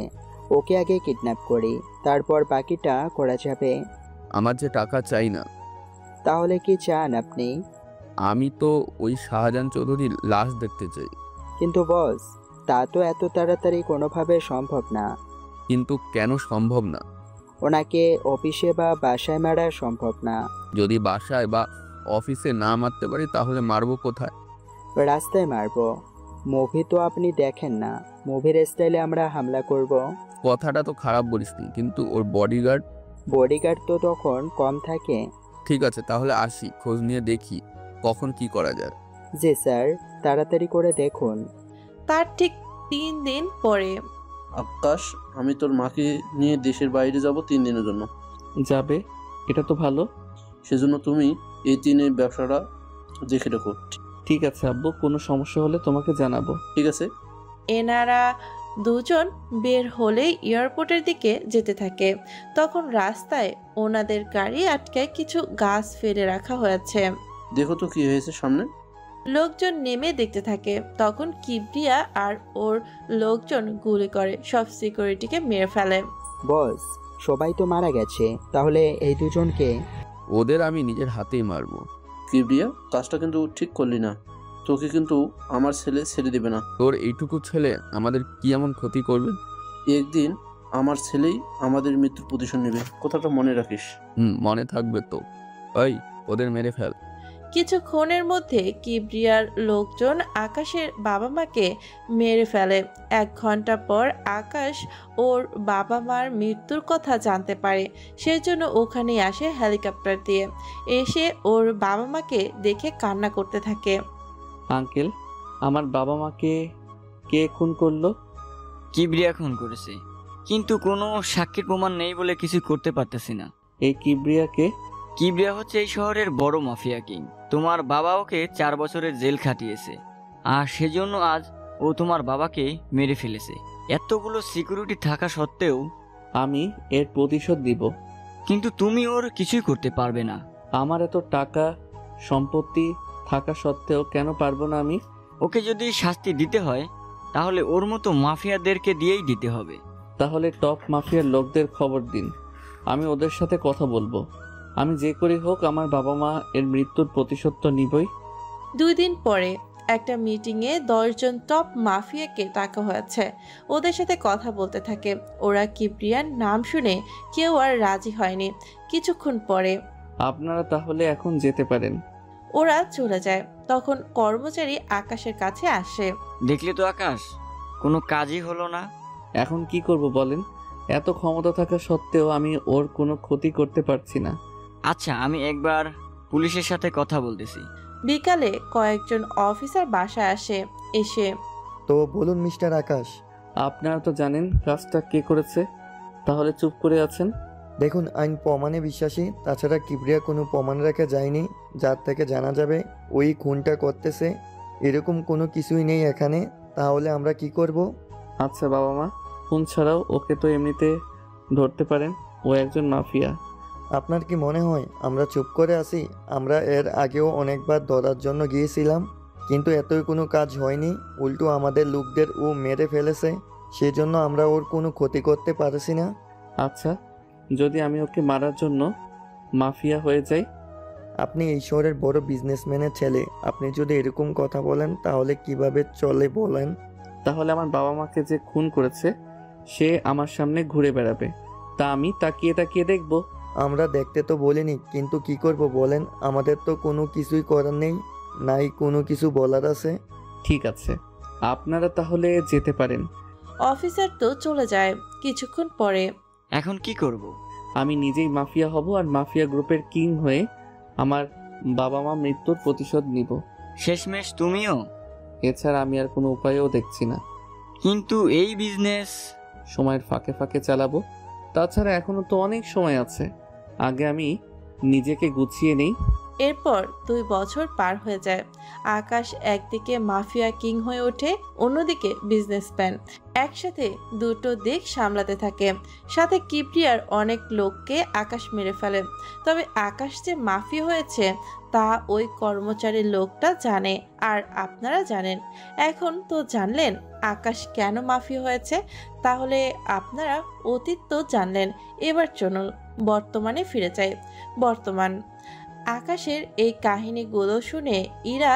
ওকে আগে কিডন্যাপ করি, তারপর বাকিটা করা যাবে। আমার যে টাকা চাই না। তাহলে কি চান আপনি? আমি তো ওই শাহজাহান চৌধুরীর লাশ দেখতে চাই। কিন্তু বস, তা তো এত তাড়াতাড়ি কোনোভাবে সম্ভব না। কিন্তু কেন সম্ভব না? ওনাকে অফিসে বা বাসায় মারা সম্ভব না। যদি বাসায় বা অফিসে না মারতে পারি তাহলে মারবো কোথায়? রাস্তায় মারবো। মুভি তো আপনি দেখেন না, মুভির স্টাইলে আমরা হামলা করব। কথাটা তো খারাপ বলিসনি, কিন্তু ওর বডিগার্ড তো তখন কম থাকে। ঠিক আছে, তাহলে আসি, খোঁজ নিয়ে দেখি কখন কি করা যায়। জি স্যার, তাড়াতাড়ি করে দেখুন। তার ঠিক 3 দিন পরে। আকাশ, আমি তোর মাকে নিয়ে দেশের বাইরে যাব 3 দিনের জন্য। যাবে? এটা তো ভালো। সেজন্য তুমি এই 3 দিনের ব্যবসাটা দেখে রাখো। ঠিক আছে আব্বু, কোনো সমস্যা হলে তোমাকে জানাবো। ঠিক আছে। এনারা দুজন বের হলে এয়ারপোর্টের দিকে যেতে থাকে। তখন রাস্তায় ওনাদের গাড়ি আটকায় কিছু গাছ ফেলে রাখা হয়েছে। দেখো তো কি হয়েছে সামনে। লোকজন নেমে দেখতে থাকে। তখন কিবরিয়া আর ওর লোকজন গুলি করে সব সিকিউরিটিকে মেরে ফেলে। বস, সবাই তো মারা গেছে, তাহলে এই দুজনকে? ওদের আমি নিজের হাতেই মারবো। কিবরিয়া, কাজটা কিন্তু ঠিক করলি না। তোকে কিন্তু আমার ছেলে ছেড়ে দেবে না। তোর এইটুকু ছেলে আমাদের কি এমন ক্ষতি করবে? একদিন আমার ছেলেই আমাদের মৃত্যুর প্রতিশোধ নেবে, কথাটা মনে রাখিস। মনে থাকবে তো। ওই, ওদের মেরে ফেল। কিছুক্ষণের মধ্যে কিবরিয়ার লোকজন আকাশের বাবা মাকে মেরে ফেলে। 1 ঘন্টা পর আকাশ ওর বাবা মার মৃত্যুর কথা জানতে পারে। সেজন্য ওখানে আসে হেলিকপ্টার দিয়ে। এসে ওর বাবা মাকে দেখে কান্না করতে থাকে। আঙ্কেল, আমার বাবা মাকে কে খুন করলো? কিবরিয়া খুন করেছে, কিন্তু কোনো সাক্ষীর প্রমাণ নেই বলে কিছু করতে পারতেছি না। এই কিবরিয়াকে? কিবরিয়া হচ্ছে এই শহরের বড় মাফিয়া কিং। তোমার বাবা ওকে 4 বছরের জেল খাটিয়েছে, আর সেজন্য আজ ও তোমার বাবাকে মেরে ফেলেছে। এতগুলো সিকিউরিটি থাকা সত্ত্বেও আমি এর প্রতিশোধ দিব। কিন্তু তুমি ওর কিছুই করতে পারবে না। আমার এত টাকা সম্পত্তি থাকা সত্ত্বেও কেন পারবো না আমি? ওকে যদি শাস্তি দিতে হয় তাহলে ওর মতো মাফিয়াদেরকে দিয়েই দিতে হবে। তাহলে টপ মাফিয়ার লোকদের খবর দিন, আমি ওদের সাথে কথা বলবো। আমি যে করি হোক আমার বাবা মা এর মৃত্যুর প্রতিশোধ তো নিবই। 2 দিন পরে একটা মিটিংয়ে 10 জন টপ মাফিয়াকে ডাকা হয়েছে। ওদের সাথে কথা বলতে থাকে। ওরা কিবরিয়ার নাম শুনে কেউ আর রাজি হয়নি। কিছুক্ষণ পরে আপনারা তাহলে এখন যেতে পারেন। ওরা চলে যায়। তখন কর্মচারী আকাশের কাছে আসে। দেখলে তো আকাশ, কোনো কাজই হলো না। এখন কি করব বলেন? এত ক্ষমতা থাকা সত্ত্বেও আমি ওর কোনো ক্ষতি করতে পারছি না। আচ্ছা, আমি একবার পুলিশের সাথে কথা বলতেছি। বিকালে কয়েকজন অফিসার বাসায় আসে। এসে তো বলুন মিস্টার আকাশ। আপনারা তো জানেন কাজটা কে করেছে, তাহলে চুপ করে আছেন? দেখুন, আইন প্রমাণে বিশ্বাসী। তাছাড়া কিবরিয়া কোনো প্রমাণ রেখে যায়নি যার থেকে জানা যাবে ওই খুনটা করতেছে। এরকম কোনো কিছুই নেই এখানে। তাহলে আমরা কি করব? আচ্ছা বাবা মা, খুন ছাড়াও ওকে তো এমনিতে ধরতে পারেন, ও একজন মাফিয়া। আপনার কি মনে হয় আমরা চুপ করে আছি? আমরা এর আগেও অনেকবার ধরার জন্য গিয়েছিলাম, কিন্তু এতই কোনো কাজ হয়নি। উল্টো আমাদের লোকদের ও মেরে ফেলেছে। সেজন্য আমরা ওর কোনো ক্ষতি করতে পারছি না। আচ্ছা, যদি আমি ওকে মারার জন্য মাফিয়া হয়ে যাই? আপনি এই শহরের বড় বিজনেসম্যানের ছেলে, আপনি যদি এরকম কথা বলেন তাহলে কিভাবে চলে বলেন? তাহলে আমার বাবা মাকে যে খুন করেছে সে আমার সামনে ঘুরে বেড়াবে, তা আমি তাকিয়ে তাকিয়ে দেখব? আমরা দেখতে তো বলিনি, কিন্তু কি করব বলেন? আমাদের তো কোনো কিছুই করার নেই, নাই কোনো কিছু বলার আছে। ঠিক আছে, আপনারা তাহলে যেতে পারেন। অফিসার তো চলে যায়। কিছুক্ষণ পরে এখন কি করব? আমি নিজেই মাফিয়া হব আর মাফিয়া গ্রুপের কিং হয়ে আমার বাবা মা মৃত্যুর প্রতিশোধ নিব। শেষমেশ তুমিও? এছাড়া আমি আর কোনো উপায়ও দেখছি না। কিন্তু এই বিজনেস সময়ের ফাঁকে ফাঁকে চালাবো। তাছাড়া এখনো তো অনেক সময় আছে, আগে আমি নিজেকে গুছিয়ে নেই। এরপর 2 বছর পার হয়ে যায়। আকাশ একদিকে মাফিয়া কিং হয়ে ওঠে, অন্যদিকে বিজনেসম্যান। একসাথে দুটো দিক সামলাতে থাকে। সাথে কিবরিয়ার অনেক লোককে আকাশ মেরে ফেলে। তবে আকাশ যে মাফিয়া হয়েছে তা ওই কর্মচারী লোকটা জানে, আর আপনারা জানেন। এখন তো জানলেন আকাশ কেন মাফিয়া হয়েছে, তাহলে আপনারা অতীত তো জানলেন। এবার চলুন বর্তমানে ফিরে যাই। বর্তমান আকাশের এই কাহিনীগুলো শুনে ইরা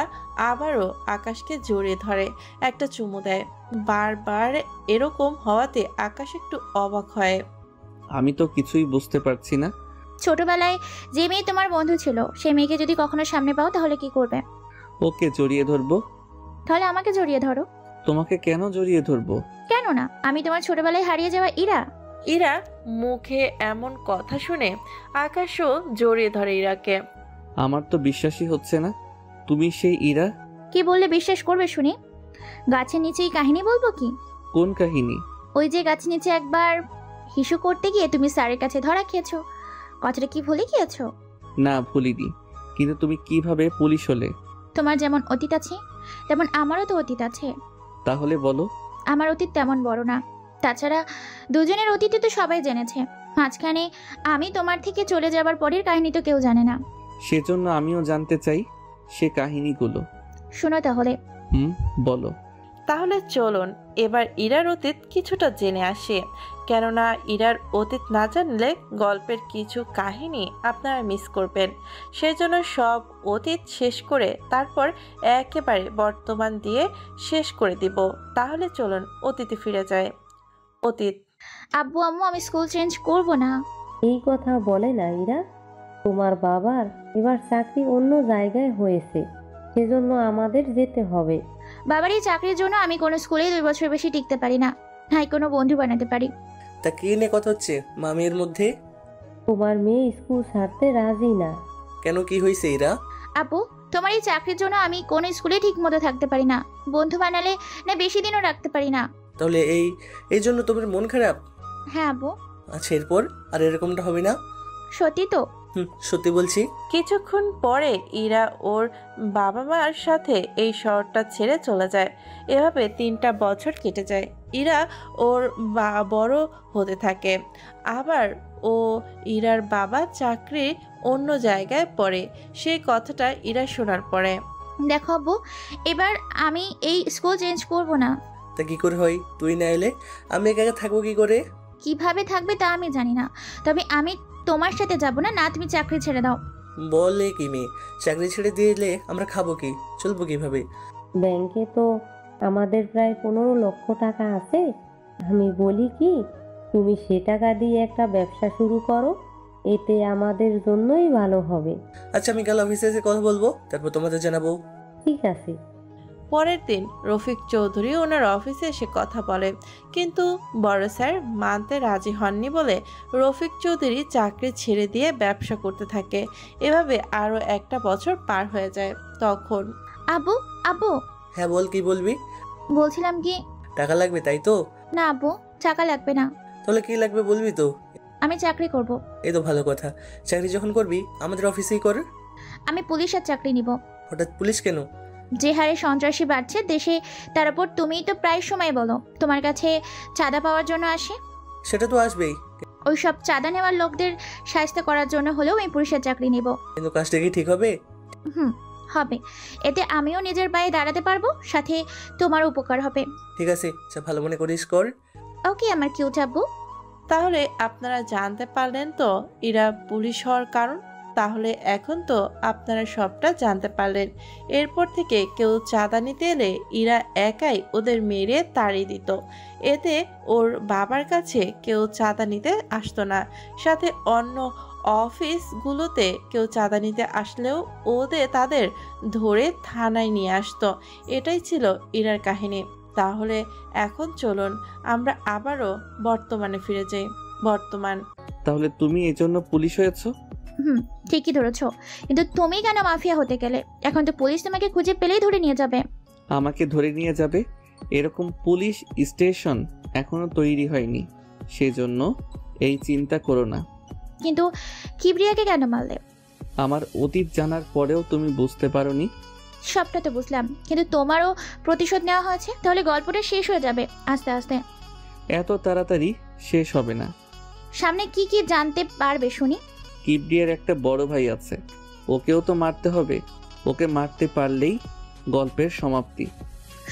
আবারও আকাশকে জড়িয়ে ধরে, একটা চুমু দেয়। বারবার এরকম হওয়াতে আকাশ একটু অবাক হয়। আমি তো কিছুই বুঝতে পারছি না। ছোটবেলায় যে মেয়ে তোমার বন্ধু ছিল সেই মেয়েকে যদি কখনো সামনে পাও তাহলে কি করবে? ওকে জড়িয়ে ধরবো। তাহলে আমাকে জড়িয়ে ধরো। তোমাকে কেন জড়িয়ে ধরবো? কেন না, আমি তোমার ছোটবেলায় হারিয়ে যাওয়া ইরা। ইরা মুখে এমন কথা শুনে আকাশও জড়িয়ে ধরে ইরাকে। আমার তো বিশ্বাসই হচ্ছে না তুমি সেই ইরা। কি বললে বিশ্বাস করবে শুনি? গাছের নিচেই কাহিনী বলবো কি? কোন কাহিনী? ওই যে গাছের নিচে একবার হিসু করতে গিয়ে তুমি স্যারের কাছে ধরা খেয়েছো, কথাটা কি ভুলে গিয়েছো? না ভুলিনি, কিন্তু তুমি কিভাবে পুলিশ হলে? তোমার যেমন অতীত আছে তেমন আমারও তো অতীত আছে। তাহলে বলো। আমার অতীত তেমন বড় না, তাছাড়া দুজনের অতীতে তো সবাই জেনেছে। মাঝখানে আমি তোমার থেকে চলে যাবার পরের কাহিনী তো কেউ জানে না। সেজন্য আমিও জানতে চাই সে কাহিনীগুলো। শোনো তাহলে। বলো। তাহলে চলুন এবার ইরার অতীত কিছুটা জেনে আসি, কেননা ইরার অতীত না জানলে গল্পের কিছু কাহিনী আপনারা মিস করবেন। সেজন্য সব অতীত শেষ করে তারপর একেবারে বর্তমান দিয়ে শেষ করে দিব। তাহলে চলুন অতীতে ফিরে যায়। অতীত। আব্বু আম্মু আমি স্কুল চেঞ্জ করব না। এই কথা বলে না ইরা, তোমার বাবার এবার চাকরি অন্য জায়গায় হয়েছে, সেজন্য আমাদের যেতে হবে। বাবার এই চাকরির জন্য আমি কোনো স্কুলে 2 বছর বেশি টিকতে পারি না, নাই কোনো বন্ধু বানাতে পারি। তা কি নিয়ে কথা হচ্ছে মামির মধ্যে? তোমার মেয়ে স্কুল ছাড়তে রাজি না। কেন, কি হয়েছে ইরা? আপু তোমার এই চাকরির জন্য আমি কোনো স্কুলে ঠিক মতো থাকতে পারি না, বন্ধু বানালে না বেশি দিনও রাখতে পারি না। তাহলে এই জন্য তোমার মন খারাপ? হ্যাঁ আপু। আচ্ছা এরপর আর এরকমটা হবে না? সত্যি তো? সত্যি বলছি। কিছুক্ষণ পরে ইরা ওর বাবা মার সাথে এই শহরটা ছেড়ে চলে যায়। এভাবে 3টা বছর কেটে যায়। ইরা ওর বড় হতে থাকে। আবার ইরার বাবা চাকরি অন্য জায়গায় পড়ে। সেই কথাটা ইরা শোনার পরে, দেখো আব্বু এবার আমি এই স্কুল চেঞ্জ করব না। তা কি করে হয়? তুই না এলে আমি একা থাকবো কি করে? কিভাবে থাকবে তা আমি জানি না, তবে আমি তোমার সাথে যাব না। না তুমি চাকরি ছেড়ে দাও। বলে কি মেয়ে, চাকরি ছেড়ে দিলে আমরা খাবো কি, চলবো কিভাবে? ব্যাংকে তো আমাদের প্রায় 15 লক্ষ টাকা আছে। আমি বলি কি, তুমি সে টাকা দিয়ে একটা ব্যবসা শুরু করো, এতে আমাদের জন্যই ভালো হবে। আচ্ছা আমি কাল অফিসে এসে কথা বলবো, তারপর তোমাদের জানাবো। ঠিক আছে। পরের দিন রফিক চৌধুরী ওনার অফিসে এসে কথা বলে, কিন্তু বড় স্যার মানতে রাজি হননি বলে রফিক চৌধুরী চাকরি ছেড়ে দিয়ে ব্যবসা করতে থাকে। এভাবে আরও একটা বছর পার হয়ে যায়। তখন আব্বু আব্বু হ্যাঁ বল, কি বলবি? বলছিলাম কি, টাকা লাগবে তাই তো? না আব্বু, টাকা লাগবে না। তাহলে কি লাগবে বলবি তো? আমি চাকরি করব। এই তো ভালো কথা। চাকরি যখন করবি আমাদের অফিসেই কর। আমি পুলিশের চাকরি নিব। হঠাৎ পুলিশ কেন? যে হারে সন্ত্রাসী বাড়ছে দেশে, তার উপর তুমিই তো প্রায় সময় বলো তোমার কাছে চাঁদা পাওয়ার জন্য আসে। সেটা তো আসবেই, ওই সব চাঁদা নেওয়ার লোকদের সাহায্য করার জন্য হলেও আমি পুলিশের চাকরি নিব। কিন্তু কাজটা কি ঠিক হবে? হবে। এতে আমিও নিজের পায়ে দাঁড়াতে পারবো, সাথে তোমার উপকার হবে। ঠিক আছে, ভালো মনে করিস কর। ওকে আমার কিউট আব্বু। তাহলে আপনারা জানতে পারলেন তো ইরা পুলিশ হওয়ার কারণ। তাহলে এখন তো আপনারা সবটা জানতে পারলেন। এরপর থেকে কেউ চাঁদা নিতে এলে ইরা একাই ওদের মেরে তাড়িয়ে দিত। এতে ওর বাবার কাছে কেউ চাঁদা নিতে আসতো না। সাথে অন্য অফিসগুলোতে কেউ চাঁদা নিতে আসলেও তাদের ধরে থানায় নিয়ে আসতো। এটাই ছিল ইরার কাহিনী। তাহলে এখন চলুন আমরা আবারও বর্তমানে ফিরে যাই। বর্তমান। তাহলে তুমি এজন্য পুলিশ হয়েছো? ঠিকই ধরেছো, কিন্তু তুমি কেন মাফিয়া হতে গেলে? এখন তো পুলিশ তোমাকে খুঁজে পেলেই ধরে নিয়ে যাবে। আমাকে ধরে নিয়ে যাবে এরকম পুলিশ স্টেশন এখনো তৈরি হয়নি, সেজন্য এই চিন্তা করো না। কিন্তু কিবরিয়াকে কেন মারলে? আমার অতীত জানার পরেও তুমি বুঝতে পারোনি? সবটা তো বুঝলাম, কিন্তু তোমারও প্রতিশোধ নেওয়া হয়েছে। তাহলে গল্পটা শেষ হয়ে যাবে আস্তে আস্তে। এত তাড়াতাড়ি শেষ হবে না। সামনে কি কি জানতে পারবে শুনি? কিবরিয়ার একটা বড় ভাই আছে, ওকেও তো মারতে হবে। ওকে মারতে পারলেই গল্পের সমাপ্তি।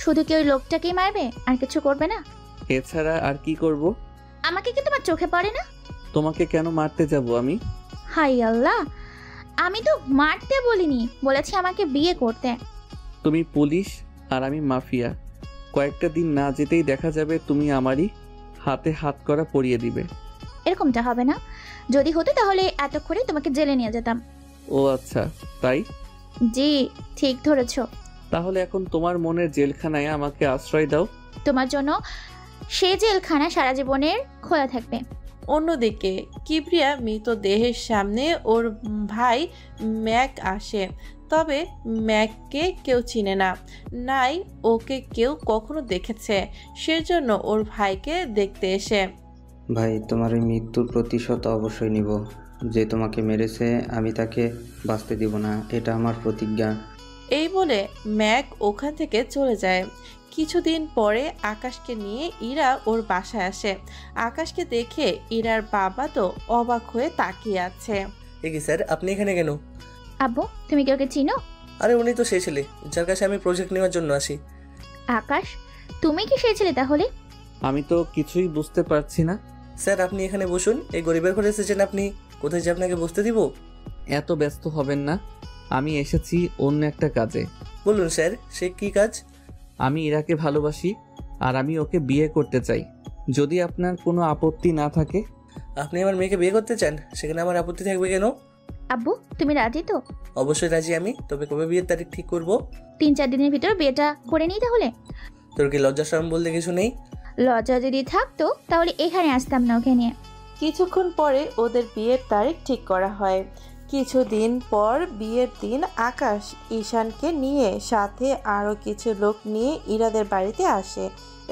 শুধু কি ওই লোকটাকেই মারবে, আর কিছু করবে না? এছাড়া আর কি করব? আমাকে কি তোমার চোখে পড়ে না? তোমাকে কেন মারতে যাব আমি? হাই আল্লাহ, আমি তো মারতে বলিনি, বলেছি আমাকে বিয়ে করতে। তুমি পুলিশ আর আমি মাফিয়া, কয়েকটা দিন না যেতেই দেখা যাবে তুমি আমারই হাতে হাত করা পরিয়ে দিবে। এরকমটা হবে না। যদি হতো তাহলে এতক্ষণে তোমাকে জেলে নিয়ে যেতাম। ও আচ্ছা, তাই? জি, ঠিক ধরেছো। তাহলে এখন তোমার মনের জেলখানায় আমাকে আশ্রয় দাও। তোমার জন্য সে জেলখানা সারা জীবনের খোলা থাকবে। অন্যদিকে কিবরিয়া মৃতদেহের সামনে ওর ভাই ম্যাক আসে। তবে ম্যাককে কেউ চিনে না, নাই ওকে কেউ কখনো দেখেছে। সেজন্য ওর ভাইকে দেখতে এসে, ভাই তোমার ওই মৃত্যুর প্রতিশোধ অবশ্যই নিব। যে তোমাকে মেরেছে আমি তাকে বাঁচতে দিব না, এটা আমার প্রতিজ্ঞা। এই বলে ম্যাক ওখান থেকে চলে যায়। কিছুদিন পরে আকাশকে নিয়ে ইরা ওর বাসায় আসে। আকাশকে দেখে ইরার বাবা তো অবাক হয়ে তাকিয়ে আছে। কি স্যার, আপনি এখানে কেন? আব্বু, তুমি কি ওকে চিনো? আরে উনি তো সেই ছেলে যার কাছে আমি প্রজেক্ট নেওয়ার জন্য আসি। আকাশ, তুমি কি সেই ছেলে তাহলে? আমি তো কিছুই বুঝতে পারছি না। স্যার আপনি এখানে বসুন, এই গরিবের ঘরে এসেছেন আপনি, কোথায় যে আপনাকে বসতে দিব? এত ব্যস্ত হবেন না, আমি এসেছি অন্য একটা কাজে। বলুন স্যার, সে কি কাজ? আমি ইরাকে ভালোবাসি আর আমি ওকে বিয়ে করতে চাই, যদি আপনার কোনো আপত্তি না থাকে। আপনি আমার মেয়েকে বিয়ে করতে চান? সেখানে আমার আপত্তি থাকবে কেন? আব্বু, তুমি রাজি তো? অবশ্যই রাজি আমি। তবে কবে বিয়ের তারিখ ঠিক করব? 3-4 দিনের ভিতর বিয়েটা করে নিই তাহলে। তোর কি লজ্জা শরম বলতে কিছু নেই? লজ্জা যদি থাকতো তাহলে এখানে আসতাম না ওকে নিয়ে। কিছুক্ষণ পরে ওদের বিয়ের তারিখ ঠিক করা হয়। কিছুদিন পর বিয়ের দিন আকাশ ঈশানকে নিয়ে সাথে আরও কিছু লোক নিয়ে ইরাদের বাড়িতে আসে।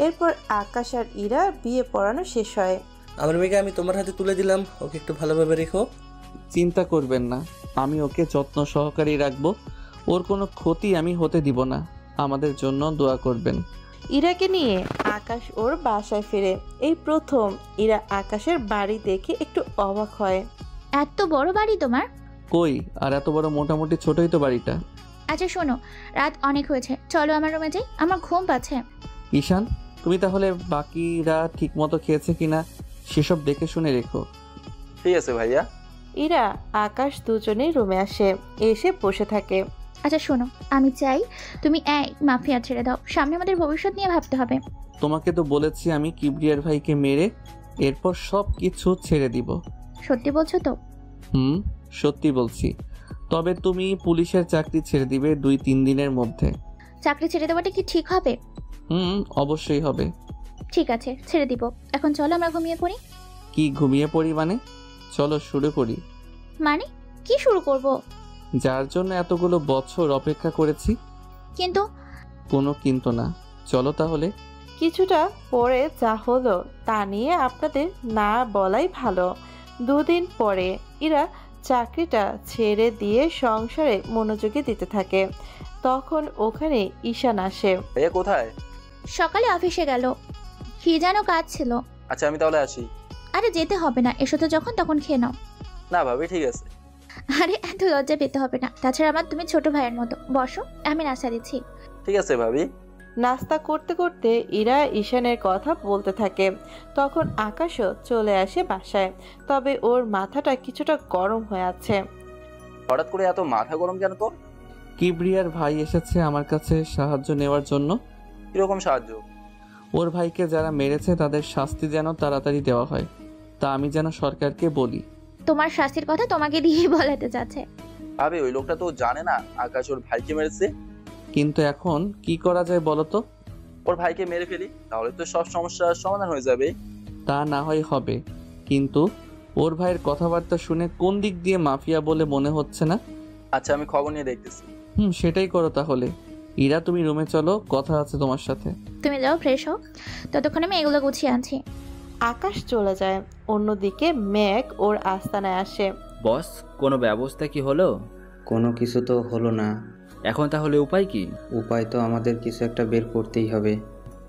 এরপর আকাশ আর ইরা বিয়ে পড়ানো শেষ হয়। আমার মেয়েকে আমি তোমার হাতে তুলে দিলাম, ওকে একটু ভালোভাবে রেখো। চিন্তা করবেন না, আমি ওকে যত্ন সহকারে রাখবো। ওর কোনো ক্ষতি আমি হতে দিব না। আমাদের জন্য দোয়া করবেন। ইরাকে নিয়ে আকাশ ওর বাসায় ফিরে। এই প্রথম ইরা আকাশের বাড়ি দেখে একটু অবাক হয়। এত বড় বাড়ি তোমার? কই আর এত বড়, মোটামুটি ছোটই তো বাড়িটা। আচ্ছা শোনো, রাত অনেক হয়েছে, চলো আমার রুমে যাই, আমার ঘুম পাচ্ছে। ঈশান, তুমি তাহলে বাকিরা ঠিক মতো খেয়েছে কিনা সেসব দেখে শুনে রেখো। ঠিক আছে ভাইয়া। ইরা আকাশ দুজনেই রুমে আসে, এসে বসে থাকে। আচ্ছা শোনো, আমি চাই তুমি এক মাফিয়া ছেড়ে দাও, সামনে আমাদের ভবিষ্যৎ নিয়ে ভাবতে হবে। তোমাকে তো বলেছি আমি কিবরিয়ার ভাইকে মেরে এরপর সব কিছু ছেড়ে দিব। সত্যি বলছো তো? সত্যি বলছি। তবে তুমি পুলিশের চাকরি ছেড়ে দিবে 2-3 দিনের মধ্যে। চাকরি ছেড়ে দেওয়াটা কি ঠিক হবে? অবশ্যই হবে। ঠিক আছে, ছেড়ে দিব। এখন চলো আমরা ঘুমিয়ে পড়ি। কি ঘুমিয়ে পড়ি মানে? চলো শুরু করি। মানে কি শুরু করব? যার জন্য এতগুলো বছর অপেক্ষা করেছি। কিন্তু কোনো কিন্তু না, চলো তাহলে। কিছুটা পরে যা হলো তা নিয়ে আপনাদের না বলাই ভালো। 2 দিন পরে ইরা চাকরিটা ছেড়ে দিয়ে সংসারে মনোযোগী দিতে থাকে। তখন ওখানে ঈশান আসে। ভাইয়া কোথায়? সকালে অফিসে গেল, কি যেন কাজ ছিল। আচ্ছা আমি তাহলে আসি। আরে যেতে হবে না, এসো তো যখন তখন খেয়ে নাও। না ভাবি ঠিক আছে। আরে এত লজ্জা পেতে হবে না, তাছাড়া আমার তুমি ছোট ভাইয়ের মতো। বসো, আমি নাস্তা দিচ্ছি। ঠিক আছে ভাবি। নাস্তা করতে করতে ইরা ঈশানের কথা বলতে থাকে। তখন আকাশও চলে আসে বাসায়, তবে ওর মাথাটা কিছুটা গরম হয়ে আছে। হঠাৎ করে এত মাথা গরম কেন তোর? কিবরিয়ার ভাই এসেছে আমার কাছে সাহায্য নেওয়ার জন্য। কিরকম সাহায্য? ওর ভাইকে যারা মেরেছে তাদের শাস্তি যেন তাড়াতাড়ি দেওয়া হয়, তা আমি যেন সরকারকে বলি। তোমার শাস্তির কথা তোমাকে দিয়ে বলাতে যাচ্ছে। ভাবি ওই লোকটা তো জানে না আকাশ ওর ভাইকে মেরেছে। কিন্তু এখন কি করা যায় বলো তো? ওর ভাইকে মেরে ফেলি, তাহলে তো সব সমস্যার সমাধান হয়ে যাবে। তা না হয় হবে, কিন্তু ওর ভাইয়ের কথাবার্তা শুনে কোন দিক দিয়ে মাফিয়া বলে মনে হচ্ছে না। আচ্ছা আমি খবর নিয়ে দেখতেছি। সেটাই করো তাহলে। ইরা তুমি রুমে চলো, কথা আছে তোমার সাথে। তুমি যাও ফ্রেশ হও, ততক্ষণ আমি এগুলো গুছিয়ে আনছি। আকাশ চলে যায়। অন্যদিকে মেঘ ওর আস্তানায় আসে। বস, কোনো ব্যবস্থা কি হলো? কোনো কিছু তো হলো না। এখন তাহলে উপায় কি? উপায় তো আমাদের কিছু একটা বের করতেই হবে।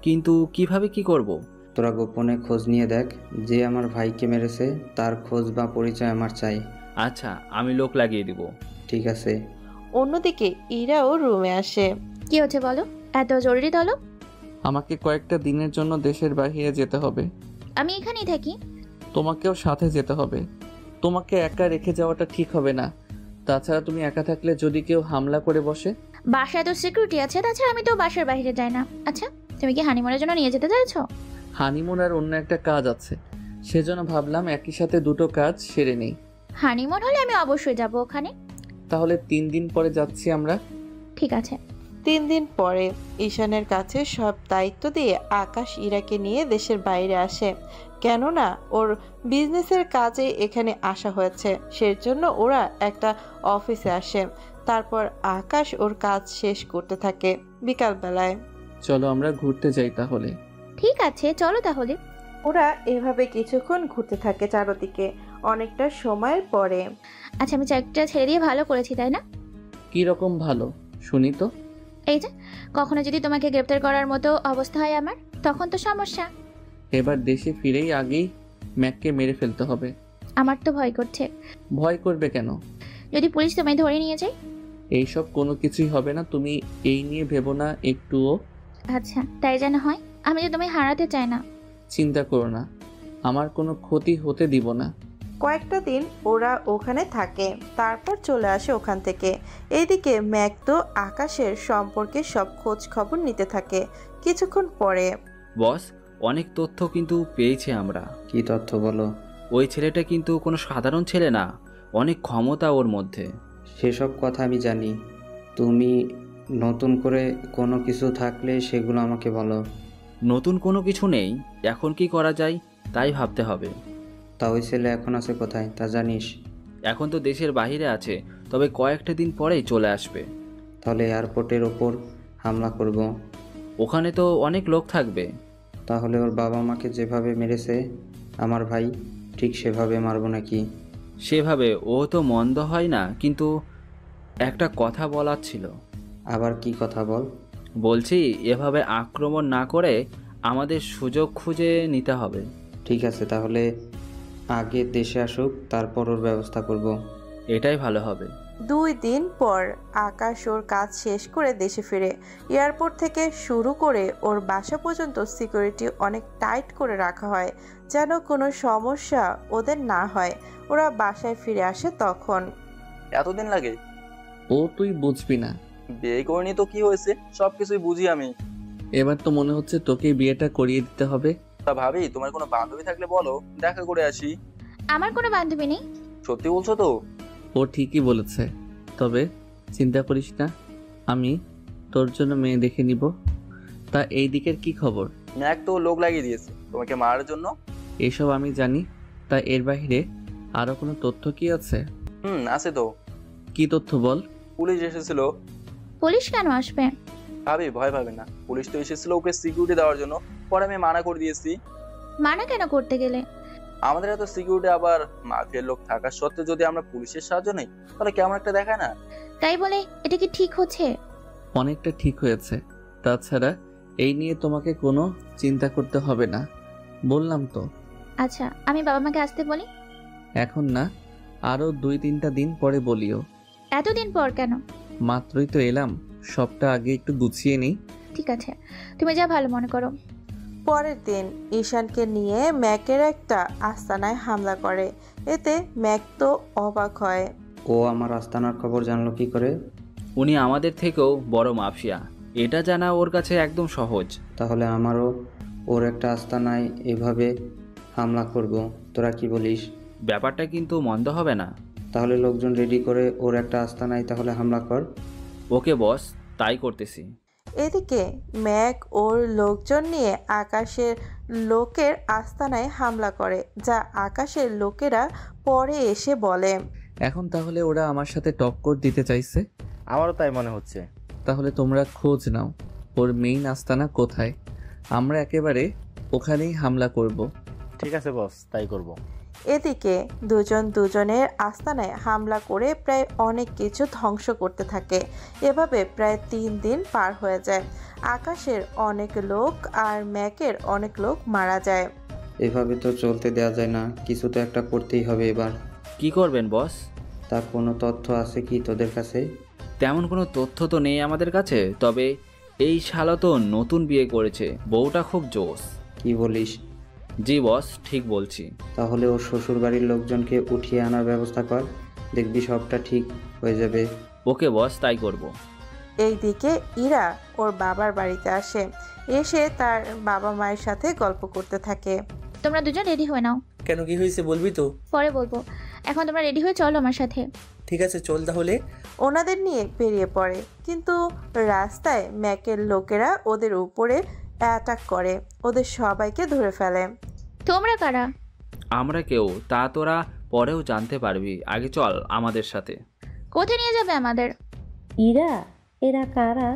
কিন্তু কিভাবে কি করব? তোরা গোপনে খোঁজ নিয়ে দেখ, যে আমার ভাইকে মেরেছে তার খোঁজ বা পরিচয় আমার চাই। আচ্ছা, আমি লোক লাগিয়ে দিব। ঠিক আছে। অন্যদিকে ইরাও রুমে আসে। কি হচ্ছে বলো, এত জরুরি তলব? আমাকে কয়েকটা দিনের জন্য দেশের বাইরে যেতে হবে। আমি এখানেই থাকি। তোমাকেও সাথে যেতে হবে। তোমাকে একা রেখে যাওয়াটা ঠিক হবে না। তাছাড়া তুমি একা থাকলে যদি কেউ হামলা করে বসে। বাসায় তো সিকিউরিটি আছে, তাছাড়া আমি তো বাসার বাইরে যাই না। আচ্ছা, তুমি কি হানিমুনের জন্য নিয়ে যেতে চাইছো? হানিমুন আর অন্য একটা কাজ আছে, সেজন্য ভাবলাম একই সাথে দুটো কাজ সেরে নেই। হানিমুন হলে আমি অবশ্যই যাব ওখানে। তাহলে 3 দিন পরে যাচ্ছি আমরা। ঠিক আছে। 3 দিন পরে ঈশানের কাছে সব দায়িত্ব দিয়ে আকাশ ইরাকে নিয়ে দেশের বাইরে আসে। কেননা ওর বিজনেসের কাজে এখানে আসা হয়েছে, সেজন্য ওরা একটা অফিসে আসে। তারপর আকাশ ওর কাজ শেষ করতে থাকে। বিকালবেলায় চলো আমরা ঘুরতে যাই তাহলে। ঠিক আছে, চলো তাহলে। ওরা এভাবে কিছুক্ষণ ঘুরতে থাকে চারদিকে। অনেকটা সময়ের পরে। আচ্ছা, আমি চাকরিটা ছেড়ে দিয়ে ভালো করেছি, তাই না? কি রকম ভালো শুনি তো। এই যে, কখনো যদি তোমাকে গ্রেফতার করার মতো অবস্থা হয় আমার, তখন তো সমস্যা। এবার দেশে ফিরেই আগেই ম্যাককে মেরে ফেলতে হবে। আমার তো ভয় করছে। ভয় করবে কেন? যদি পুলিশ তোমায় ধরে নিয়ে যায়? এইসব কোনো কিছুই হবে না, তুমি এই নিয়ে ভেবো না একটুও। আচ্ছা, তাই যেন হয়। আমি যে তোমায় হারাতে চাই না। চিন্তা করো না, আমার কোনো ক্ষতি হতে দিব না। কয়েকটা দিন ওরা ওখানে থাকে, তারপর চলে আসে ওখান থেকে। এইদিকে ম্যাক তো আকাশের সম্পর্কে সব খোঁজ খবর নিতে থাকে। কিছুক্ষণ পরে। বস, অনেক তথ্য কিন্তু পেয়েছি আমরা। কি তথ্য বলো? ওই ছেলেটা কিন্তু কোনো সাধারণ ছেলে না, অনেক ক্ষমতা ওর মধ্যে। সেসব কথা আমি জানি। তুমি নতুন করে কোনো কিছু থাকলে সেগুলো আমাকে বলো। নতুন কোনো কিছু নেই, এখন কি করা যায় তাই ভাবতে হবে। তা ওই ছেলে এখন আছে কোথায় তা জানিস? এখন তো দেশের বাইরে আছে, তবে কয়েকটা দিন পরেই চলে আসবে। তাহলে এয়ারপোর্টের ওপর হামলা করব। ওখানে তো অনেক লোক থাকবে। তাহলে ওর বাবা মাকে যেভাবে মেরেছে আমার ভাই, ঠিক সেভাবে মারবো নাকি? সেভাবে ও তো মন্দ হয় না, কিন্তু একটা কথা বলার ছিল। আবার কি কথা বল? বলছি, এভাবে আক্রমণ না করে আমাদের সুযোগ খুঁজে নিতে হবে। ঠিক আছে, তাহলে আগে দেশে আসুক, তারপর ওর ব্যবস্থা করব। এটাই ভালো হবে। 2 দিন পর আকাশ ওর কাজ শেষ করে দেশে ফিরে। এয়ারপোর্ট থেকে শুরু করে ওর বাসা পর্যন্ত সিকিউরিটি অনেক টাইট করে রাখা হয়, যেন কোনো সমস্যা ওদের না হয়। ওরা বাসায় ফিরে আসে তখন। এতদিন লাগে? ও তুই বুঝবি না। বিয়ে করিনি তো কি হয়েছে, সবকিছুই বুঝি আমি। এবার তো মনে হচ্ছে তোকে বিয়েটা করিয়ে দিতে হবে। তা ভাবি, তোমার কোনো বান্ধবী থাকলে বলো, দেখা করে আসি। আমার কোনো বান্ধবী নেই। সত্যি বলছো তো? ও ঠিকই বলেছে, তবে চিন্তা করিস না, আমি তোর জন্য মেয়ে দেখে নিব। তা এই দিকের কি খবর? ম্যাক তো লোক লাগিয়ে দিয়েছে তোমাকে মারার জন্য। এসব আমি জানি, তা এর বাইরে আরো কোনো তথ্য কি আছে? আছে তো। কি তথ্য বল। পুলিশ এসেছিল। পুলিশ কেন আসবে? ভাবি ভয় পাবে না, পুলিশ তো এসেছিল ওকে সিকিউরিটি দেওয়ার জন্য, পরে আমি মানা করে দিয়েছি। মানা কেন করতে গেলে? আমাদের এত সিকিউরিটি আবার মাফিয়ার লোক থাকা সত্ত্বেও যদি আমরা পুলিশের সাহায্য নেই তাহলে কেমন একটা দেখায় না? তাই বলে এটা কি ঠিক হচ্ছে? অনেকটা ঠিক হয়েছে। তাছাড়া এই নিয়ে তোমাকে কোনো চিন্তা করতে হবে না, বললাম তো। আচ্ছা, আমি বাবা মাকে আসতে বলি? এখন না, আরো 2-3টা দিন পরে বলিও। এতদিন পর কেন? মাত্রই তো এলাম, সবটা আগে একটু গুছিয়ে নেই। ঠিক আছে, তুমি যা ভালো মনে করো। পরের দিন ঈশানকে নিয়ে ম্যাকের একটা আস্তানায় হামলা করে। এতে ম্যাক তো অবাক হয়। ও আমার আস্তানার খবর জানলো কি করে? উনি আমাদের থেকেও বড় মাফিয়া, এটা জানা ওর কাছে একদম সহজ। তাহলে আমারও ওর একটা আস্তানায় এভাবে হামলা করব, তোরা কি বলিস? ব্যাপারটা কিন্তু মন্দ হবে না। তাহলে লোকজন রেডি করে ওর একটা আস্তানায় তাহলে হামলা কর। ওকে বস, তাই করতেছি। এদিকে ম্যাক ওর লোকজন নিয়ে আকাশের লোকের আস্তানায় হামলা করে, যা আকাশের লোকেরা পরে এসে বলে। এখন তাহলে ওরা আমার সাথে টক্কর দিতে চাইছে? আমারও তাই মনে হচ্ছে। তাহলে তোমরা খোঁজ নাও ওর মেইন আস্তানা কোথায়, আমরা একেবারে ওখানেই হামলা করব। ঠিক আছে বস, তাই করব। এদিকে দুজন দুজনের আস্তানায় হামলা করে প্রায় অনেক কিছু ধ্বংস করতে থাকে। এভাবে প্রায় 3 দিন পার হয়ে যায়। আকাশের অনেক লোক আর ম্যাকের অনেক লোক মারা যায়। এভাবে তো চলতে দেওয়া যায় না, কিছু তো একটা করতেই হবে এবার। কি করবেন বস? তার কোনো তথ্য আছে কি তোদের কাছে? তেমন কোনো তথ্য তো নেই আমাদের কাছে, তবে এই শালা তো নতুন বিয়ে করেছে, বউটা খুব জোশ। কি বলিস? জি বস, ঠিক বলছি। তাহলে ওর শ্বশুর বাড়ির লোকজনকে উঠিয়ে আনার ব্যবস্থা কর, দেখবি সবটা ঠিক হয়ে যাবে। ওকে বস, তাই করব। এইদিকে ইরা ওর বাবার বাড়িতে আসে। এসে তার বাবা মায়ের সাথে গল্প করতে থাকে। তোমরা দুজন রেডি হয়ে নাও। কেন, কি হয়েছে বলবি তো? পরে বলবো, এখন তোমরা রেডি হয়ে চলো আমার সাথে। ঠিক আছে, চল তাহলে। ওনাদের নিয়ে বেরিয়ে পড়ে, কিন্তু রাস্তায় ম্যাকের লোকেরা ওদের উপরে অ্যাটাক করে, ওদের সবাইকে ধরে ফেলে। তোমরা কারা? আমরা কেউ, তা তোরা পরেও জানতে পারবি, আগে চল আমাদের সাথে। কোথায় নিয়ে যাবে আমাদের? ইরা, এরা কারা?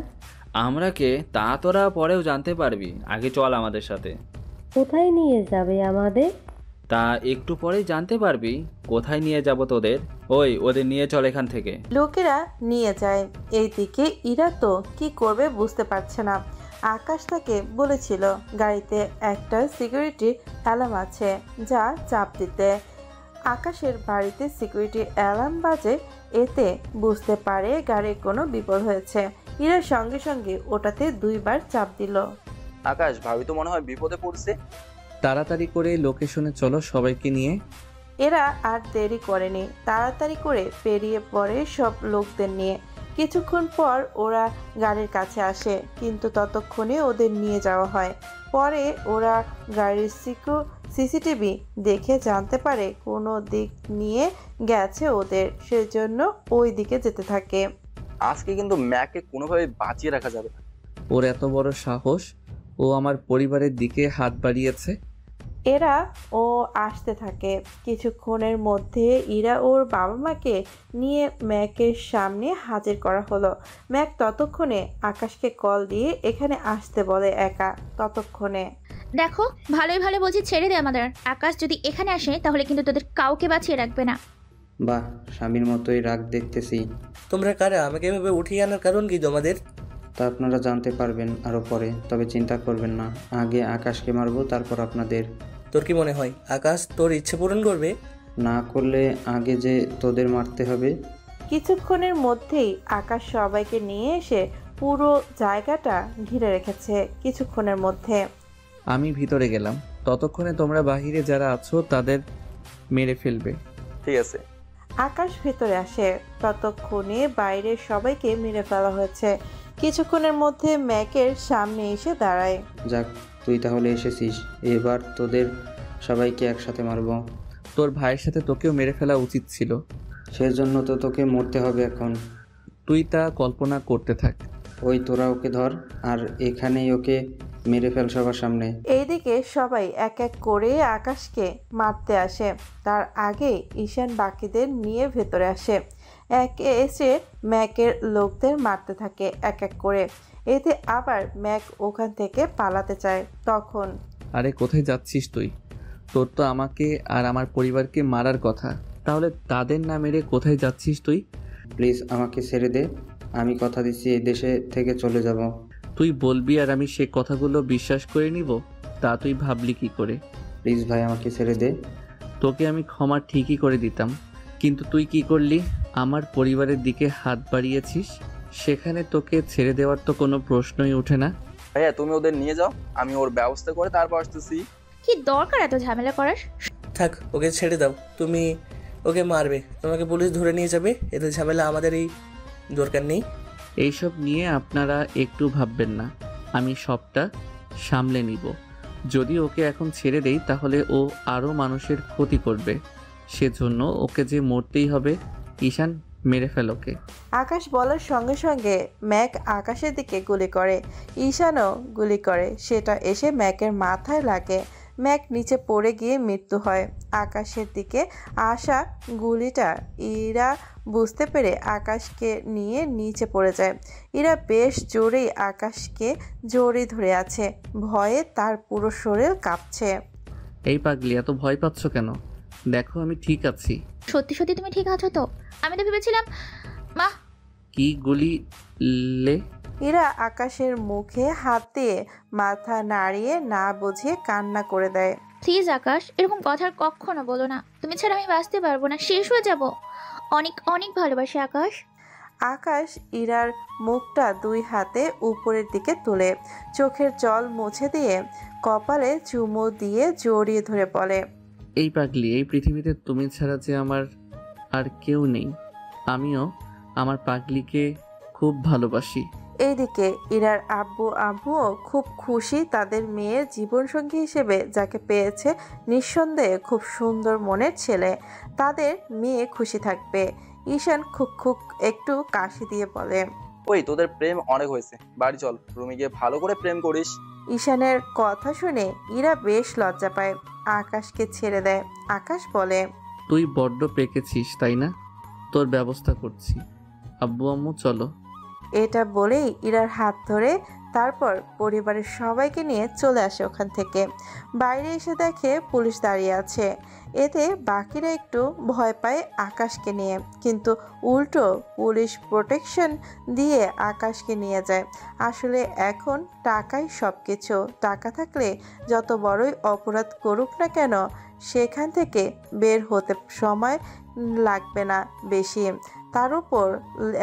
আমরা কে তা তোরা পরেও জানতে পারবি, আগে চল আমাদের সাথে। কোথায় নিয়ে যাবে আমাদের? তা একটু পরেই জানতে পারবি কোথায় নিয়ে যাব তোদের। ওই ওদের নিয়ে চল এখান থেকে। লোকেরা নিয়ে যায়। এইদিকে ইরা তো কি করবে বুঝতে পারছে না। আকাশ তাকে বলেছিল গাড়িতে একটা সিকিউরিটি অ্যালার্ম আছে, যা চাপ দিতে। আকাশের বাড়িতে সিকিউরিটি অ্যালার্ম বাজে, এতে বুঝতে পারে গাড়ির কোনো বিপদ হয়েছে। ইরা সঙ্গে সঙ্গে ওটাতে 2 বার চাপ দিল। আকাশ, ভাবি তো মনে হয় বিপদে পড়ছে। তাড়াতাড়ি করে লোকেশনে চলো সবাইকে নিয়ে। এরা আর দেরি করেনি, তাড়াতাড়ি করে বেরিয়ে পড়ে সব লোকদের নিয়ে। কিছুক্ষণ পর ওরা গাড়ির কাছে আসে, কিন্তু ততক্ষণে ওদের নিয়ে যাওয়া হয়। পরে ওরা গাড়ির সিসিটিভি দেখে জানতে পারে কোনো দিক নিয়ে গেছে ওদের, সেজন্য ওই দিকে যেতে থাকে। আজকে কিন্তু ম্যাককে কোনোভাবে বাঁচিয়ে রাখা যাবে না। ওর এত বড় সাহস, ও আমার পরিবারের দিকে হাত বাড়িয়েছে। এরা ও আসতে থাকে। কিছুক্ষণের মধ্যে ইরা ওর বাবা মাকে নিয়ে ম্যাকের সামনে হাজির করা হলো। ম্যাক ততক্ষণে আকাশকে কল দিয়ে এখানে আসতে বলে একা। ততক্ষণে দেখো, ভালোই ভালো বলছি, ছেড়ে দে আমাদের। আকাশ যদি এখানে আসে তাহলে কিন্তু তোদের কাউকে বাঁচিয়ে রাখবে না। বাহ, স্বামীর মতোই রাগ দেখতেছি। তোমরা কারা? আমাকে এভাবে উঠিয়ে আনার কারণ কি তোমাদের? তা আপনারা জানতে পারবেন আরো পরে, তবে চিন্তা করবেন না, আগে আকাশকে মারবো, তারপর আপনাদের। তোর কি মনে হয় আকাশ তোর ইচ্ছে পূরণ করবে? না করলে আগে যে তোদের মারতে হবে। কিছুক্ষণের মধ্যেই আকাশ সবাইকে নিয়ে এসে পুরো জায়গাটা ঘিরে রেখেছে। কিছুক্ষণের মধ্যে আমি ভিতরে গেলাম, ততক্ষণে তোমরা বাহিরে যারা আছো তাদের মেরে ফেলবে। ঠিক আছে। আকাশ ভেতরে আসে, ততক্ষণে বাইরের সবাইকে মেরে ফেলা হয়েছে। কিছুক্ষণের মধ্যে ম্যাকের সামনে এসে দাঁড়ায়। যাক, তুই তাহলে এসেছিস, এবার তোদের সবাইকে একসাথে মারবো। তোর ভাইয়ের সাথে তোকেও মেরে ফেলা উচিত ছিল, সেজন্য তো তোকে মরতে হবে এখন। তুই তা কল্পনা করতে থাক। ওই তোরা ওকে ধর, আর এখানেই ওকে মেরে ফেল সবার সামনে। এইদিকে সবাই এক এক করে আকাশকে মারতে আসে। তার আগে ঈশান বাকিদের নিয়ে ভেতরে আসে। এসে ম্যাকের লোকদের মারতে থাকে এক এক করে। এতে আবার ম্যাক ওখান থেকে পালাতে চায়। তখন আরে কোথায় যাচ্ছিস তুই? তোর তো আমাকে আর আমার পরিবারকে মারার কথা, তাহলে তাদের না মেরে কোথায় যাচ্ছিস তুই? প্লিজ আমাকে ছেড়ে দে, আমি কথা দিচ্ছি এই দেশে থেকে চলে যাব। তুই বলবি আর আমি সে কথাগুলো বিশ্বাস করে নিব? তা তুই ভাবলি কি করে? প্লিজ ভাই আমাকে ছেড়ে দে। তোকে আমি ক্ষমা ঠিকই করে দিতাম, কিন্তু তুই কি করলি? আমার পরিবারের দিকে হাত বাড়িয়েছিস, সেখানে তোকে ছেড়ে দেওয়ার তো কোনো প্রশ্নই ওঠে না। ভাইয়া তুমি ওদের নিয়ে যাও, আমি ওর ব্যবস্থা করে তারপর আসতেছি। কি দরকার এত ঝামেলা করার? থাক, ওকে ছেড়ে দাও। তুমি ওকে মারবে, তোমাকে পুলিশ ধরে নিয়ে যাবে, এত ঝামেলা আমাদের এই দরকার নেই। এইসব নিয়ে আপনারা একটু ভাববেন না, আমি সবটা সামলে নিব। যদি ওকে এখন ছেড়ে দেই তাহলে ও আরও মানুষের ক্ষতি করবে, সেজন্য ওকে যে মরতেই হবে। ঈশান, মেরে ফেল ওকে। আকাশ বলার সঙ্গে সঙ্গে ম্যাক আকাশের দিকে গুলি করে। ঈশানও গুলি করে, সেটা এসে ম্যাকের মাথায় লাগে। ম্যাক নিচে পড়ে গিয়ে মৃত্যু হয়। আকাশের দিকে আসা গুলিটা ইরা বুঝতে পেরে আকাশকে নিয়ে নিচে পড়ে যায়। ইরা বেশ জোরেই আকাশকে জড়িয়ে ধরে আছে, ভয়ে তার পুরো শরীর কাঁপছে। এই পাগলি, এত ভয় পাচ্ছ কেন? দেখো আমি ঠিক আছি। সত্যি সত্যি তুমি ঠিক আছো তো? আমি তো ভেবেছিলাম মা। কি গুলি লে? ইরা আকাশের মুখে হাত দিয়ে মাথা নাড়িয়ে না বুঝিয়ে কান্না করে দেয়। প্লিজ আকাশ, এরকম কথা আর কখনো বলো না। তুমি ছাড়া আমি বাঁচতে পারবো না, শেষ হয়ে যাব। অনেক অনেক ভালোবাসি আকাশ। আকাশ ইরার মুখটা দুই হাতে উপরের দিকে তুলে চোখের জল মুছে দিয়ে কপালে চুমু দিয়ে জড়িয়ে ধরে বলে, এই পাগলি, এই পৃথিবীতে তুমি ছাড়া যে আমার আর কেউ নেই। আমিও আমার পাগলিকে খুব ভালোবাসি। এইদিকে ইরার আব্বুও খুব খুশি তাদের মেয়ের জীবনসঙ্গী হিসেবে যাকে পেয়েছে। নিঃসন্দেহে খুব সুন্দর মনের ছেলে, তাদের মেয়ে খুশি থাকবে। ঈশান খুক একটু কাশি দিয়ে বলে, ওই তোদের প্রেম অনেক হয়েছে, বাড়ি চল, রুমে গিয়ে ভালো করে প্রেম করিস। ঈশানের কথা শুনে ইরা বেশ লজ্জা পায়, আকাশকে ছেড়ে দেয়। আকাশ বলে, তুই বড্ড পেকেছিস তাই না? তোর ব্যবস্থা করছি। আব্বু আম্মু চলো। এটা বলেই ইরার হাত ধরে তারপর পরিবারের সবাইকে নিয়ে চলে আসে ওখান থেকে। বাইরে এসে দেখে পুলিশ দাঁড়িয়ে আছে। এতে বাকিরা একটু ভয় পায় আকাশকে নিয়ে, কিন্তু উল্টো পুলিশ প্রোটেকশন দিয়ে আকাশকে নিয়ে যায়। আসলে এখন টাকাই সব কিছু। টাকা থাকলে যত বড়ই অপরাধ করুক না কেন, সেখান থেকে বের হতে সময় লাগবে না বেশি। তার উপর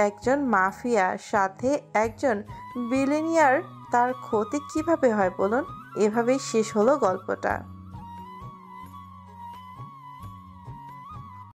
একজন মাফিয়ার সাথে একজন বিলিনিয়ার, তার ক্ষতি কিভাবে হয় বলুন? এভাবেই শেষ হলো গল্পটা।